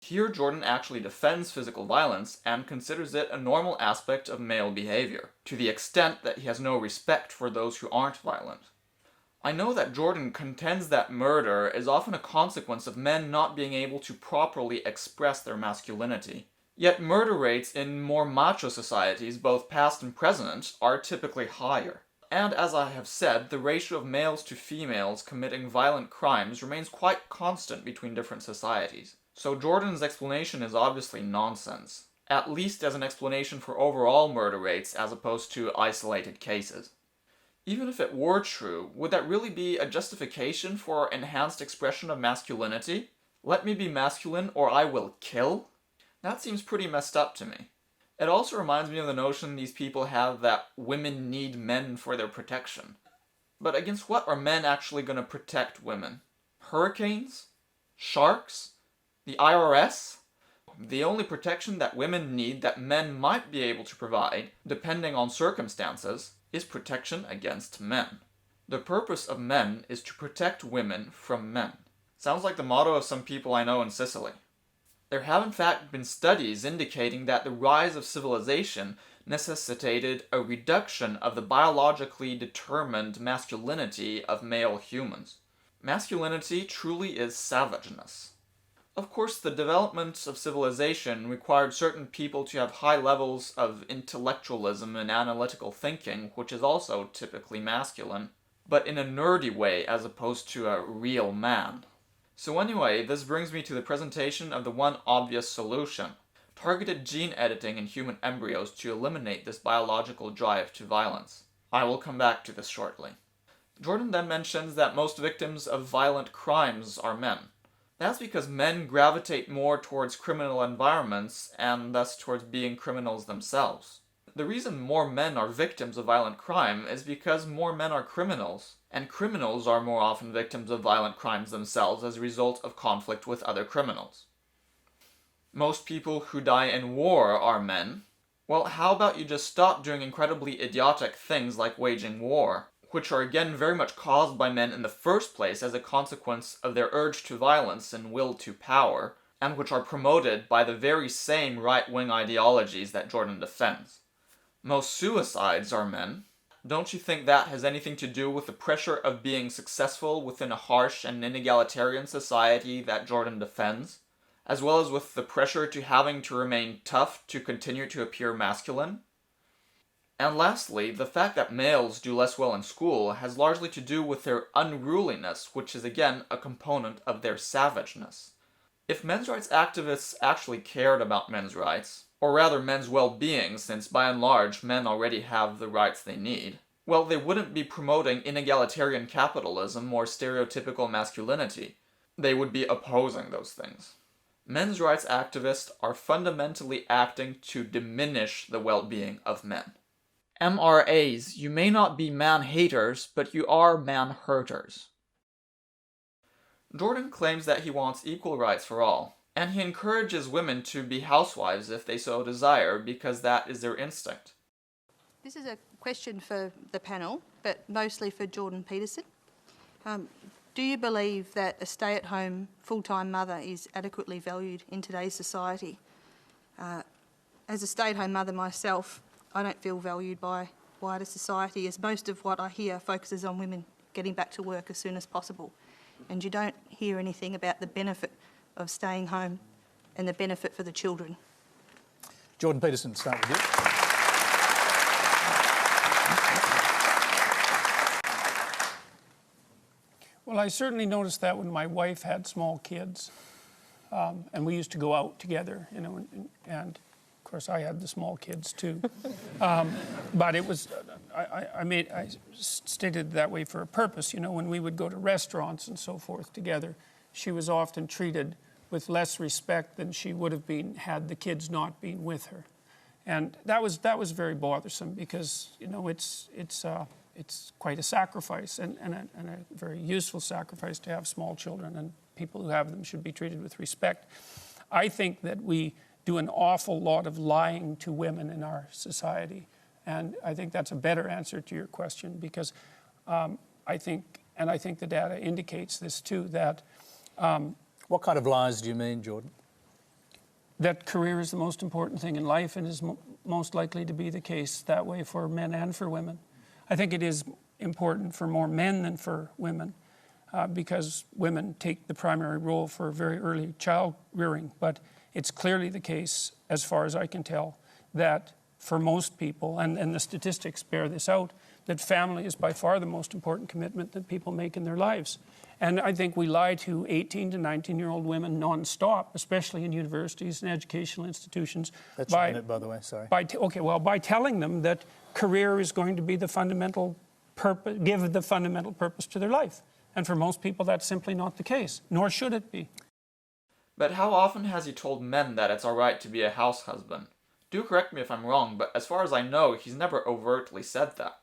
Here, Jordan actually defends physical violence and considers it a normal aspect of male behavior, to the extent that he has no respect for those who aren't violent. I know that Jordan contends that murder is often a consequence of men not being able to properly express their masculinity. Yet murder rates in more macho societies, both past and present, are typically higher. And as I have said, the ratio of males to females committing violent crimes remains quite constant between different societies. So Jordan's explanation is obviously nonsense, at least as an explanation for overall murder rates as opposed to isolated cases. Even if it were true, would that really be a justification for enhanced expression of masculinity? Let me be masculine or I will kill? That seems pretty messed up to me. It also reminds me of the notion these people have that women need men for their protection. But against what are men actually going to protect women? Hurricanes? Sharks? The IRS? The only protection that women need that men might be able to provide, depending on circumstances, is protection against men. The purpose of men is to protect women from men. Sounds like the motto of some people I know in Sicily. There have in fact been studies indicating that the rise of civilization necessitated a reduction of the biologically determined masculinity of male humans. Masculinity truly is savageness. Of course, the development of civilization required certain people to have high levels of intellectualism and analytical thinking, which is also typically masculine, but in a nerdy way as opposed to a real man. So anyway, this brings me to the presentation of the one obvious solution: targeted gene editing in human embryos to eliminate this biological drive to violence. I will come back to this shortly. Jordan then mentions that most victims of violent crimes are men. That's because men gravitate more towards criminal environments and thus towards being criminals themselves. The reason more men are victims of violent crime is because more men are criminals, and criminals are more often victims of violent crimes themselves as a result of conflict with other criminals. Most people who die in war are men. Well, how about you just stop doing incredibly idiotic things like waging war, which are again very much caused by men in the first place as a consequence of their urge to violence and will to power, and which are promoted by the very same right-wing ideologies that Jordan defends. Most suicides are men. Don't you think that has anything to do with the pressure of being successful within a harsh and inegalitarian society that Jordan defends, as well as with the pressure to having to remain tough to continue to appear masculine? And lastly, the fact that males do less well in school has largely to do with their unruliness, which is again a component of their savageness. If men's rights activists actually cared about men's rights, or rather men's well-being, since by and large men already have the rights they need, well, they wouldn't be promoting inegalitarian-capitalism or stereotypical masculinity. They would be opposing those things. Men's rights activists are fundamentally acting to diminish the well-being of men. MRAs, you may not be man-haters, but you are man-hurters. Jordan claims that he wants equal rights for all, and he encourages women to be housewives if they so desire, because that is their instinct.
This is a question for the panel, but mostly for Jordan Peterson. Do you believe that a stay-at-home full-time mother is adequately valued in today's society? As a stay-at-home mother myself, I don't feel valued by wider society, as most of what I hear focuses on women getting back to work as soon as possible. And you don't hear anything about the benefit of staying home and the benefit for the children.
Jordan Peterson, start with you.
Well, I certainly noticed that when my wife had small kids, and we used to go out together, you know, and of course I had the small kids too. But it was, I stated it that way for a purpose. You know, when we would go to restaurants and so forth together, she was often treated with less respect than she would have been had the kids not been with her, and that was very bothersome because, you know, it's quite a sacrifice and a very useful sacrifice to have small children, and people who have them should be treated with respect. I think that we do an awful lot of lying to women in our society, and I think that's a better answer to your question, because I think the data indicates this too, that
what kind of lies do you mean, Jordan?
That career is the most important thing in life and is most likely to be the case that way for men and for women. I think it is important for more men than for women because women take the primary role for very early child rearing. But it's clearly the case, as far as I can tell, that for most people, and the statistics bear this out, that family is by far the most important commitment that people make in their lives. And I think we lie to 18 to 19-year-old women non-stop, especially in universities and educational institutions.
That's a minute, by the way, sorry.
By telling them that career is going to be the fundamental purpose, give the fundamental purpose to their life. And for most people, that's simply not the case, nor should it be.
But how often has he told men that it's alright to be a house husband? Do correct me if I'm wrong, but as far as I know, he's never overtly said that.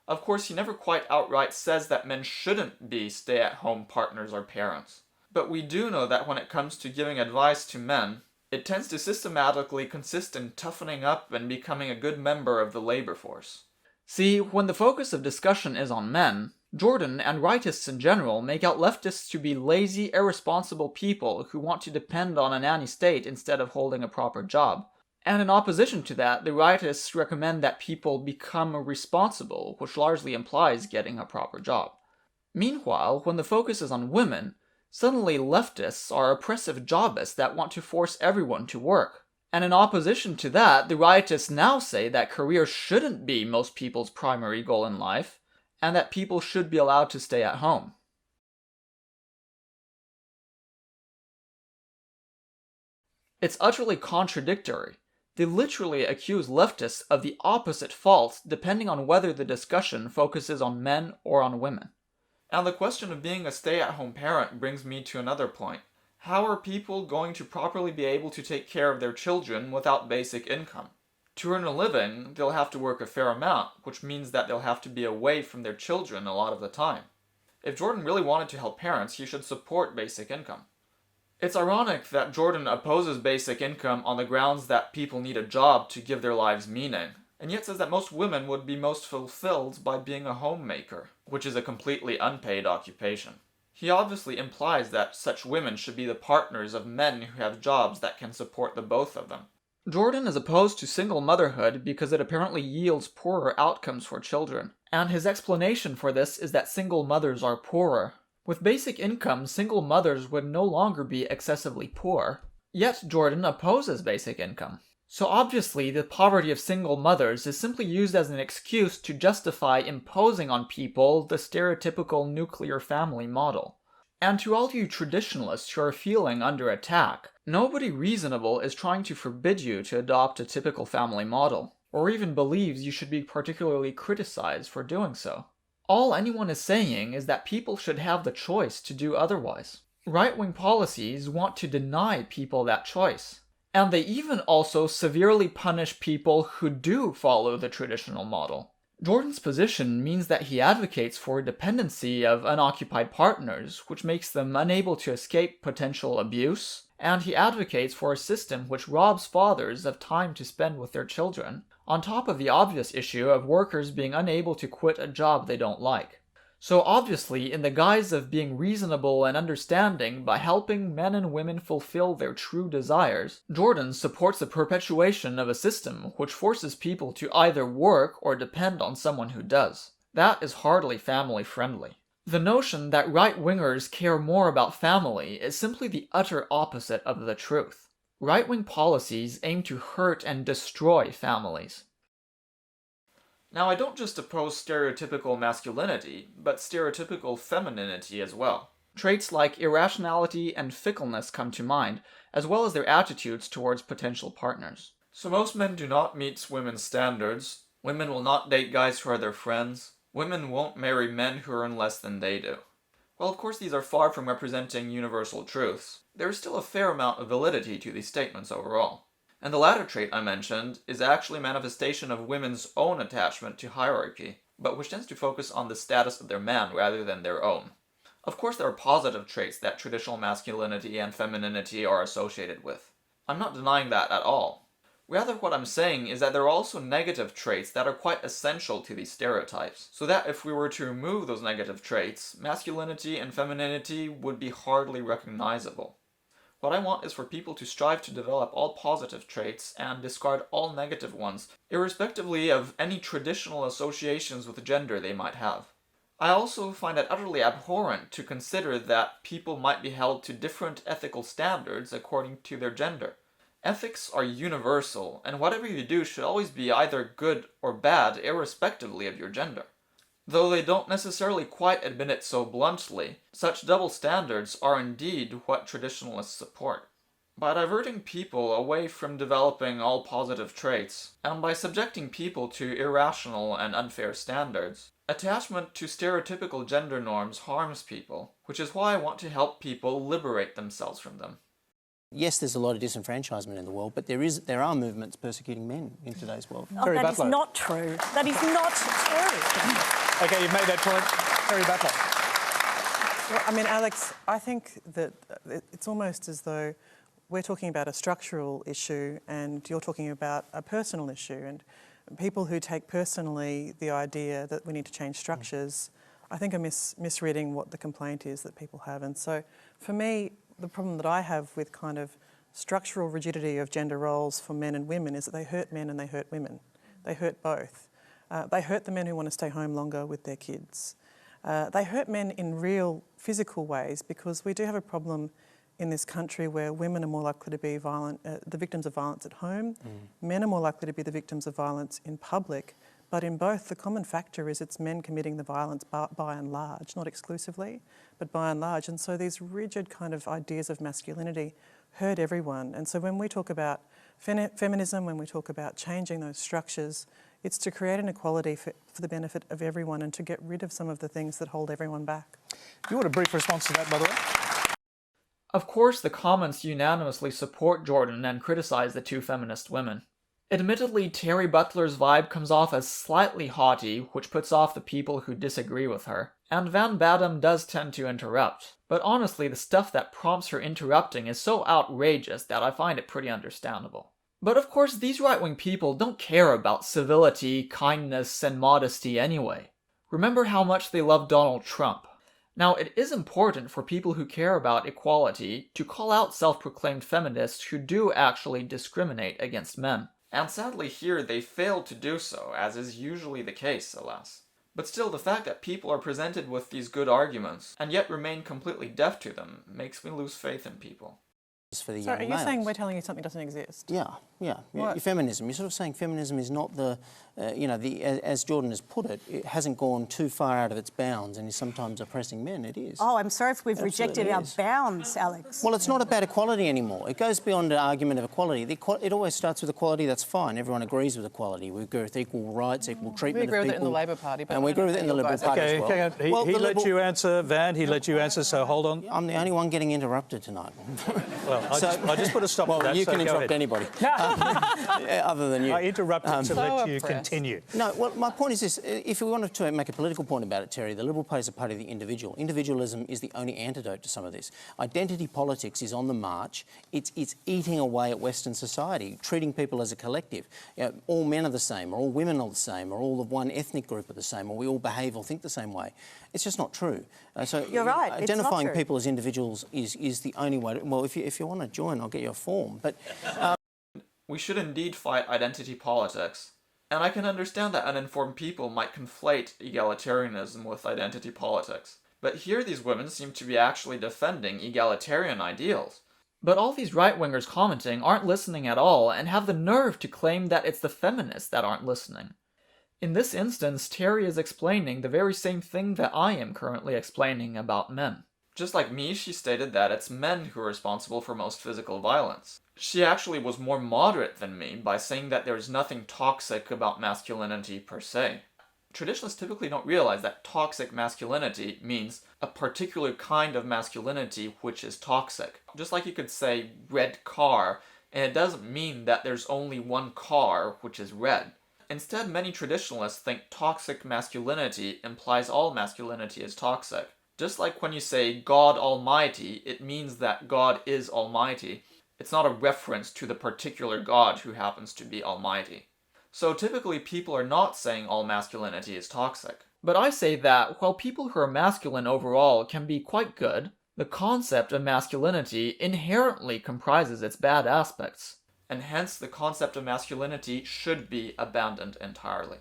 Of course, he never quite outright says that men shouldn't be stay-at-home partners or parents. But we do know that when it comes to giving advice to men, it tends to systematically consist in toughening up and becoming a good member of the labor force. See, when the focus of discussion is on men, Jordan and rightists in general make out leftists to be lazy, irresponsible people who want to depend on a nanny state instead of holding a proper job. And in opposition to that, the rightists recommend that people become responsible, which largely implies getting a proper job. Meanwhile, when the focus is on women, suddenly leftists are oppressive jobbists that want to force everyone to work. And in opposition to that, the rightists now say that career shouldn't be most people's primary goal in life, and that people should be allowed to stay at home. It's utterly contradictory. They literally accuse leftists of the opposite fault depending on whether the discussion focuses on men or on women. And the question of being a stay-at-home parent brings me to another point. How are people going to properly be able to take care of their children without basic income? To earn a living, they'll have to work a fair amount, which means that they'll have to be away from their children a lot of the time. If Jordan really wanted to help parents, he should support basic income. It's ironic that Jordan opposes basic income on the grounds that people need a job to give their lives meaning, and yet says that most women would be most fulfilled by being a homemaker, which is a completely unpaid occupation. He obviously implies that such women should be the partners of men who have jobs that can support the both of them. Jordan is opposed to single motherhood because it apparently yields poorer outcomes for children, and his explanation for this is that single mothers are poorer. With basic income, single mothers would no longer be excessively poor, yet Jordan opposes basic income. So obviously, the poverty of single mothers is simply used as an excuse to justify imposing on people the stereotypical nuclear family model. And to all you traditionalists who are feeling under attack, nobody reasonable is trying to forbid you to adopt a typical family model, or even believes you should be particularly criticized for doing so. All anyone is saying is that people should have the choice to do otherwise. Right-wing policies want to deny people that choice. And they even also severely punish people who do follow the traditional model. Jordan's position means that he advocates for dependency of unoccupied partners, which makes them unable to escape potential abuse, and he advocates for a system which robs fathers of time to spend with their children, on top of the obvious issue of workers being unable to quit a job they don't like. So obviously, in the guise of being reasonable and understanding by helping men and women fulfill their true desires, Jordan supports the perpetuation of a system which forces people to either work or depend on someone who does. That is hardly family-friendly. The notion that right-wingers care more about family is simply the utter opposite of the truth. Right-wing policies aim to hurt and destroy families. Now, I don't just oppose stereotypical masculinity, but stereotypical femininity as well. Traits like irrationality and fickleness come to mind, as well as their attitudes towards potential partners. So most men do not meet women's standards. Women will not date guys who are their friends. Women won't marry men who earn less than they do. While of course these are far from representing universal truths, there is still a fair amount of validity to these statements overall. And the latter trait I mentioned is actually a manifestation of women's own attachment to hierarchy, but which tends to focus on the status of their man rather than their own. Of course there are positive traits that traditional masculinity and femininity are associated with. I'm not denying that at all. Rather, what I'm saying is that there are also negative traits that are quite essential to these stereotypes, so that if we were to remove those negative traits, masculinity and femininity would be hardly recognizable. What I want is for people to strive to develop all positive traits and discard all negative ones, irrespectively of any traditional associations with gender they might have. I also find it utterly abhorrent to consider that people might be held to different ethical standards according to their gender. Ethics are universal, and whatever you do should always be either good or bad, irrespectively of your gender. Though they don't necessarily quite admit it so bluntly, such double standards are indeed what traditionalists support. By diverting people away from developing all positive traits, and by subjecting people to irrational and unfair standards, attachment to stereotypical gender norms harms people, which is why I want to help people liberate themselves from them.
Yes, there's a lot of disenfranchisement in the world, but there are movements persecuting men in today's world.
Oh, that is not true. That is not true.
OK, you've made that point. Terry Butler.
Well, I mean, Alex, I think that it's almost as though we're talking about a structural issue and you're talking about a personal issue. And people who take personally the idea that we need to change structures, I think are misreading what the complaint is that people have. And so for me, the problem that I have with kind of structural rigidity of gender roles for men and women is that they hurt men and they hurt women. They hurt both. They hurt the men who want to stay home longer with their kids. They hurt men in real physical ways because we do have a problem in this country where women are more likely to be the victims of violence at home. Men are more likely to be the victims of violence in public. But in both, the common factor is it's men committing the violence by and large, not exclusively, but by and large. And so these rigid kind of ideas of masculinity hurt everyone. And so when we talk about feminism, when we talk about changing those structures, it's to create an equality for the benefit of everyone and to get rid of some of the things that hold everyone back.
Do you want a brief response to that, by the way?
Of course, the comments unanimously support Jordan and criticize the two feminist women. Admittedly, Terry Butler's vibe comes off as slightly haughty, which puts off the people who disagree with her, and Van Badham does tend to interrupt. But honestly, the stuff that prompts her interrupting is so outrageous that I find it pretty understandable. But of course, these right-wing people don't care about civility, kindness, and modesty anyway. Remember how much they love Donald Trump. Now, it is important for people who care about equality to call out self-proclaimed feminists who do actually discriminate against men. And sadly here they fail to do so, as is usually the case, alas. But still, the fact that people are presented with these good arguments, and yet remain completely deaf to them, makes me lose faith in people.
For the
So
young
are you
males.
saying we're telling you something doesn't exist?
Yeah.
What?
Feminism. You're sort of saying feminism is not the, as Jordan has put it, it hasn't gone too far out of its bounds and is sometimes oppressing men. It is.
Oh, I'm sorry if we've
Absolutely
rejected our
is.
bounds, Alex.
Well, it's not about equality anymore. It goes beyond the argument of equality. It always starts with equality. That's fine. Everyone agrees with equality. We agree with equal rights, equal treatment of people.
We agree with it in the Labor Party. But
and we agree with it in the Liberal Party as well.
Okay,
Well,
he
the
let you answer, Van. He let you answer, so hold on.
I'm the only one getting interrupted tonight.
Well, I just put a stop to that.
Well, you
so
can
go
interrupt
ahead.
anybody, other than you.
I interrupted to let you
oppressed.
continue.
No, well, my point is this. If we wanted to make a political point about it, Terry, the Liberal Party is a party of the individual. Individualism is the only antidote to some of this. Identity politics is on the march. It's eating away at Western society, treating people as a collective. All men are the same, or all women are the same, or all of one ethnic group are the same, or we all behave or think the same way. It's just not true. So
You're right, it's not
identifying
true.
people as individuals is the only way. Well, if you want to join, I'll get you a form. But
We should indeed fight identity politics. And I can understand that uninformed people might conflate egalitarianism with identity politics. But here these women seem to be actually defending egalitarian ideals. But all these right-wingers commenting aren't listening at all and have the nerve to claim that it's the feminists that aren't listening. In this instance, Terry is explaining the very same thing that I am currently explaining about men. Just like me, she stated that it's men who are responsible for most physical violence. She actually was more moderate than me by saying that there's nothing toxic about masculinity per se. Traditionalists typically don't realize that toxic masculinity means a particular kind of masculinity which is toxic. Just like you could say red car, and it doesn't mean that there's only one car which is red. Instead, many traditionalists think toxic masculinity implies all masculinity is toxic. Just like when you say God Almighty, it means that God is Almighty. It's not a reference to the particular God who happens to be Almighty. So typically people are not saying all masculinity is toxic. But I say that while people who are masculine overall can be quite good, the concept of masculinity inherently comprises its bad aspects, and hence the concept of masculinity should be abandoned entirely.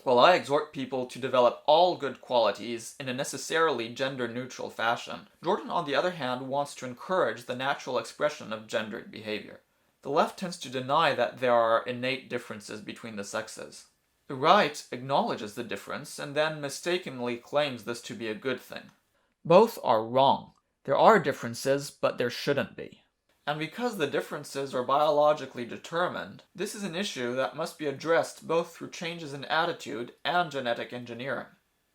while I exhort people to develop all good qualities in a necessarily gender-neutral fashion, Jordan, on the other hand, wants to encourage the natural expression of gendered behavior. The left tends to deny that there are innate differences between the sexes. The right acknowledges the difference and then mistakenly claims this to be a good thing. Both are wrong. There are differences, but there shouldn't be. And because the differences are biologically determined, this is an issue that must be addressed both through changes in attitude and genetic engineering.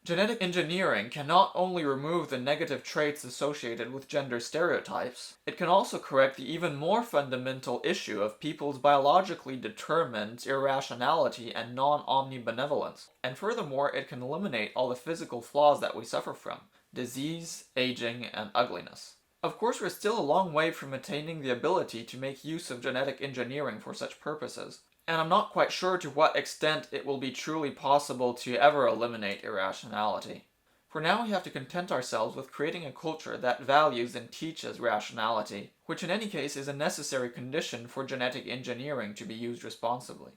Genetic engineering can not only remove the negative traits associated with gender stereotypes, it can also correct the even more fundamental issue of people's biologically determined irrationality and non-omnibenevolence. And furthermore, it can eliminate all the physical flaws that we suffer from: disease, aging, and ugliness. Of course, we're still a long way from attaining the ability to make use of genetic engineering for such purposes, and I'm not quite sure to what extent it will be truly possible to ever eliminate irrationality. For now, we have to content ourselves with creating a culture that values and teaches rationality, which in any case is a necessary condition for genetic engineering to be used responsibly.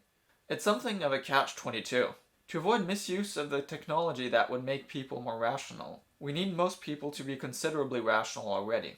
It's something of a catch-22. To avoid misuse of the technology that would make people more rational, we need most people to be considerably rational already.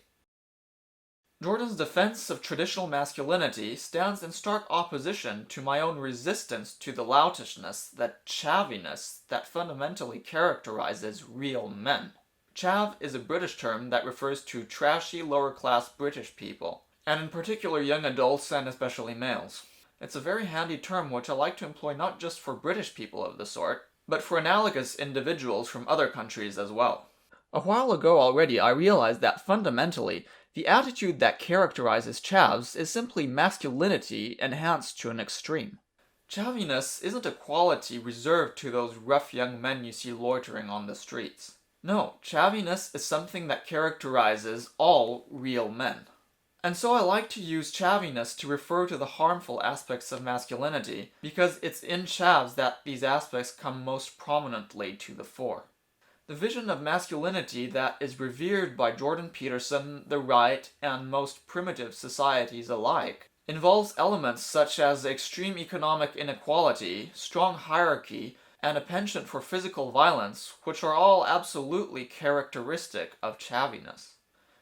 Jordan's defense of traditional masculinity stands in stark opposition to my own resistance to the loutishness, that chavviness, that fundamentally characterizes real men. Chav is a British term that refers to trashy, lower-class British people, and in particular young adults and especially males. It's a very handy term which I like to employ not just for British people of the sort, but for analogous individuals from other countries as well. A while ago already I realized that fundamentally, the attitude that characterizes chavs is simply masculinity enhanced to an extreme. Chavviness isn't a quality reserved to those rough young men you see loitering on the streets. No, chavviness is something that characterizes all real men. And so I like to use chavviness to refer to the harmful aspects of masculinity, because it's in chavs that these aspects come most prominently to the fore. The vision of masculinity that is revered by Jordan Peterson, the right, and most primitive societies alike involves elements such as extreme economic inequality, strong hierarchy, and a penchant for physical violence, which are all absolutely characteristic of chavviness.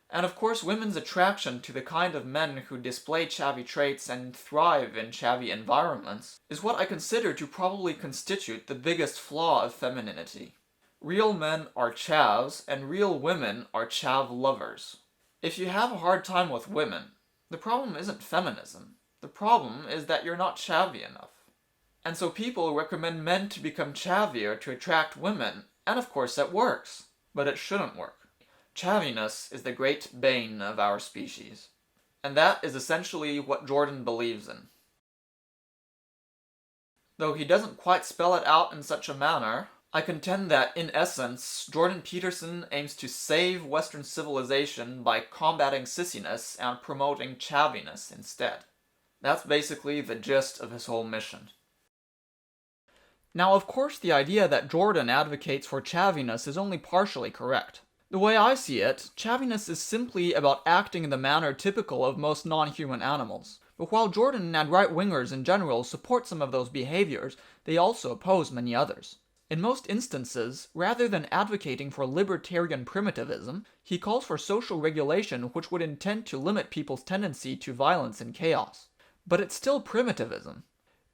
And of course, women's attraction to the kind of men who display chavvy traits and thrive in chavvy environments is what I consider to probably constitute the biggest flaw of femininity. Real men are chavs, and real women are chav lovers. If you have a hard time with women, the problem isn't feminism. The problem is that you're not chavvy enough. And so people recommend men to become chavvier to attract women, and of course that works. But it shouldn't work. Chavviness is the great bane of our species. And that is essentially what Jordan believes in. Though he doesn't quite spell it out in such a manner, I contend that, in essence, Jordan Peterson aims to save Western civilization by combating sissiness and promoting chavviness instead. That's basically the gist of his whole mission. Now, of course, the idea that Jordan advocates for chavviness is only partially correct. The way I see it, chavviness is simply about acting in the manner typical of most non-human animals. But while Jordan and right-wingers in general support some of those behaviors, they also oppose many others. In most instances, rather than advocating for libertarian primitivism, he calls for social regulation which would intend to limit people's tendency to violence and chaos. But it's still primitivism.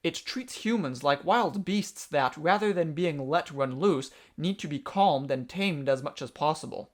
It treats humans like wild beasts that, rather than being let run loose, need to be calmed and tamed as much as possible.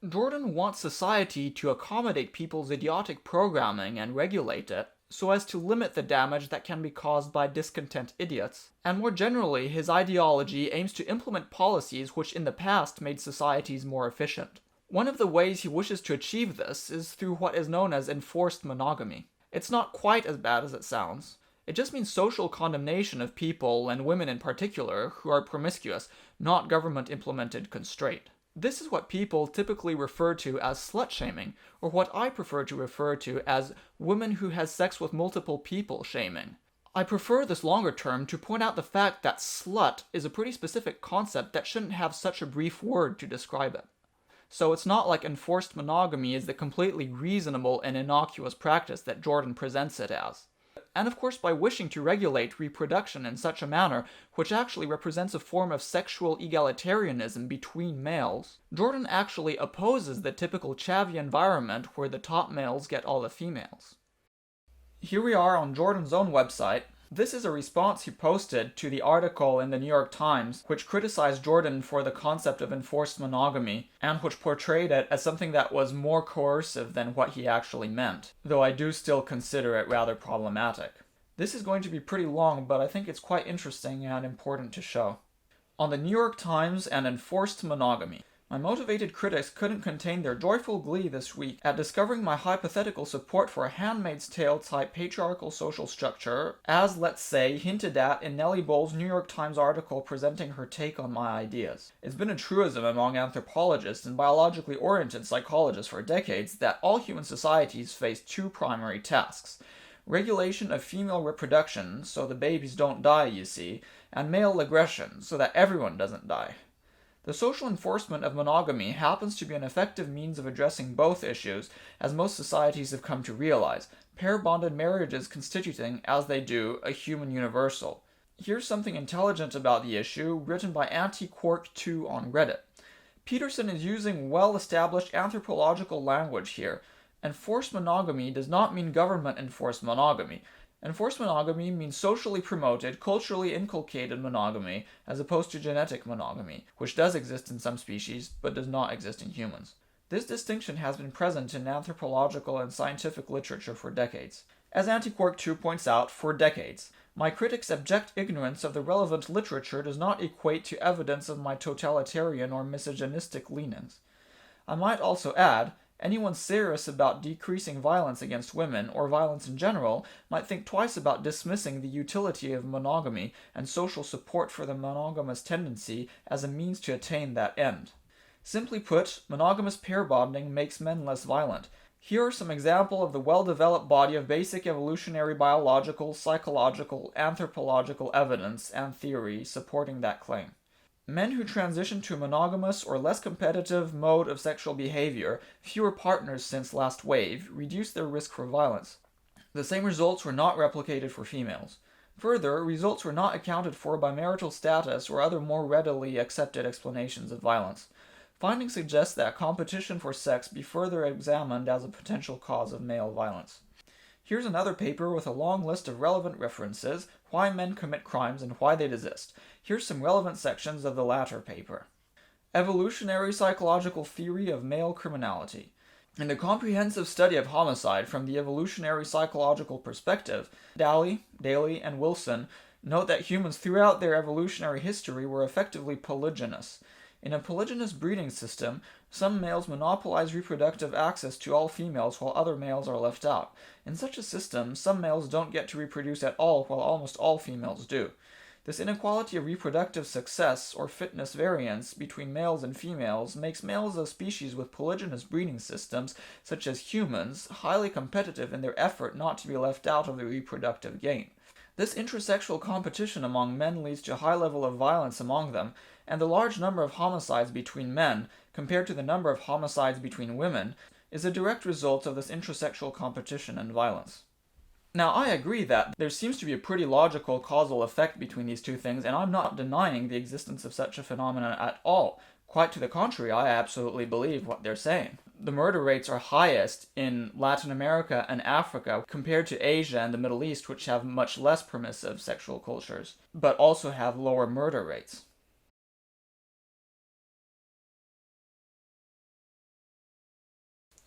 Jordan wants society to accommodate people's idiotic programming and regulate it, so as to limit the damage that can be caused by discontent idiots, and more generally, his ideology aims to implement policies which in the past made societies more efficient. One of the ways he wishes to achieve this is through what is known as enforced monogamy. It's not quite as bad as it sounds. It just means social condemnation of people, and women in particular, who are promiscuous, not government-implemented constraint. This is what people typically refer to as slut-shaming, or what I prefer to refer to as women who has sex with multiple people shaming. I prefer this longer term to point out the fact that slut is a pretty specific concept that shouldn't have such a brief word to describe it. So it's not like enforced monogamy is the completely reasonable and innocuous practice that Jordan presents it as. and of course by wishing to regulate reproduction in such a manner which actually represents a form of sexual egalitarianism between males, Jordan actually opposes the typical chavvy environment where the top males get all the females. Here we are on Jordan's own website. This is a response he posted to the article in the New York Times which criticized Jordan for the concept of enforced monogamy and which portrayed it as something that was more coercive than what he actually meant, though I do still consider it rather problematic. This is going to be pretty long, but I think it's quite interesting and important to show. On the New York Times and enforced monogamy. My motivated critics couldn't contain their joyful glee this week at discovering my hypothetical support for a Handmaid's Tale type patriarchal social structure, as, let's say, hinted at in Nellie Bowles' New York Times article presenting her take on my ideas. It's been a truism among anthropologists and biologically oriented psychologists for decades that all human societies face two primary tasks: regulation of female reproduction, so the babies don't die, you see, and male aggression, so that everyone doesn't die. The social enforcement of monogamy happens to be an effective means of addressing both issues, as most societies have come to realize, pair-bonded marriages constituting, as they do, a human universal. Here's something intelligent about the issue, written by Anti-Quark2 on Reddit. Peterson is using well-established anthropological language here. Enforced monogamy does not mean government-enforced monogamy. Enforced monogamy means socially promoted, culturally inculcated monogamy, as opposed to genetic monogamy, which does exist in some species, but does not exist in humans. This distinction has been present in anthropological and scientific literature for decades. As Anti-Quark2 points out, for decades. My critics' abject ignorance of the relevant literature does not equate to evidence of my totalitarian or misogynistic leanings. I might also add, anyone serious about decreasing violence against women, or violence in general, might think twice about dismissing the utility of monogamy and social support for the monogamous tendency as a means to attain that end. Simply put, monogamous pair bonding makes men less violent. Here are some examples of the well-developed body of basic evolutionary biological, psychological, anthropological evidence and theory supporting that claim. Men who transition to a monogamous or less competitive mode of sexual behavior, fewer partners since last wave, reduce their risk for violence. The same results were not replicated for females. Further, results were not accounted for by marital status or other more readily accepted explanations of violence. Findings suggest that competition for sex be further examined as a potential cause of male violence. Here's another paper with a long list of relevant references, why men commit crimes and why they desist. Here's some relevant sections of the latter paper. Evolutionary Psychological Theory of Male Criminality. In the comprehensive study of homicide from the evolutionary psychological perspective, Daly, and Wilson note that humans throughout their evolutionary history were effectively polygynous. In a polygynous breeding system, some males monopolize reproductive access to all females while other males are left out. In such a system, some males don't get to reproduce at all while almost all females do. This inequality of reproductive success, or fitness variance, between males and females makes males of species with polygynous breeding systems, such as humans, highly competitive in their effort not to be left out of the reproductive game. This intrasexual competition among men leads to a high level of violence among them, and the large number of homicides between men, compared to the number of homicides between women, is a direct result of this intrasexual competition and violence. Now, I agree that there seems to be a pretty logical causal effect between these two things, and I'm not denying the existence of such a phenomenon at all. Quite to the contrary, I absolutely believe what they're saying. The murder rates are highest in Latin America and Africa compared to Asia and the Middle East, which have much less permissive sexual cultures, but also have lower murder rates.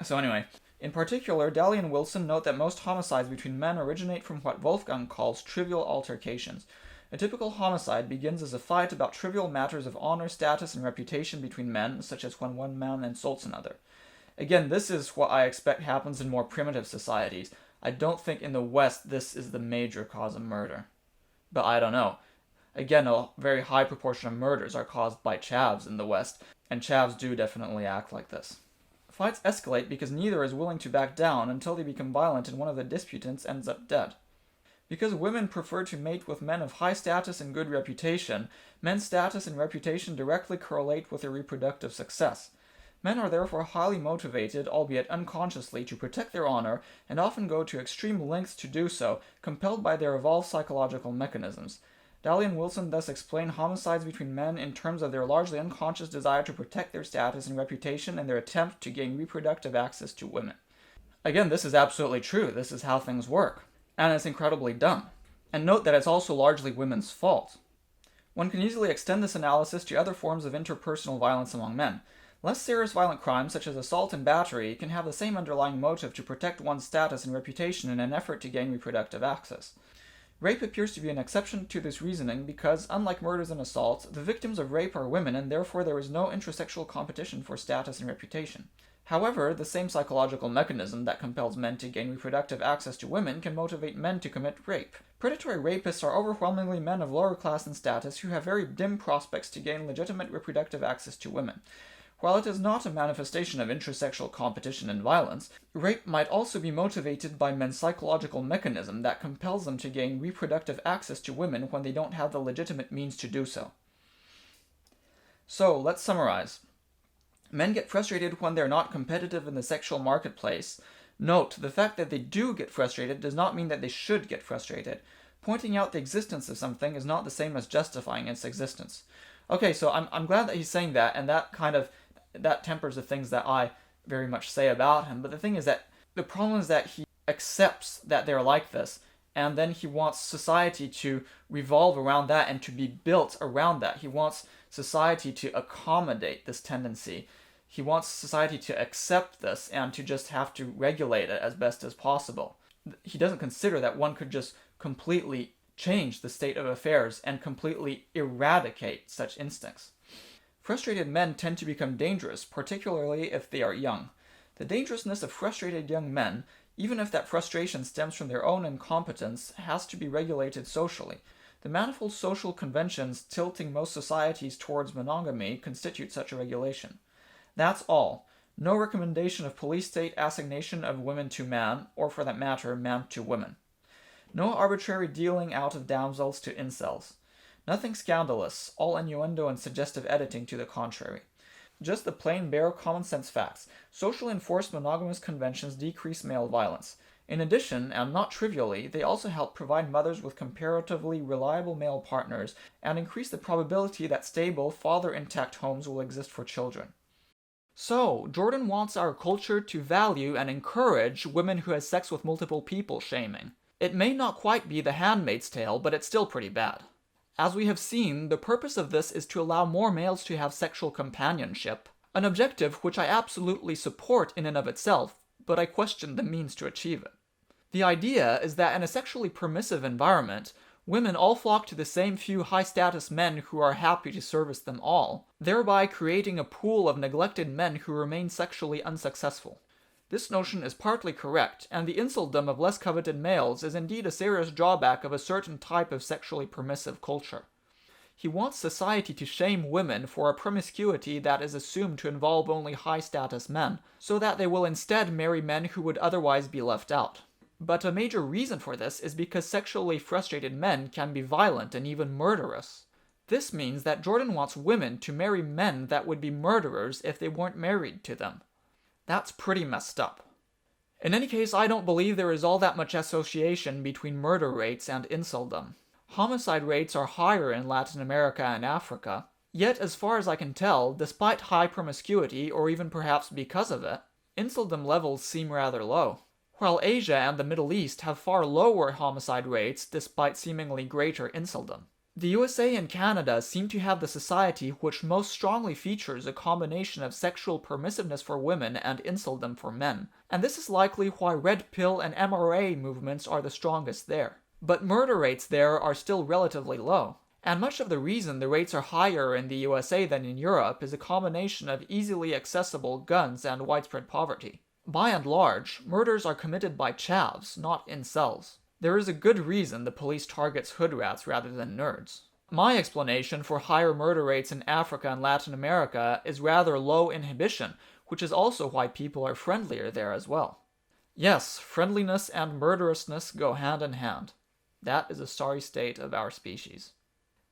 So anyway, in particular, Daly and Wilson note that most homicides between men originate from what Wolfgang calls trivial altercations. A typical homicide begins as a fight about trivial matters of honor, status, and reputation between men, such as when one man insults another. Again, this is what I expect happens in more primitive societies. I don't think in the West this is the major cause of murder. But I don't know. Again, a very high proportion of murders are caused by chavs in the West, and chavs do definitely act like this. Fights escalate because neither is willing to back down until they become violent and one of the disputants ends up dead. Because women prefer to mate with men of high status and good reputation, men's status and reputation directly correlate with their reproductive success. Men are therefore highly motivated, albeit unconsciously, to protect their honor, and often go to extreme lengths to do so, compelled by their evolved psychological mechanisms. Daly and Wilson thus explain homicides between men in terms of their largely unconscious desire to protect their status and reputation and their attempt to gain reproductive access to women. Again, this is absolutely true. This is how things work. And it's incredibly dumb. And note that it's also largely women's fault. One can easily extend this analysis to other forms of interpersonal violence among men. Less serious violent crimes, such as assault and battery, can have the same underlying motive to protect one's status and reputation in an effort to gain reproductive access. Rape appears to be an exception to this reasoning because, unlike murders and assaults, the victims of rape are women and therefore there is no intersexual competition for status and reputation. However, the same psychological mechanism that compels men to gain reproductive access to women can motivate men to commit rape. Predatory rapists are overwhelmingly men of lower class and status who have very dim prospects to gain legitimate reproductive access to women. While it is not a manifestation of intersexual competition and violence, rape might also be motivated by men's psychological mechanism that compels them to gain reproductive access to women when they don't have the legitimate means to do so. So, let's summarize. Men get frustrated when they're not competitive in the sexual marketplace. Note, the fact that they do get frustrated does not mean that they should get frustrated. Pointing out the existence of something is not the same as justifying its existence. Okay, so I'm glad that he's saying that, and that tempers the things that I very much say about him. But the thing is that the problem is that he accepts that they're like this, and then he wants society to revolve around that and to be built around that. He wants society to accommodate this tendency. He wants society to accept this and to just have to regulate it as best as possible. He doesn't consider that one could just completely change the state of affairs and completely eradicate such instincts. Frustrated men tend to become dangerous, particularly if they are young. The dangerousness of frustrated young men, even if that frustration stems from their own incompetence, has to be regulated socially. The manifold social conventions tilting most societies towards monogamy constitute such a regulation. That's all. No recommendation of police state assignation of women to man, or for that matter, man to women. No arbitrary dealing out of damsels to incels. Nothing scandalous, all innuendo and suggestive editing to the contrary. Just the plain bare common sense facts. Socially enforced monogamous conventions decrease male violence. In addition, and not trivially, they also help provide mothers with comparatively reliable male partners and increase the probability that stable, father-intact homes will exist for children. So, Jordan wants our culture to value and encourage women who have sex with multiple people shaming. It may not quite be The Handmaid's Tale, but it's still pretty bad. As we have seen, the purpose of this is to allow more males to have sexual companionship, an objective which I absolutely support in and of itself, but I question the means to achieve it. The idea is that in a sexually permissive environment, women all flock to the same few high-status men who are happy to service them all, thereby creating a pool of neglected men who remain sexually unsuccessful. This notion is partly correct, and the inceldom of less coveted males is indeed a serious drawback of a certain type of sexually permissive culture. He wants society to shame women for a promiscuity that is assumed to involve only high-status men, so that they will instead marry men who would otherwise be left out. But a major reason for this is because sexually frustrated men can be violent and even murderous. This means that Jordan wants women to marry men that would be murderers if they weren't married to them. That's pretty messed up. In any case, I don't believe there is all that much association between murder rates and inceldom. Homicide rates are higher in Latin America and Africa, yet as far as I can tell, despite high promiscuity, or even perhaps because of it, inceldom levels seem rather low. While Asia and the Middle East have far lower homicide rates despite seemingly greater inceldom. The USA and Canada seem to have the society which most strongly features a combination of sexual permissiveness for women and inceldom for men, and this is likely why red pill and MRA movements are the strongest there. But murder rates there are still relatively low, and much of the reason the rates are higher in the USA than in Europe is a combination of easily accessible guns and widespread poverty. By and large, murders are committed by chavs, not incels. There is a good reason the police targets hood rats rather than nerds. My explanation for higher murder rates in Africa and Latin America is rather low inhibition, which is also why people are friendlier there as well. Yes, friendliness and murderousness go hand in hand. That is a sorry state of our species.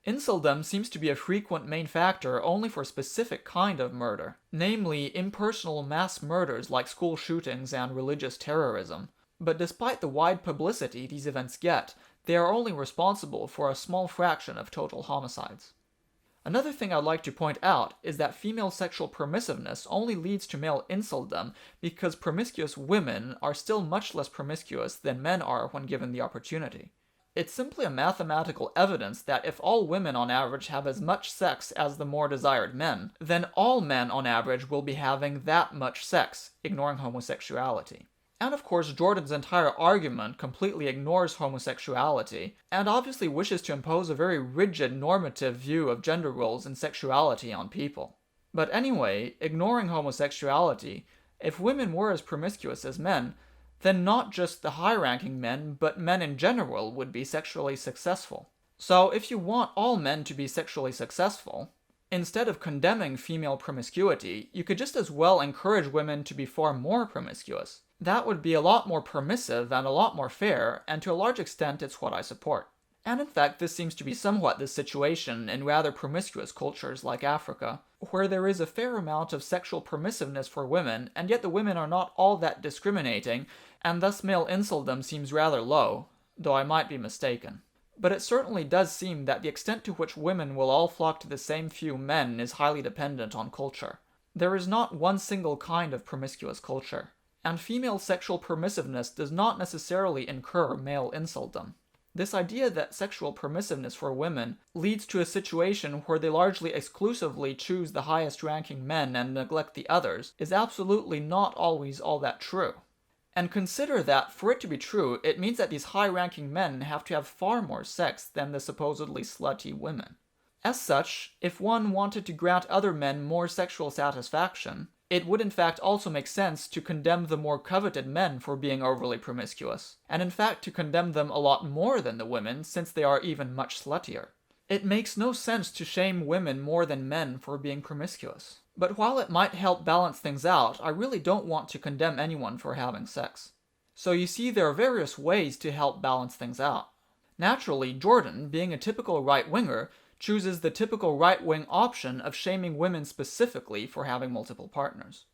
Inceldom seems to be a frequent main factor only for a specific kind of murder, namely impersonal mass murders like school shootings and religious terrorism. But despite the wide publicity these events get, they are only responsible for a small fraction of total homicides. Another thing I'd like to point out is that female sexual permissiveness only leads to male inceldom because promiscuous women are still much less promiscuous than men are when given the opportunity. It's simply a mathematical evidence that if all women on average have as much sex as the more desired men, then all men on average will be having that much sex, ignoring homosexuality. And of course, Jordan's entire argument completely ignores homosexuality, and obviously wishes to impose a very rigid normative view of gender roles and sexuality on people. But anyway, ignoring homosexuality, if women were as promiscuous as men, then not just the high-ranking men, but men in general would be sexually successful. So if you want all men to be sexually successful, instead of condemning female promiscuity, you could just as well encourage women to be far more promiscuous. That would be a lot more permissive and a lot more fair, and to a large extent it's what I support. And in fact, this seems to be somewhat the situation in rather promiscuous cultures like Africa, where there is a fair amount of sexual permissiveness for women, and yet the women are not all that discriminating, and thus male inceldom seems rather low, though I might be mistaken. But it certainly does seem that the extent to which women will all flock to the same few men is highly dependent on culture. There is not one single kind of promiscuous culture, and female sexual permissiveness does not necessarily incur male inceldom. This idea that sexual permissiveness for women leads to a situation where they largely exclusively choose the highest-ranking men and neglect the others is absolutely not always all that true. And consider that, for it to be true, it means that these high-ranking men have to have far more sex than the supposedly slutty women. As such, if one wanted to grant other men more sexual satisfaction, it would in fact also make sense to condemn the more coveted men for being overly promiscuous, and in fact to condemn them a lot more than the women since they are even much sluttier. It makes no sense to shame women more than men for being promiscuous. But while it might help balance things out, I really don't want to condemn anyone for having sex. So you see, there are various ways to help balance things out. Naturally, Jordan, being a typical right-winger, chooses the typical right-wing option of shaming women specifically for having multiple partners.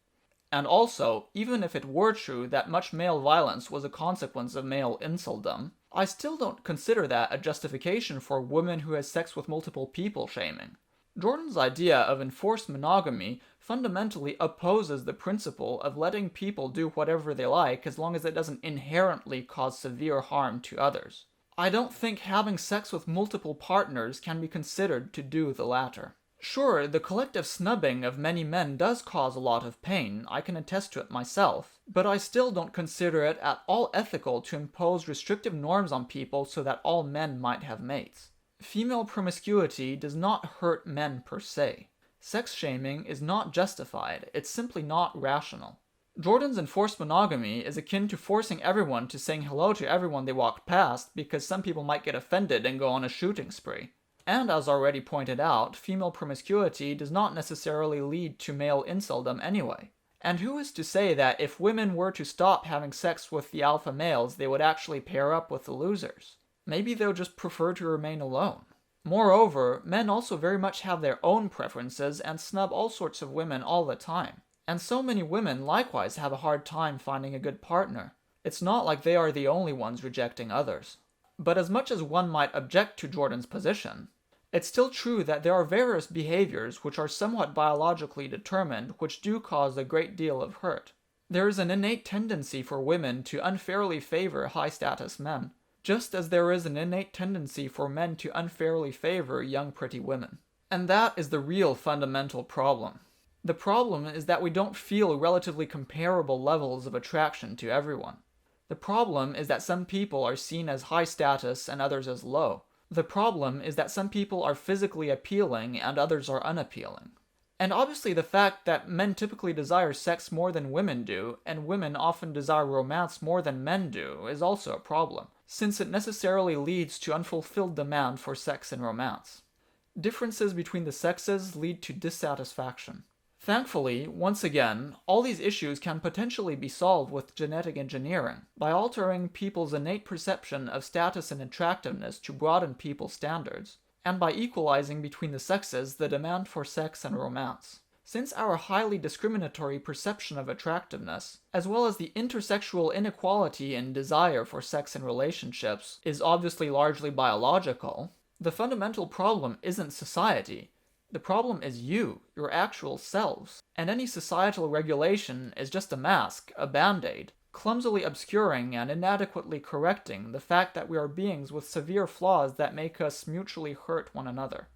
And also, even if it were true that much male violence was a consequence of male inceldom, I still don't consider that a justification for women who has sex with multiple people shaming. Jordan's idea of enforced monogamy fundamentally opposes the principle of letting people do whatever they like as long as it doesn't inherently cause severe harm to others. I don't think having sex with multiple partners can be considered to do the latter. Sure, the collective snubbing of many men does cause a lot of pain, I can attest to it myself, but I still don't consider it at all ethical to impose restrictive norms on people so that all men might have mates. Female promiscuity does not hurt men per se. Sex shaming is not justified, it's simply not rational. Jordan's enforced monogamy is akin to forcing everyone to saying hello to everyone they walked past because some people might get offended and go on a shooting spree. And as already pointed out, female promiscuity does not necessarily lead to male inceldom anyway. And who is to say that if women were to stop having sex with the alpha males, they would actually pair up with the losers? Maybe they'll just prefer to remain alone. Moreover, men also very much have their own preferences and snub all sorts of women all the time. And so many women likewise have a hard time finding a good partner. It's not like they are the only ones rejecting others. But as much as one might object to Jordan's position, it's still true that there are various behaviors which are somewhat biologically determined which do cause a great deal of hurt. There is an innate tendency for women to unfairly favor high-status men, just as there is an innate tendency for men to unfairly favor young pretty women. And that is the real fundamental problem. The problem is that we don't feel relatively comparable levels of attraction to everyone. The problem is that some people are seen as high status and others as low. The problem is that some people are physically appealing and others are unappealing. And obviously the fact that men typically desire sex more than women do, and women often desire romance more than men do, is also a problem, since it necessarily leads to unfulfilled demand for sex and romance. Differences between the sexes lead to dissatisfaction. Thankfully, once again, all these issues can potentially be solved with genetic engineering, by altering people's innate perception of status and attractiveness to broaden people's standards. and by equalizing between the sexes the demand for sex and romance. Since our highly discriminatory perception of attractiveness, as well as the intersexual inequality in desire for sex and relationships, is obviously largely biological, the fundamental problem isn't society. The problem is you, your actual selves, and any societal regulation is just a mask, a band-aid, clumsily obscuring and inadequately correcting the fact that we are beings with severe flaws that make us mutually hurt one another.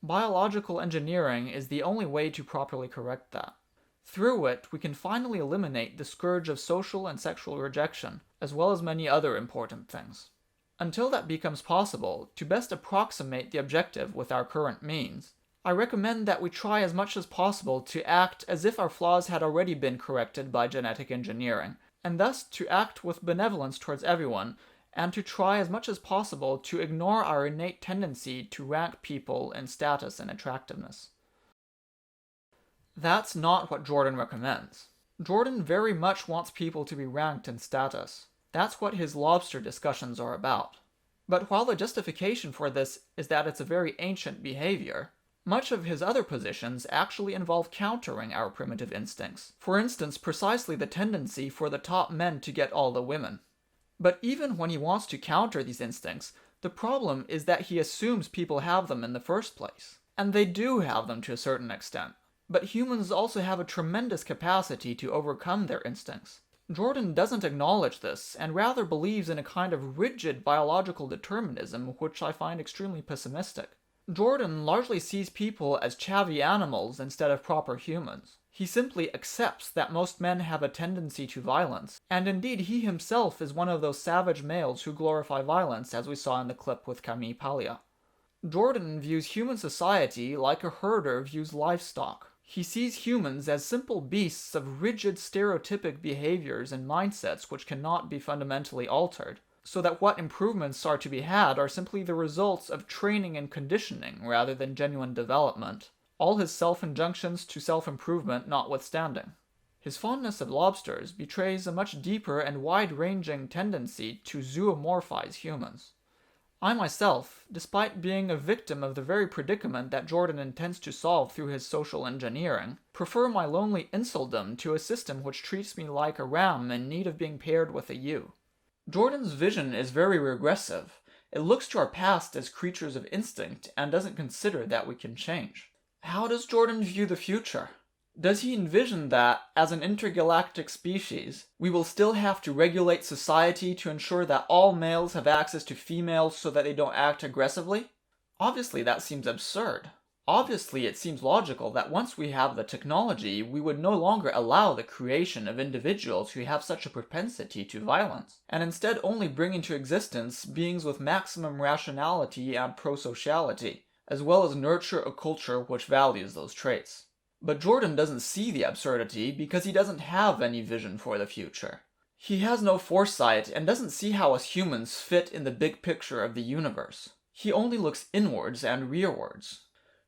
Biological engineering is the only way to properly correct that. Through it, we can finally eliminate the scourge of social and sexual rejection, as well as many other important things. Until that becomes possible, to best approximate the objective with our current means, I recommend that we try as much as possible to act as if our flaws had already been corrected by genetic engineering, and thus to act with benevolence towards everyone, and to try as much as possible to ignore our innate tendency to rank people in status and attractiveness. That's not what Jordan recommends. Jordan very much wants people to be ranked in status. That's what his lobster discussions are about. But while the justification for this is that it's a very ancient behavior, much of his other positions actually involve countering our primitive instincts. For instance, precisely the tendency for the top men to get all the women. But even when he wants to counter these instincts, the problem is that he assumes people have them in the first place. And they do have them to a certain extent. But humans also have a tremendous capacity to overcome their instincts. Jordan doesn't acknowledge this, and rather believes in a kind of rigid biological determinism, which I find extremely pessimistic. Jordan largely sees people as chavvy animals instead of proper humans. He simply accepts that most men have a tendency to violence, and indeed he himself is one of those savage males who glorify violence, as we saw in the clip with Camille Paglia. Jordan views human society like a herder views livestock. He sees humans as simple beasts of rigid stereotypic behaviors and mindsets which cannot be fundamentally altered, so that what improvements are to be had are simply the results of training and conditioning rather than genuine development, all his self-injunctions to self-improvement notwithstanding. His fondness of lobsters betrays a much deeper and wide-ranging tendency to zoomorphize humans. I myself, despite being a victim of the very predicament that Jordan intends to solve through his social engineering, prefer my lonely insuldom to a system which treats me like a ram in need of being paired with a ewe. Jordan's vision is very regressive. It looks to our past as creatures of instinct and doesn't consider that we can change. How does Jordan view the future? Does he envision that, as an intergalactic species, we will still have to regulate society to ensure that all males have access to females so that they don't act aggressively? Obviously that seems absurd. Obviously it seems logical that once we have the technology, we would no longer allow the creation of individuals who have such a propensity to violence, and instead only bring into existence beings with maximum rationality and prosociality, as well as nurture a culture which values those traits. But Jordan doesn't see the absurdity because he doesn't have any vision for the future. He has no foresight and doesn't see how us humans fit in the big picture of the universe. He only looks inwards and rearwards.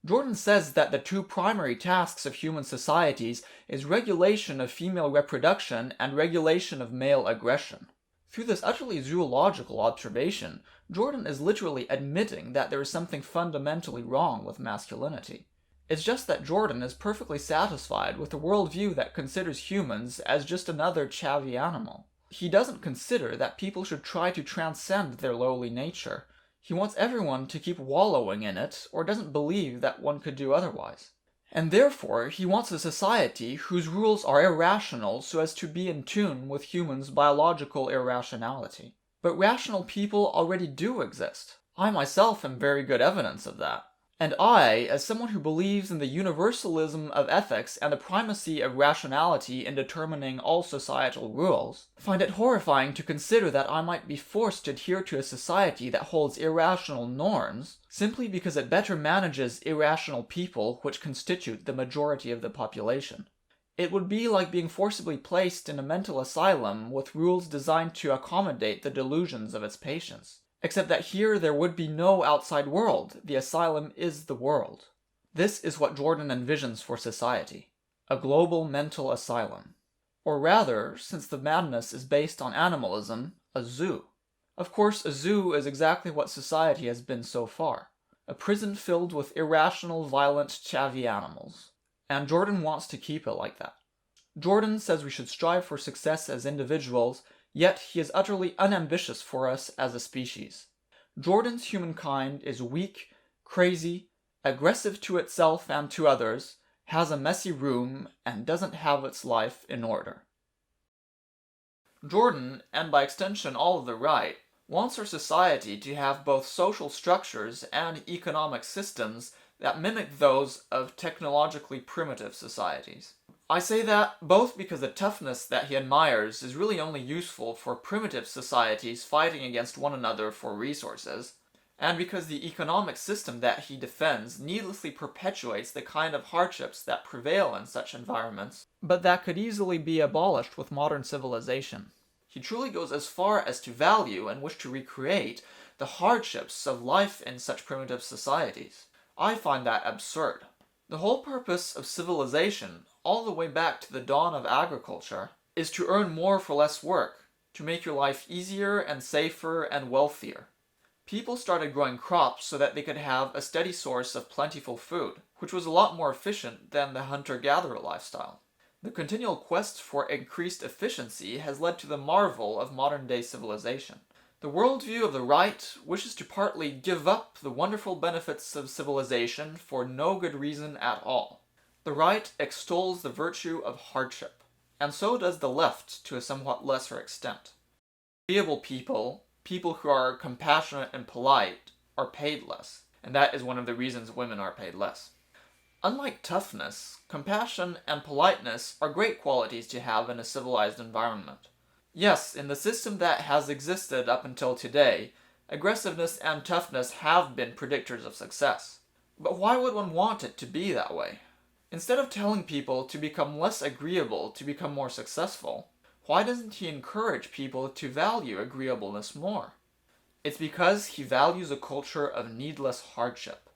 Jordan says that the two primary tasks of human societies is regulation of female reproduction and regulation of male aggression. Through this utterly zoological observation, Jordan is literally admitting that there is something fundamentally wrong with masculinity. It's just that Jordan is perfectly satisfied with a worldview that considers humans as just another chavvy animal. He doesn't consider that people should try to transcend their lowly nature. He wants everyone to keep wallowing in it, or doesn't believe that one could do otherwise. And therefore, he wants a society whose rules are irrational so as to be in tune with humans' biological irrationality. But rational people already do exist. I myself am very good evidence of that. And I, as someone who believes in the universalism of ethics and the primacy of rationality in determining all societal rules, find it horrifying to consider that I might be forced to adhere to a society that holds irrational norms simply because it better manages irrational people which constitute the majority of the population. It would be like being forcibly placed in a mental asylum with rules designed to accommodate the delusions of its patients. Except that here there would be no outside world, the asylum is the world. This is what Jordan envisions for society. A global mental asylum. Or rather, since the madness is based on animalism, a zoo. Of course, a zoo is exactly what society has been so far. a prison filled with irrational, violent, chavvy animals. And Jordan wants to keep it like that. Jordan says we should strive for success as individuals, yet he is utterly unambitious for us as a species. Jordan's humankind is weak, crazy, aggressive to itself and to others, has a messy room, and doesn't have its life in order. Jordan, and by extension all of the right, wants our society to have both social structures and economic systems that mimic those of technologically primitive societies. I say that both because the toughness that he admires is really only useful for primitive societies fighting against one another for resources, and because the economic system that he defends needlessly perpetuates the kind of hardships that prevail in such environments, but that could easily be abolished with modern civilization. He truly goes as far as to value and wish to recreate the hardships of life in such primitive societies. I find that absurd. The whole purpose of civilization, all the way back to the dawn of agriculture, is to earn more for less work, to make your life easier and safer and wealthier. People started growing crops so that they could have a steady source of plentiful food, which was a lot more efficient than the hunter-gatherer lifestyle. The continual quest for increased efficiency has led to the marvel of modern-day civilization. The worldview of the right wishes to partly give up the wonderful benefits of civilization for no good reason at all. The right extols the virtue of hardship, and so does the left to a somewhat lesser extent. Agreeable people who are compassionate and polite, are paid less, and that is one of the reasons women are paid less. Unlike toughness, compassion and politeness are great qualities to have in a civilized environment. Yes, in the system that has existed up until today, aggressiveness and toughness have been predictors of success. But why would one want it to be that way? Instead of telling people to become less agreeable to become more successful, why doesn't he encourage people to value agreeableness more? It's because he values a culture of needless hardship.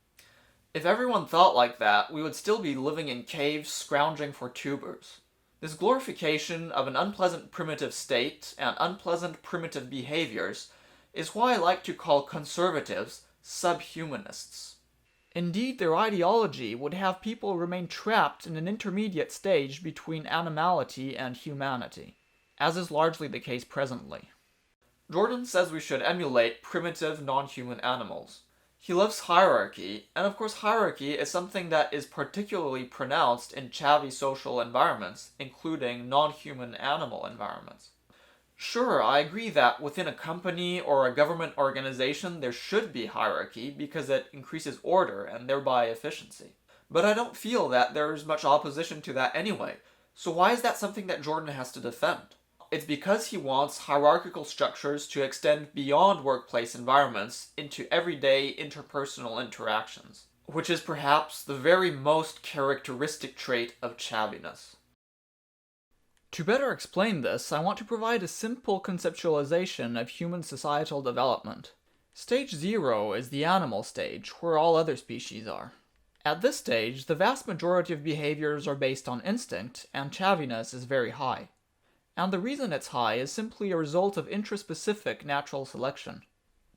If everyone thought like that, we would still be living in caves scrounging for tubers. This glorification of an unpleasant primitive state and unpleasant primitive behaviors is why I like to call conservatives subhumanists. Indeed, their ideology would have people remain trapped in an intermediate stage between animality and humanity, as is largely the case presently. Jordan says we should emulate primitive non-human animals. He loves hierarchy, and of course hierarchy is something that is particularly pronounced in chavvy social environments, including non-human animal environments. Sure, I agree that within a company or a government organization there should be hierarchy because it increases order and thereby efficiency. But I don't feel that there's much opposition to that anyway, so why is that something that Jordan has to defend? It's because he wants hierarchical structures to extend beyond workplace environments into everyday interpersonal interactions, which is perhaps the very most characteristic trait of chavviness. To better explain this, I want to provide a simple conceptualization of human societal development. Stage 0 is the animal stage, where all other species are. At this stage, the vast majority of behaviors are based on instinct, and chavviness is very high. And the reason it's high is simply a result of intraspecific natural selection.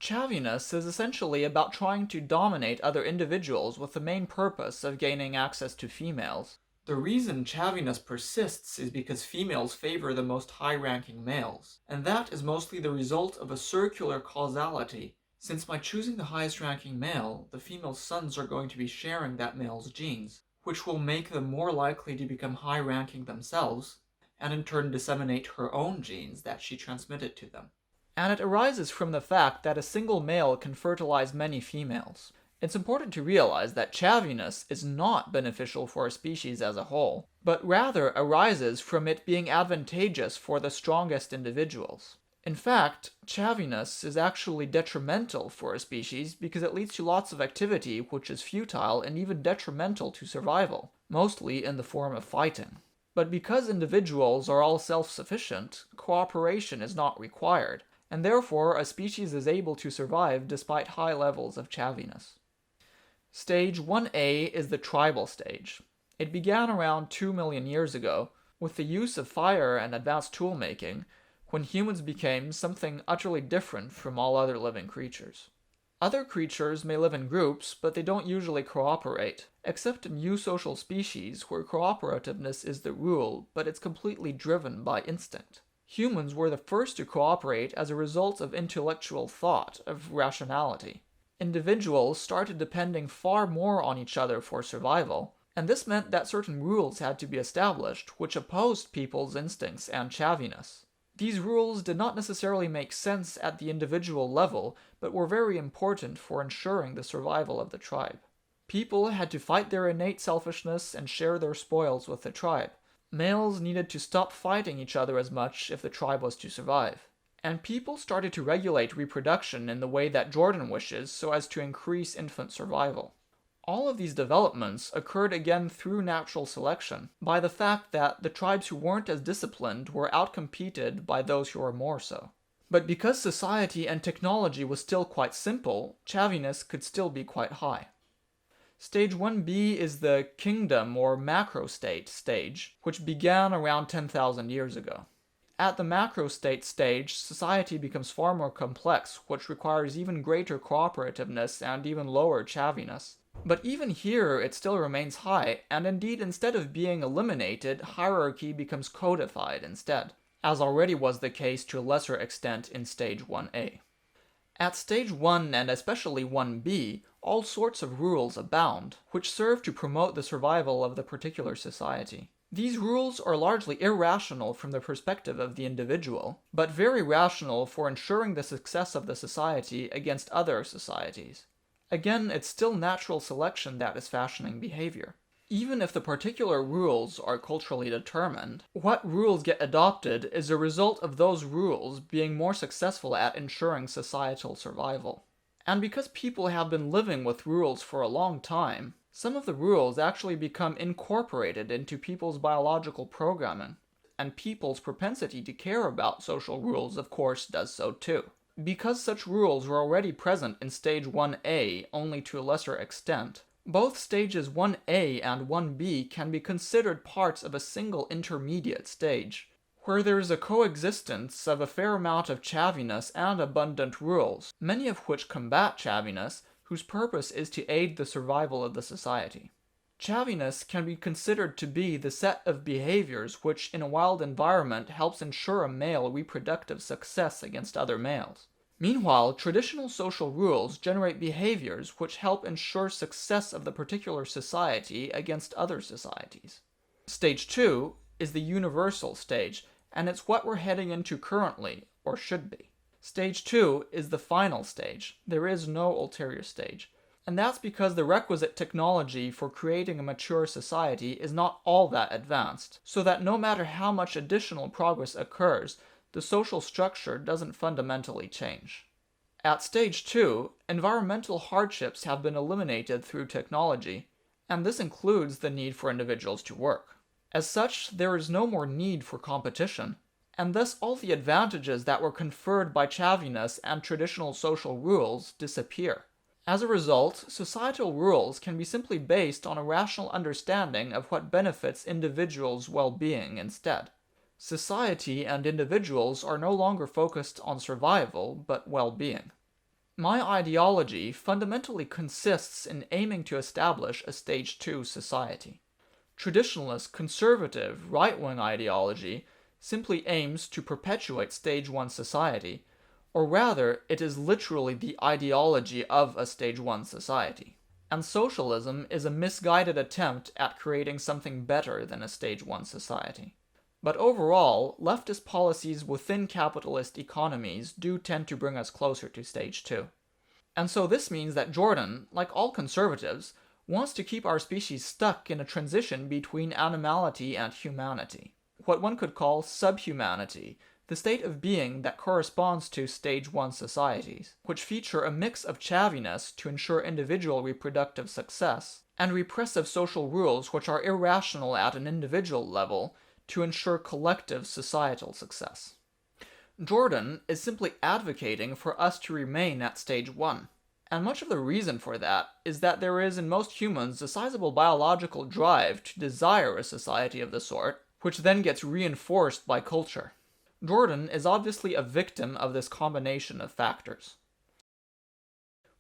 Chavviness is essentially about trying to dominate other individuals with the main purpose of gaining access to females. The reason chavviness persists is because females favor the most high-ranking males, and that is mostly the result of a circular causality, since by choosing the highest-ranking male, the female's sons are going to be sharing that male's genes, which will make them more likely to become high-ranking themselves, and in turn disseminate her own genes that she transmitted to them. And it arises from the fact that a single male can fertilize many females. It's important to realize that chavviness is not beneficial for a species as a whole, but rather arises from it being advantageous for the strongest individuals. In fact, chavviness is actually detrimental for a species because it leads to lots of activity which is futile and even detrimental to survival, mostly in the form of fighting. But because individuals are all self-sufficient, cooperation is not required, and therefore a species is able to survive despite high levels of chavviness. Stage 1A is the tribal stage. It began around 2 million years ago, with the use of fire and advanced tool-making, when humans became something utterly different from all other living creatures. Other creatures may live in groups, but they don't usually cooperate, except in eusocial species where cooperativeness is the rule, but it's completely driven by instinct. Humans were the first to cooperate as a result of intellectual thought, of rationality. Individuals started depending far more on each other for survival, and this meant that certain rules had to be established which opposed people's instincts and chavviness. These rules did not necessarily make sense at the individual level, but were very important for ensuring the survival of the tribe. People had to fight their innate selfishness and share their spoils with the tribe. Males needed to stop fighting each other as much if the tribe was to survive. And people started to regulate reproduction in the way that Jordan wishes so as to increase infant survival. All of these developments occurred again through natural selection, by the fact that the tribes who weren't as disciplined were outcompeted by those who were more so. But because society and technology was still quite simple, chavviness could still be quite high. Stage 1b is the kingdom or macro-state stage, which began around 10,000 years ago. At the macro-state stage, society becomes far more complex, which requires even greater cooperativeness and even lower chavviness. But even here, it still remains high, and indeed, instead of being eliminated, hierarchy becomes codified instead, as already was the case to a lesser extent in Stage 1a. At Stage 1 and especially 1b, all sorts of rules abound, which serve to promote the survival of the particular society. These rules are largely irrational from the perspective of the individual, but very rational for ensuring the success of the society against other societies. Again, it's still natural selection that is fashioning behavior. Even if the particular rules are culturally determined, what rules get adopted is a result of those rules being more successful at ensuring societal survival. And because people have been living with rules for a long time, some of the rules actually become incorporated into people's biological programming, and people's propensity to care about social rules, of course, does so too. Because such rules were already present in Stage 1a only to a lesser extent, both Stages 1a and 1b can be considered parts of a single intermediate stage, where there is a coexistence of a fair amount of chavviness and abundant rules, many of which combat chavviness, whose purpose is to aid the survival of the society. Chavviness can be considered to be the set of behaviors which in a wild environment helps ensure a male reproductive success against other males. Meanwhile, traditional social rules generate behaviors which help ensure success of the particular society against other societies. Stage 2 is the universal stage, and it's what we're heading into currently, or should be. Stage 2 is the final stage. There is no ulterior stage. And that's because the requisite technology for creating a mature society is not all that advanced, so that no matter how much additional progress occurs, the social structure doesn't fundamentally change. At Stage 2, environmental hardships have been eliminated through technology, and this includes the need for individuals to work. As such, there is no more need for competition, and thus all the advantages that were conferred by chavviness and traditional social rules disappear. As a result, societal rules can be simply based on a rational understanding of what benefits individuals' well-being instead. Society and individuals are no longer focused on survival, but well-being. My ideology fundamentally consists in aiming to establish a Stage 2 society. Traditionalist, conservative, right-wing ideology simply aims to perpetuate Stage 1 society, or rather, it is literally the ideology of a Stage 1 society. And socialism is a misguided attempt at creating something better than a Stage 1 society. But overall, leftist policies within capitalist economies do tend to bring us closer to Stage 2. And so this means that Jordan, like all conservatives, wants to keep our species stuck in a transition between animality and humanity, what one could call subhumanity, the state of being that corresponds to Stage 1 societies, which feature a mix of chavviness to ensure individual reproductive success, and repressive social rules which are irrational at an individual level to ensure collective societal success. Jordan is simply advocating for us to remain at Stage 1, and much of the reason for that is that there is in most humans a sizable biological drive to desire a society of the sort, which then gets reinforced by culture. Jordan is obviously a victim of this combination of factors.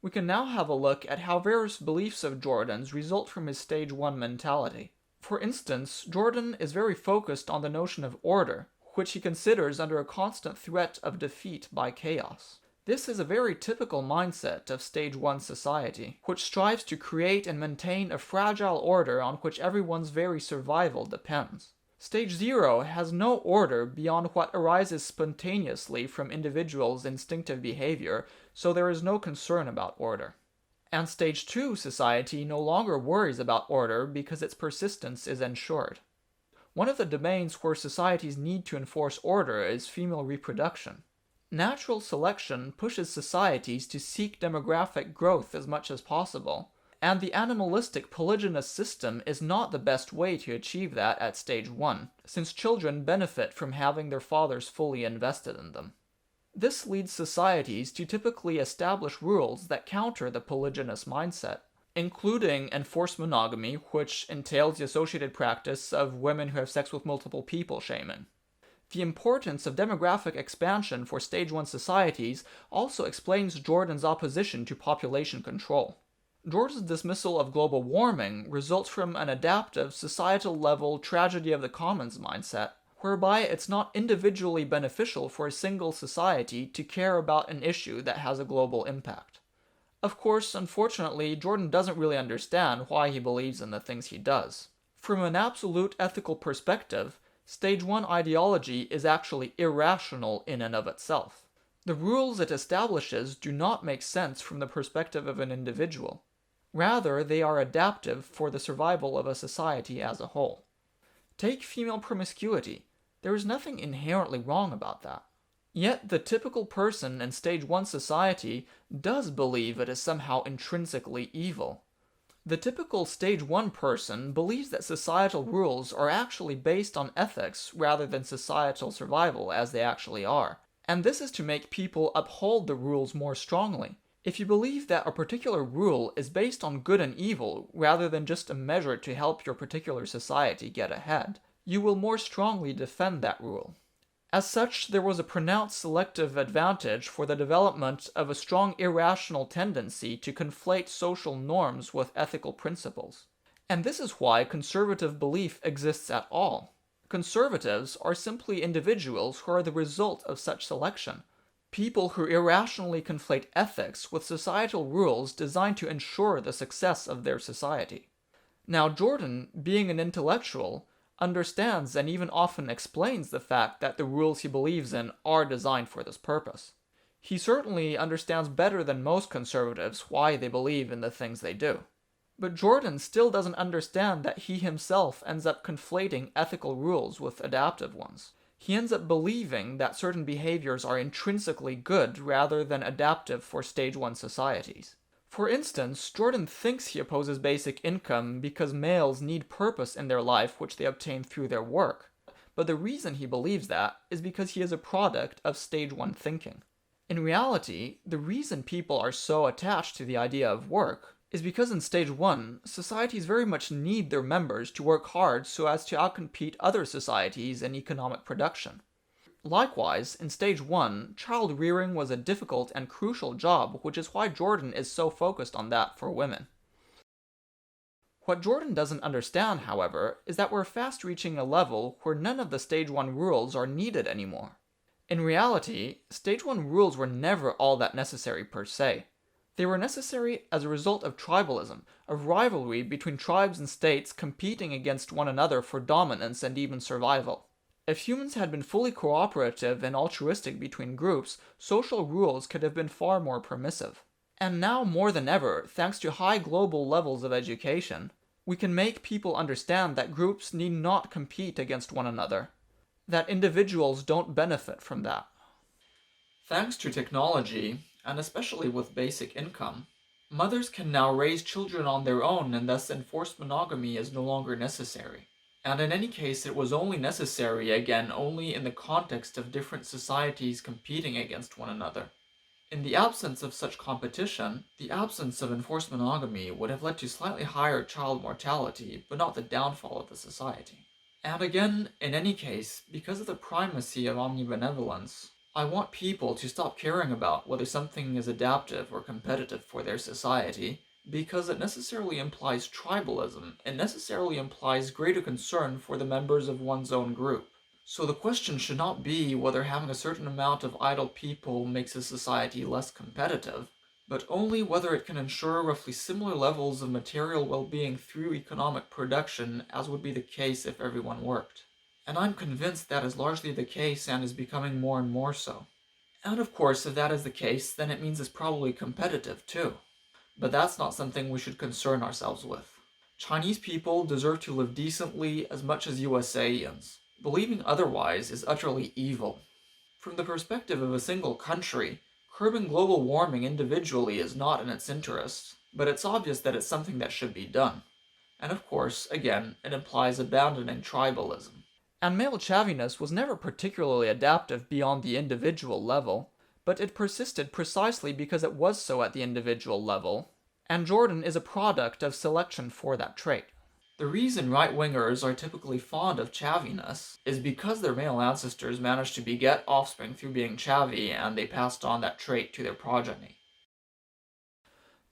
We can now have a look at how various beliefs of Jordan's result from his stage 1 mentality. For instance, Jordan is very focused on the notion of order, which he considers under a constant threat of defeat by chaos. This is a very typical mindset of stage 1 society, which strives to create and maintain a fragile order on which everyone's very survival depends. Stage 0 has no order beyond what arises spontaneously from individuals' instinctive behavior, so there is no concern about order. And stage 2 society no longer worries about order because its persistence is ensured. One of the domains where societies need to enforce order is female reproduction. Natural selection pushes societies to seek demographic growth as much as possible, and the animalistic polygynous system is not the best way to achieve that at stage 1, since children benefit from having their fathers fully invested in them. This leads societies to typically establish rules that counter the polygynous mindset, including enforced monogamy, which entails the associated practice of women who have sex with multiple people shaming. The importance of demographic expansion for stage 1 societies also explains Jordan's opposition to population control. Jordan's dismissal of global warming results from an adaptive, societal-level tragedy of the commons mindset, whereby it's not individually beneficial for a single society to care about an issue that has a global impact. Of course, unfortunately, Jordan doesn't really understand why he believes in the things he does. From an absolute ethical perspective, stage 1 ideology is actually irrational in and of itself. The rules it establishes do not make sense from the perspective of an individual. Rather, they are adaptive for the survival of a society as a whole. Take female promiscuity. There is nothing inherently wrong about that. Yet the typical person in stage 1 society does believe it is somehow intrinsically evil. The typical stage 1 person believes that societal rules are actually based on ethics rather than societal survival as they actually are, and this is to make people uphold the rules more strongly. If you believe that a particular rule is based on good and evil rather than just a measure to help your particular society get ahead, you will more strongly defend that rule. As such, there was a pronounced selective advantage for the development of a strong irrational tendency to conflate social norms with ethical principles. And this is why conservative belief exists at all. Conservatives are simply individuals who are the result of such selection. People who irrationally conflate ethics with societal rules designed to ensure the success of their society. Now, Jordan, being an intellectual, understands and even often explains the fact that the rules he believes in are designed for this purpose. He certainly understands better than most conservatives why they believe in the things they do. But Jordan still doesn't understand that he himself ends up conflating ethical rules with adaptive ones. He ends up believing that certain behaviors are intrinsically good rather than adaptive for stage 1 societies. For instance, Jordan thinks he opposes basic income because males need purpose in their life which they obtain through their work. But the reason he believes that is because he is a product of stage 1 thinking. In reality, the reason people are so attached to the idea of work is because in stage 1, societies very much need their members to work hard so as to outcompete other societies in economic production. Likewise, in stage 1, child rearing was a difficult and crucial job, which is why Jordan is so focused on that for women. What Jordan doesn't understand, however, is that we're fast reaching a level where none of the stage 1 rules are needed anymore. In reality, stage 1 rules were never all that necessary per se. They were necessary as a result of tribalism, of rivalry between tribes and states competing against one another for dominance and even survival. If humans had been fully cooperative and altruistic between groups, social rules could have been far more permissive. And now more than ever, thanks to high global levels of education, we can make people understand that groups need not compete against one another, that individuals don't benefit from that. Thanks to technology, and especially with basic income, mothers can now raise children on their own, and thus enforced monogamy is no longer necessary. And in any case, it was only necessary, again, only in the context of different societies competing against one another. In the absence of such competition, the absence of enforced monogamy would have led to slightly higher child mortality, but not the downfall of the society. And again, in any case, because of the primacy of omnibenevolence, I want people to stop caring about whether something is adaptive or competitive for their society, because it necessarily implies tribalism and necessarily implies greater concern for the members of one's own group. So the question should not be whether having a certain amount of idle people makes a society less competitive, but only whether it can ensure roughly similar levels of material well-being through economic production as would be the case if everyone worked. And I'm convinced that is largely the case and is becoming more and more so. And of course, if that is the case, then it means it's probably competitive too. But that's not something we should concern ourselves with. Chinese people deserve to live decently as much as USAians. Believing otherwise is utterly evil. From the perspective of a single country, curbing global warming individually is not in its interests, but it's obvious that it's something that should be done. And of course, again, it implies abandoning tribalism. And male chavviness was never particularly adaptive beyond the individual level, but it persisted precisely because it was so at the individual level, and Jordan is a product of selection for that trait. The reason right-wingers are typically fond of chavviness is because their male ancestors managed to beget offspring through being chavvy, and they passed on that trait to their progeny.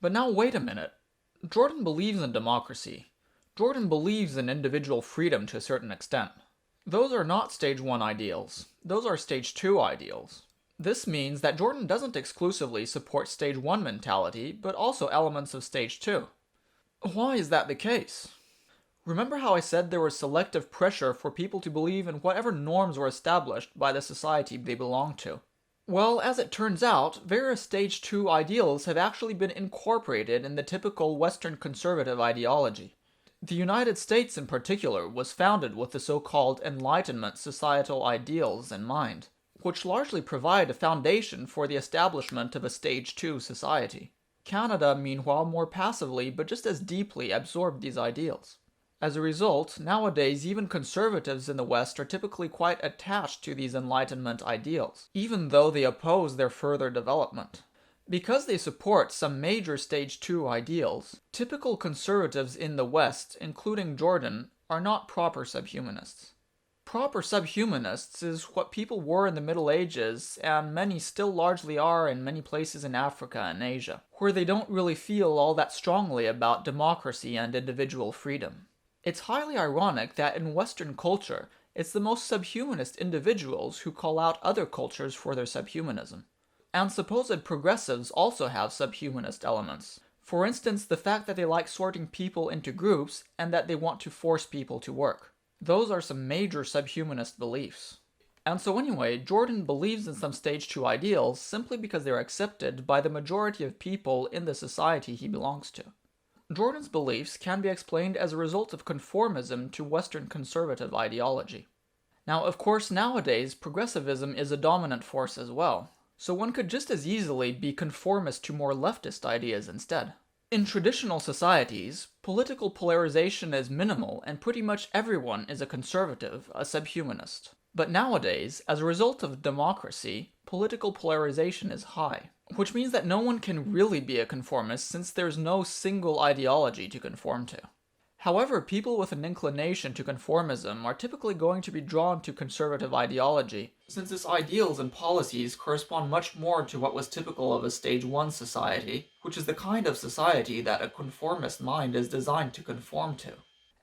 But now wait a minute. Jordan believes in democracy. Jordan believes in individual freedom to a certain extent. Those are not stage 1 ideals. Those are stage 2 ideals. This means that Jordan doesn't exclusively support stage 1 mentality, but also elements of stage 2. Why is that the case? Remember how I said there was selective pressure for people to believe in whatever norms were established by the society they belong to? Well, as it turns out, various stage 2 ideals have actually been incorporated in the typical Western conservative ideology. The United States in particular was founded with the so-called Enlightenment societal ideals in mind, which largely provide a foundation for the establishment of a stage 2 society. Canada, meanwhile, more passively but just as deeply absorbed these ideals. As a result, nowadays even conservatives in the West are typically quite attached to these Enlightenment ideals, even though they oppose their further development. Because they support some major stage 2 ideals, typical conservatives in the West, including Jordan, are not proper subhumanists. Proper subhumanists is what people were in the Middle Ages, and many still largely are in many places in Africa and Asia, where they don't really feel all that strongly about democracy and individual freedom. It's highly ironic that in Western culture, it's the most subhumanist individuals who call out other cultures for their subhumanism. And supposed progressives also have subhumanist elements. For instance, the fact that they like sorting people into groups and that they want to force people to work. Those are some major subhumanist beliefs. And so anyway, Jordan believes in some stage 2 ideals simply because they're accepted by the majority of people in the society he belongs to. Jordan's beliefs can be explained as a result of conformism to Western conservative ideology. Now, of course, nowadays, progressivism is a dominant force as well, so one could just as easily be conformist to more leftist ideas instead. In traditional societies, political polarization is minimal and pretty much everyone is a conservative, a subhumanist. But nowadays, as a result of democracy, political polarization is high, which means that no one can really be a conformist since there's no single ideology to conform to. However, people with an inclination to conformism are typically going to be drawn to conservative ideology, since its ideals and policies correspond much more to what was typical of a stage 1 society, which is the kind of society that a conformist mind is designed to conform to.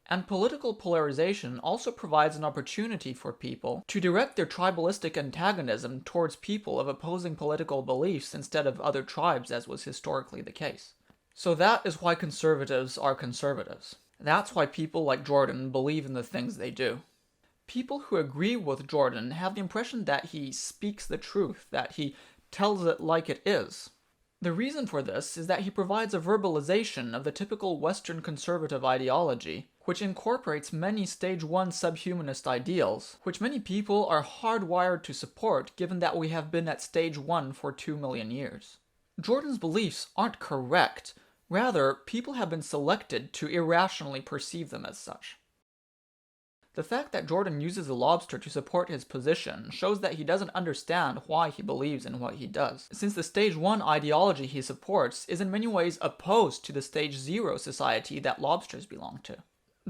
And political polarization also provides an opportunity for people to direct their tribalistic antagonism towards people of opposing political beliefs instead of other tribes, as was historically the case. So that is why conservatives are conservatives. That's why people like Jordan believe in the things they do. People who agree with Jordan have the impression that he speaks the truth, that he tells it like it is. The reason for this is that he provides a verbalization of the typical Western conservative ideology, which incorporates many stage 1 subhumanist ideals, which many people are hardwired to support given that we have been at stage 1 for 2 million years. Jordan's beliefs aren't correct. Rather, people have been selected to irrationally perceive them as such. The fact that Jordan uses a lobster to support his position shows that he doesn't understand why he believes in what he does, since the stage 1 ideology he supports is in many ways opposed to the stage 0 society that lobsters belong to.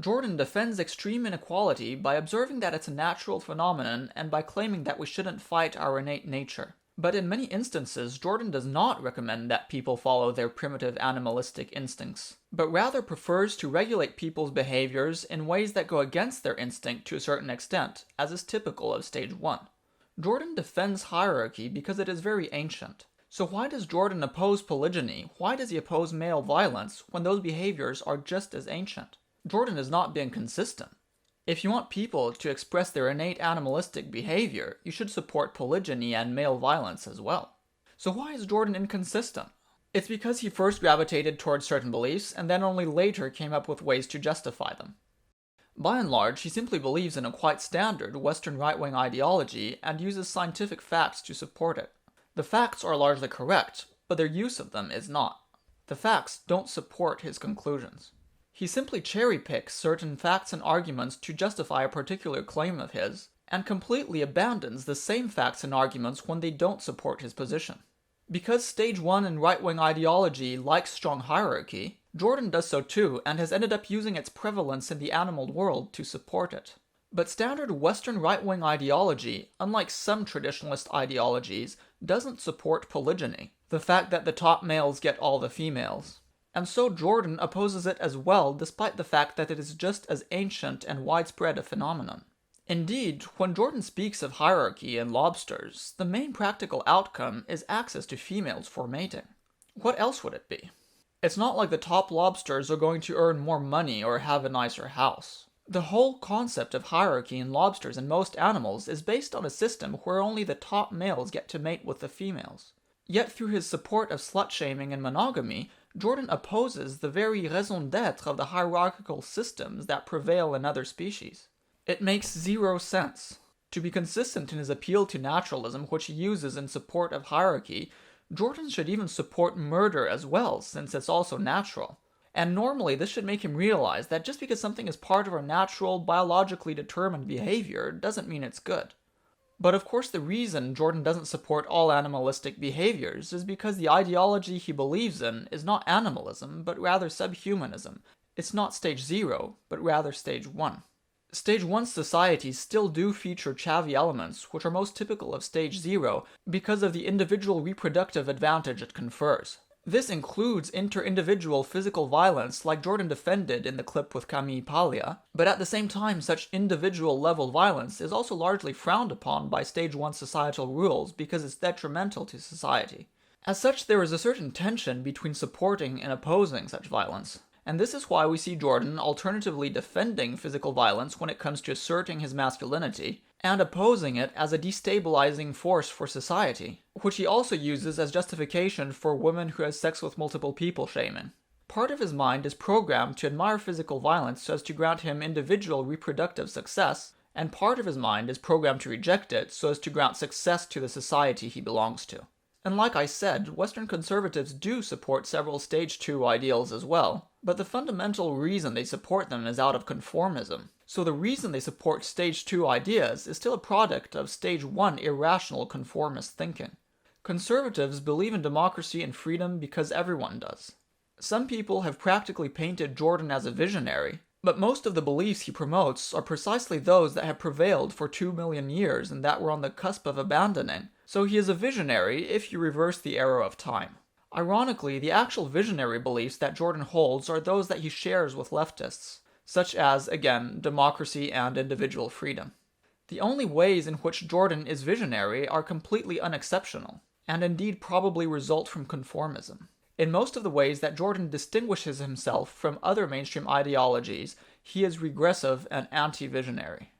Jordan defends extreme inequality by observing that it's a natural phenomenon and by claiming that we shouldn't fight our innate nature. But in many instances, Jordan does not recommend that people follow their primitive animalistic instincts, but rather prefers to regulate people's behaviors in ways that go against their instinct to a certain extent, as is typical of stage 1. Jordan defends hierarchy because it is very ancient. So why does Jordan oppose polygyny? Why does he oppose male violence when those behaviors are just as ancient? Jordan is not being consistent. If you want people to express their innate animalistic behavior, you should support polygyny and male violence as well. So why is Jordan inconsistent? It's because he first gravitated towards certain beliefs and then only later came up with ways to justify them. By and large, he simply believes in a quite standard Western right-wing ideology and uses scientific facts to support it. The facts are largely correct, but their use of them is not. The facts don't support his conclusions. He simply cherry-picks certain facts and arguments to justify a particular claim of his, and completely abandons the same facts and arguments when they don't support his position. Because stage 1 in right-wing ideology likes strong hierarchy, Jordan does so too, and has ended up using its prevalence in the animal world to support it. But standard Western right-wing ideology, unlike some traditionalist ideologies, doesn't support polygyny, the fact that the top males get all the females. And so Jordan opposes it as well, despite the fact that it is just as ancient and widespread a phenomenon. Indeed, when Jordan speaks of hierarchy in lobsters, the main practical outcome is access to females for mating. What else would it be? It's not like the top lobsters are going to earn more money or have a nicer house. The whole concept of hierarchy in lobsters and most animals is based on a system where only the top males get to mate with the females. Yet through his support of slut-shaming and monogamy, Jordan opposes the very raison d'etre of the hierarchical systems that prevail in other species. It makes zero sense. To be consistent in his appeal to naturalism, which he uses in support of hierarchy, Jordan should even support murder as well, since it's also natural. And normally this should make him realize that just because something is part of our natural, biologically determined behavior doesn't mean it's good. But of course the reason Jordan doesn't support all animalistic behaviors is because the ideology he believes in is not animalism, but rather subhumanism. It's not stage 0, but rather stage 1. Stage 1 societies still do feature chavvy elements, which are most typical of stage 0 because of the individual reproductive advantage it confers. This includes inter-individual physical violence like Jordan defended in the clip with Camille Paglia, but at the same time such individual-level violence is also largely frowned upon by stage 1 societal rules because it's detrimental to society. As such, there is a certain tension between supporting and opposing such violence. And this is why we see Jordan alternatively defending physical violence when it comes to asserting his masculinity, and opposing it as a destabilizing force for society, which he also uses as justification for women who have sex with multiple people shaming. Part of his mind is programmed to admire physical violence so as to grant him individual reproductive success, and part of his mind is programmed to reject it so as to grant success to the society he belongs to. And like I said, Western conservatives do support several stage 2 ideals as well, but the fundamental reason they support them is out of conformism. So the reason they support stage 2 ideas is still a product of stage 1 irrational conformist thinking. Conservatives believe in democracy and freedom because everyone does. Some people have practically painted Jordan as a visionary, but most of the beliefs he promotes are precisely those that have prevailed for 2 million years and that we're on the cusp of abandoning. So he is a visionary if you reverse the arrow of time. Ironically, the actual visionary beliefs that Jordan holds are those that he shares with leftists, such as, again, democracy and individual freedom. The only ways in which Jordan is visionary are completely unexceptional, and indeed probably result from conformism. In most of the ways that Jordan distinguishes himself from other mainstream ideologies, he is regressive and anti-visionary.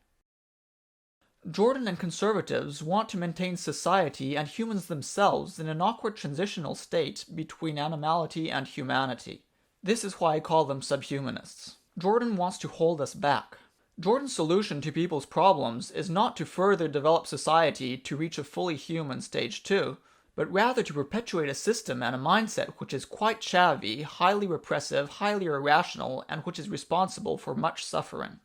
Jordan and conservatives want to maintain society and humans themselves in an awkward transitional state between animality and humanity. This is why I call them subhumanists. Jordan wants to hold us back. Jordan's solution to people's problems is not to further develop society to reach a fully human stage 2, but rather to perpetuate a system and a mindset which is quite chavvy, highly repressive, highly irrational, and which is responsible for much suffering.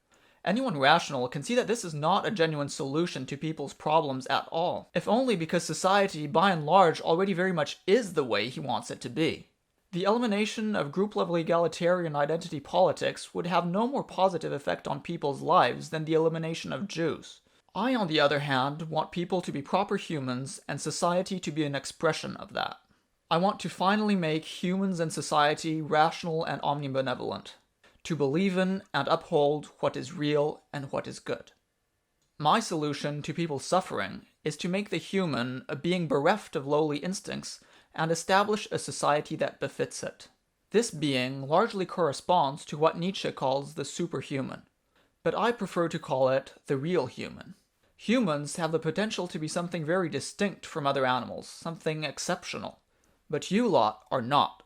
Anyone rational can see that this is not a genuine solution to people's problems at all, if only because society by and large already very much is the way he wants it to be. The elimination of group-level egalitarian identity politics would have no more positive effect on people's lives than the elimination of Jews. I, on the other hand, want people to be proper humans and society to be an expression of that. I want to finally make humans and society rational and omnibenevolent, to believe in and uphold what is real and what is good. My solution to people's suffering is to make the human a being bereft of lowly instincts and establish a society that befits it. This being largely corresponds to what Nietzsche calls the superhuman, but I prefer to call it the real human. Humans have the potential to be something very distinct from other animals, something exceptional. But you lot are not.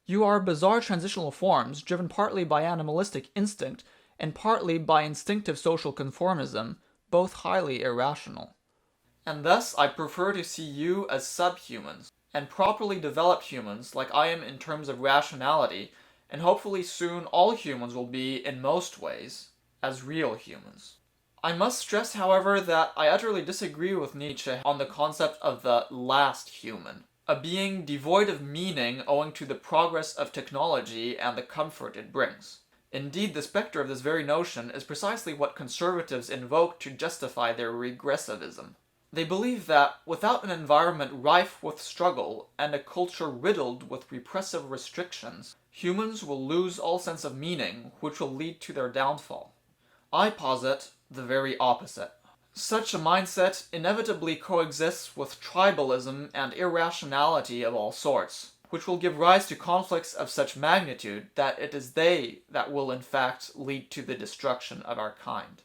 You are bizarre transitional forms driven partly by animalistic instinct and partly by instinctive social conformism, both highly irrational. And thus I prefer to see you as subhumans, and properly developed humans like I am in terms of rationality, and hopefully soon all humans will be, in most ways, as real humans. I must stress, however, that I utterly disagree with Nietzsche on the concept of the last human, a being devoid of meaning owing to the progress of technology and the comfort it brings. Indeed, the specter of this very notion is precisely what conservatives invoke to justify their regressivism. They believe that, without an environment rife with struggle and a culture riddled with repressive restrictions, humans will lose all sense of meaning, which will lead to their downfall. I posit the very opposite. Such a mindset inevitably coexists with tribalism and irrationality of all sorts, which will give rise to conflicts of such magnitude that it is they that will in fact lead to the destruction of our kind.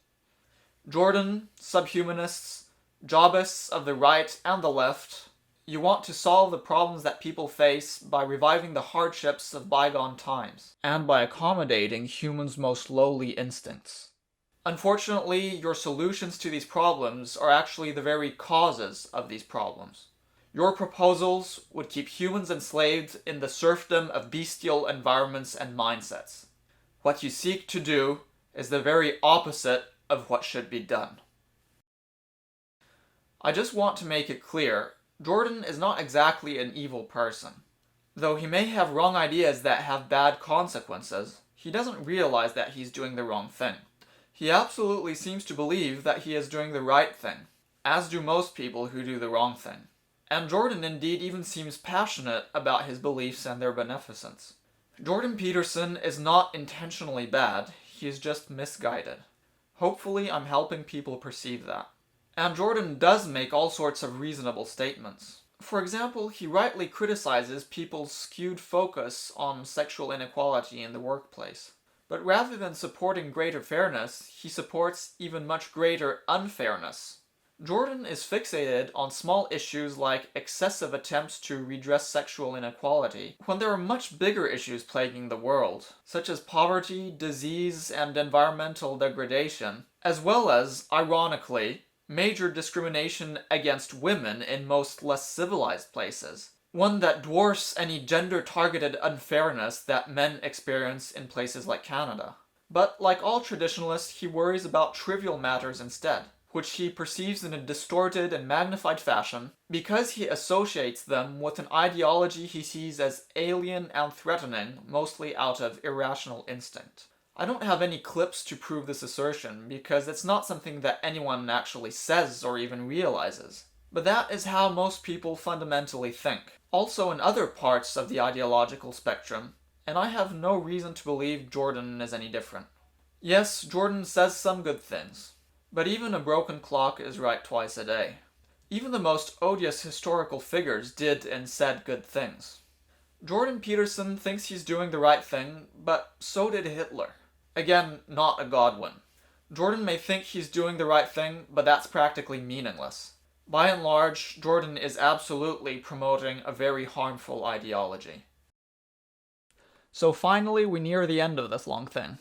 Jordan, subhumanists, jobbists of the right and the left, you want to solve the problems that people face by reviving the hardships of bygone times, and by accommodating humans' most lowly instincts. Unfortunately, your solutions to these problems are actually the very causes of these problems. Your proposals would keep humans enslaved in the serfdom of bestial environments and mindsets. What you seek to do is the very opposite of what should be done. I just want to make it clear, Jordan is not exactly an evil person. Though he may have wrong ideas that have bad consequences, he doesn't realize that he's doing the wrong thing. He absolutely seems to believe that he is doing the right thing, as do most people who do the wrong thing. And Jordan indeed even seems passionate about his beliefs and their beneficence. Jordan Peterson is not intentionally bad, he is just misguided. Hopefully I'm helping people perceive that. And Jordan does make all sorts of reasonable statements. For example, he rightly criticizes people's skewed focus on sexual inequality in the workplace. But rather than supporting greater fairness, he supports even much greater unfairness. Jordan is fixated on small issues like excessive attempts to redress sexual inequality, when there are much bigger issues plaguing the world, such as poverty, disease, and environmental degradation, as well as, ironically, major discrimination against women in most less civilized places, one that dwarfs any gender-targeted unfairness that men experience in places like Canada. But like all traditionalists, he worries about trivial matters instead, which he perceives in a distorted and magnified fashion, because he associates them with an ideology he sees as alien and threatening, mostly out of irrational instinct. I don't have any clips to prove this assertion, because it's not something that anyone actually says or even realizes. But that is how most people fundamentally think. Also in other parts of the ideological spectrum, and I have no reason to believe Jordan is any different. Yes, Jordan says some good things, but even a broken clock is right twice a day. Even the most odious historical figures did and said good things. Jordan Peterson thinks he's doing the right thing, but so did Hitler. Again, not a Godwin. Jordan may think he's doing the right thing, but that's practically meaningless. By and large, Jordan is absolutely promoting a very harmful ideology. So finally, we near the end of this long thing.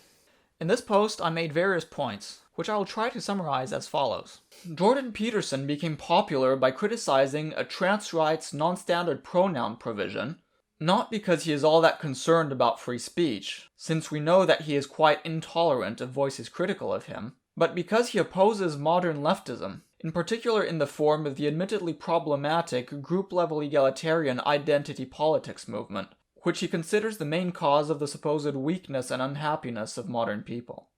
In this post, I made various points, which I will try to summarize as follows. Jordan Peterson became popular by criticizing a trans rights non-standard pronoun provision, not because he is all that concerned about free speech, since we know that he is quite intolerant of voices critical of him, but because he opposes modern leftism, in particular in the form of the admittedly problematic group-level-egalitarian identity politics movement, which he considers the main cause of the supposed weakness and unhappiness of modern people.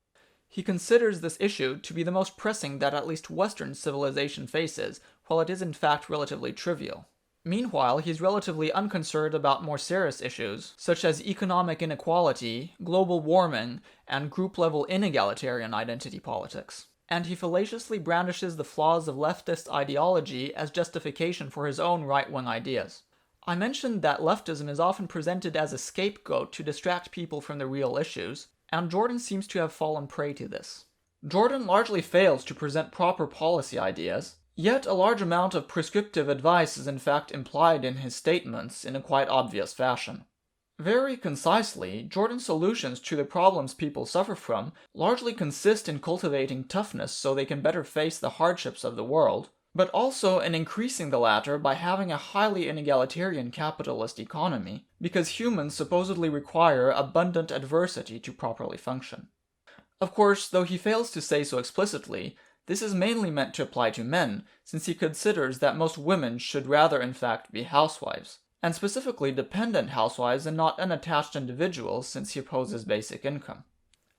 He considers this issue to be the most pressing that at least Western civilization faces, while it is in fact relatively trivial. Meanwhile, he's relatively unconcerned about more serious issues, such as economic inequality, global warming, and group-level inegalitarian identity politics. And he fallaciously brandishes the flaws of leftist ideology as justification for his own right-wing ideas. I mentioned that leftism is often presented as a scapegoat to distract people from the real issues, and Jordan seems to have fallen prey to this. Jordan largely fails to present proper policy ideas, yet a large amount of prescriptive advice is in fact implied in his statements in a quite obvious fashion. Very concisely, Jordan's solutions to the problems people suffer from largely consist in cultivating toughness so they can better face the hardships of the world, but also in increasing the latter by having a highly inegalitarian capitalist economy, because humans supposedly require abundant adversity to properly function. Of course, though he fails to say so explicitly, this is mainly meant to apply to men, since he considers that most women should rather in fact be housewives, and specifically dependent housewives and not unattached individuals, since he opposes basic income.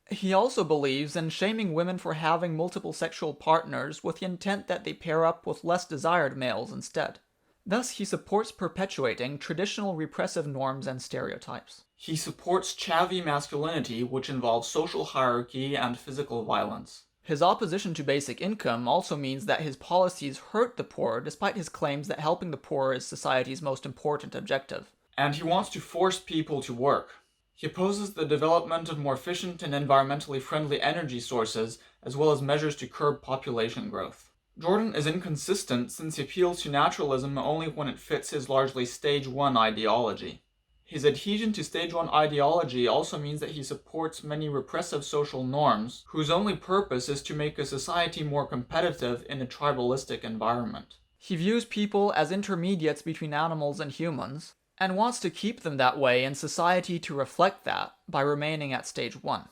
He also believes in shaming women for having multiple sexual partners with the intent that they pair up with less desired males instead. Thus, he supports perpetuating traditional repressive norms and stereotypes. He supports chavvy masculinity, which involves social hierarchy and physical violence. His opposition to basic income also means that his policies hurt the poor, despite his claims that helping the poor is society's most important objective. And he wants to force people to work. He opposes the development of more efficient and environmentally friendly energy sources, as well as measures to curb population growth. Jordan is inconsistent since he appeals to naturalism only when it fits his largely Stage 1 ideology. His adhesion to Stage 1 ideology also means that he supports many repressive social norms, whose only purpose is to make a society more competitive in a tribalistic environment. He views people as intermediates between animals and humans, and wants to keep them that way in society to reflect that by remaining at Stage 1.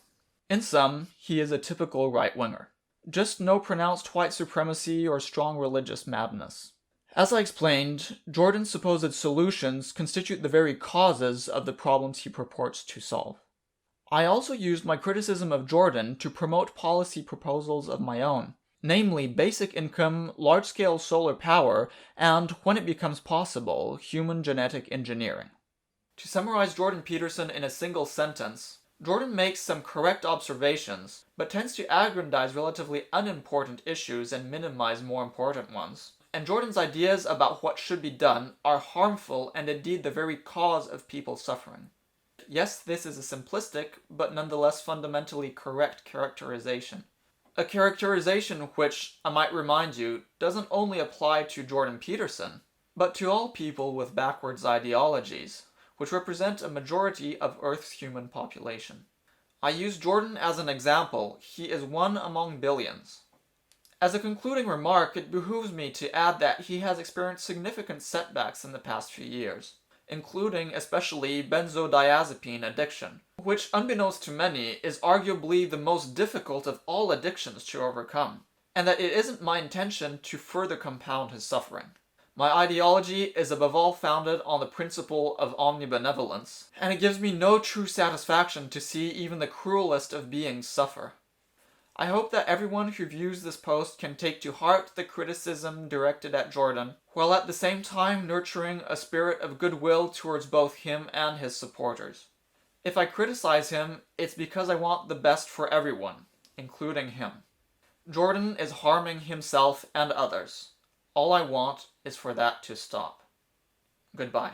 In sum, he is a typical right-winger. Just no pronounced white supremacy or strong religious madness. As I explained, Jordan's supposed solutions constitute the very causes of the problems he purports to solve. I also used my criticism of Jordan to promote policy proposals of my own, namely basic income, large-scale solar power, and, when it becomes possible, human genetic engineering. To summarize Jordan Peterson in a single sentence, Jordan makes some correct observations, but tends to aggrandize relatively unimportant issues and minimize more important ones. And Jordan's ideas about what should be done are harmful and indeed the very cause of people's suffering. Yes, this is a simplistic, but nonetheless fundamentally correct characterization. A characterization which, I might remind you, doesn't only apply to Jordan Peterson, but to all people with backwards ideologies, which represent a majority of Earth's human population. I use Jordan as an example. He is one among billions. As a concluding remark, it behooves me to add that he has experienced significant setbacks in the past few years, including especially benzodiazepine addiction, which, unbeknownst to many, is arguably the most difficult of all addictions to overcome, and that it isn't my intention to further compound his suffering. My ideology is above all founded on the principle of omnibenevolence, and it gives me no true satisfaction to see even the cruelest of beings suffer. I hope that everyone who views this post can take to heart the criticism directed at Jordan, while at the same time nurturing a spirit of goodwill towards both him and his supporters. If I criticize him, it's because I want the best for everyone, including him. Jordan is harming himself and others. All I want is for that to stop. Goodbye.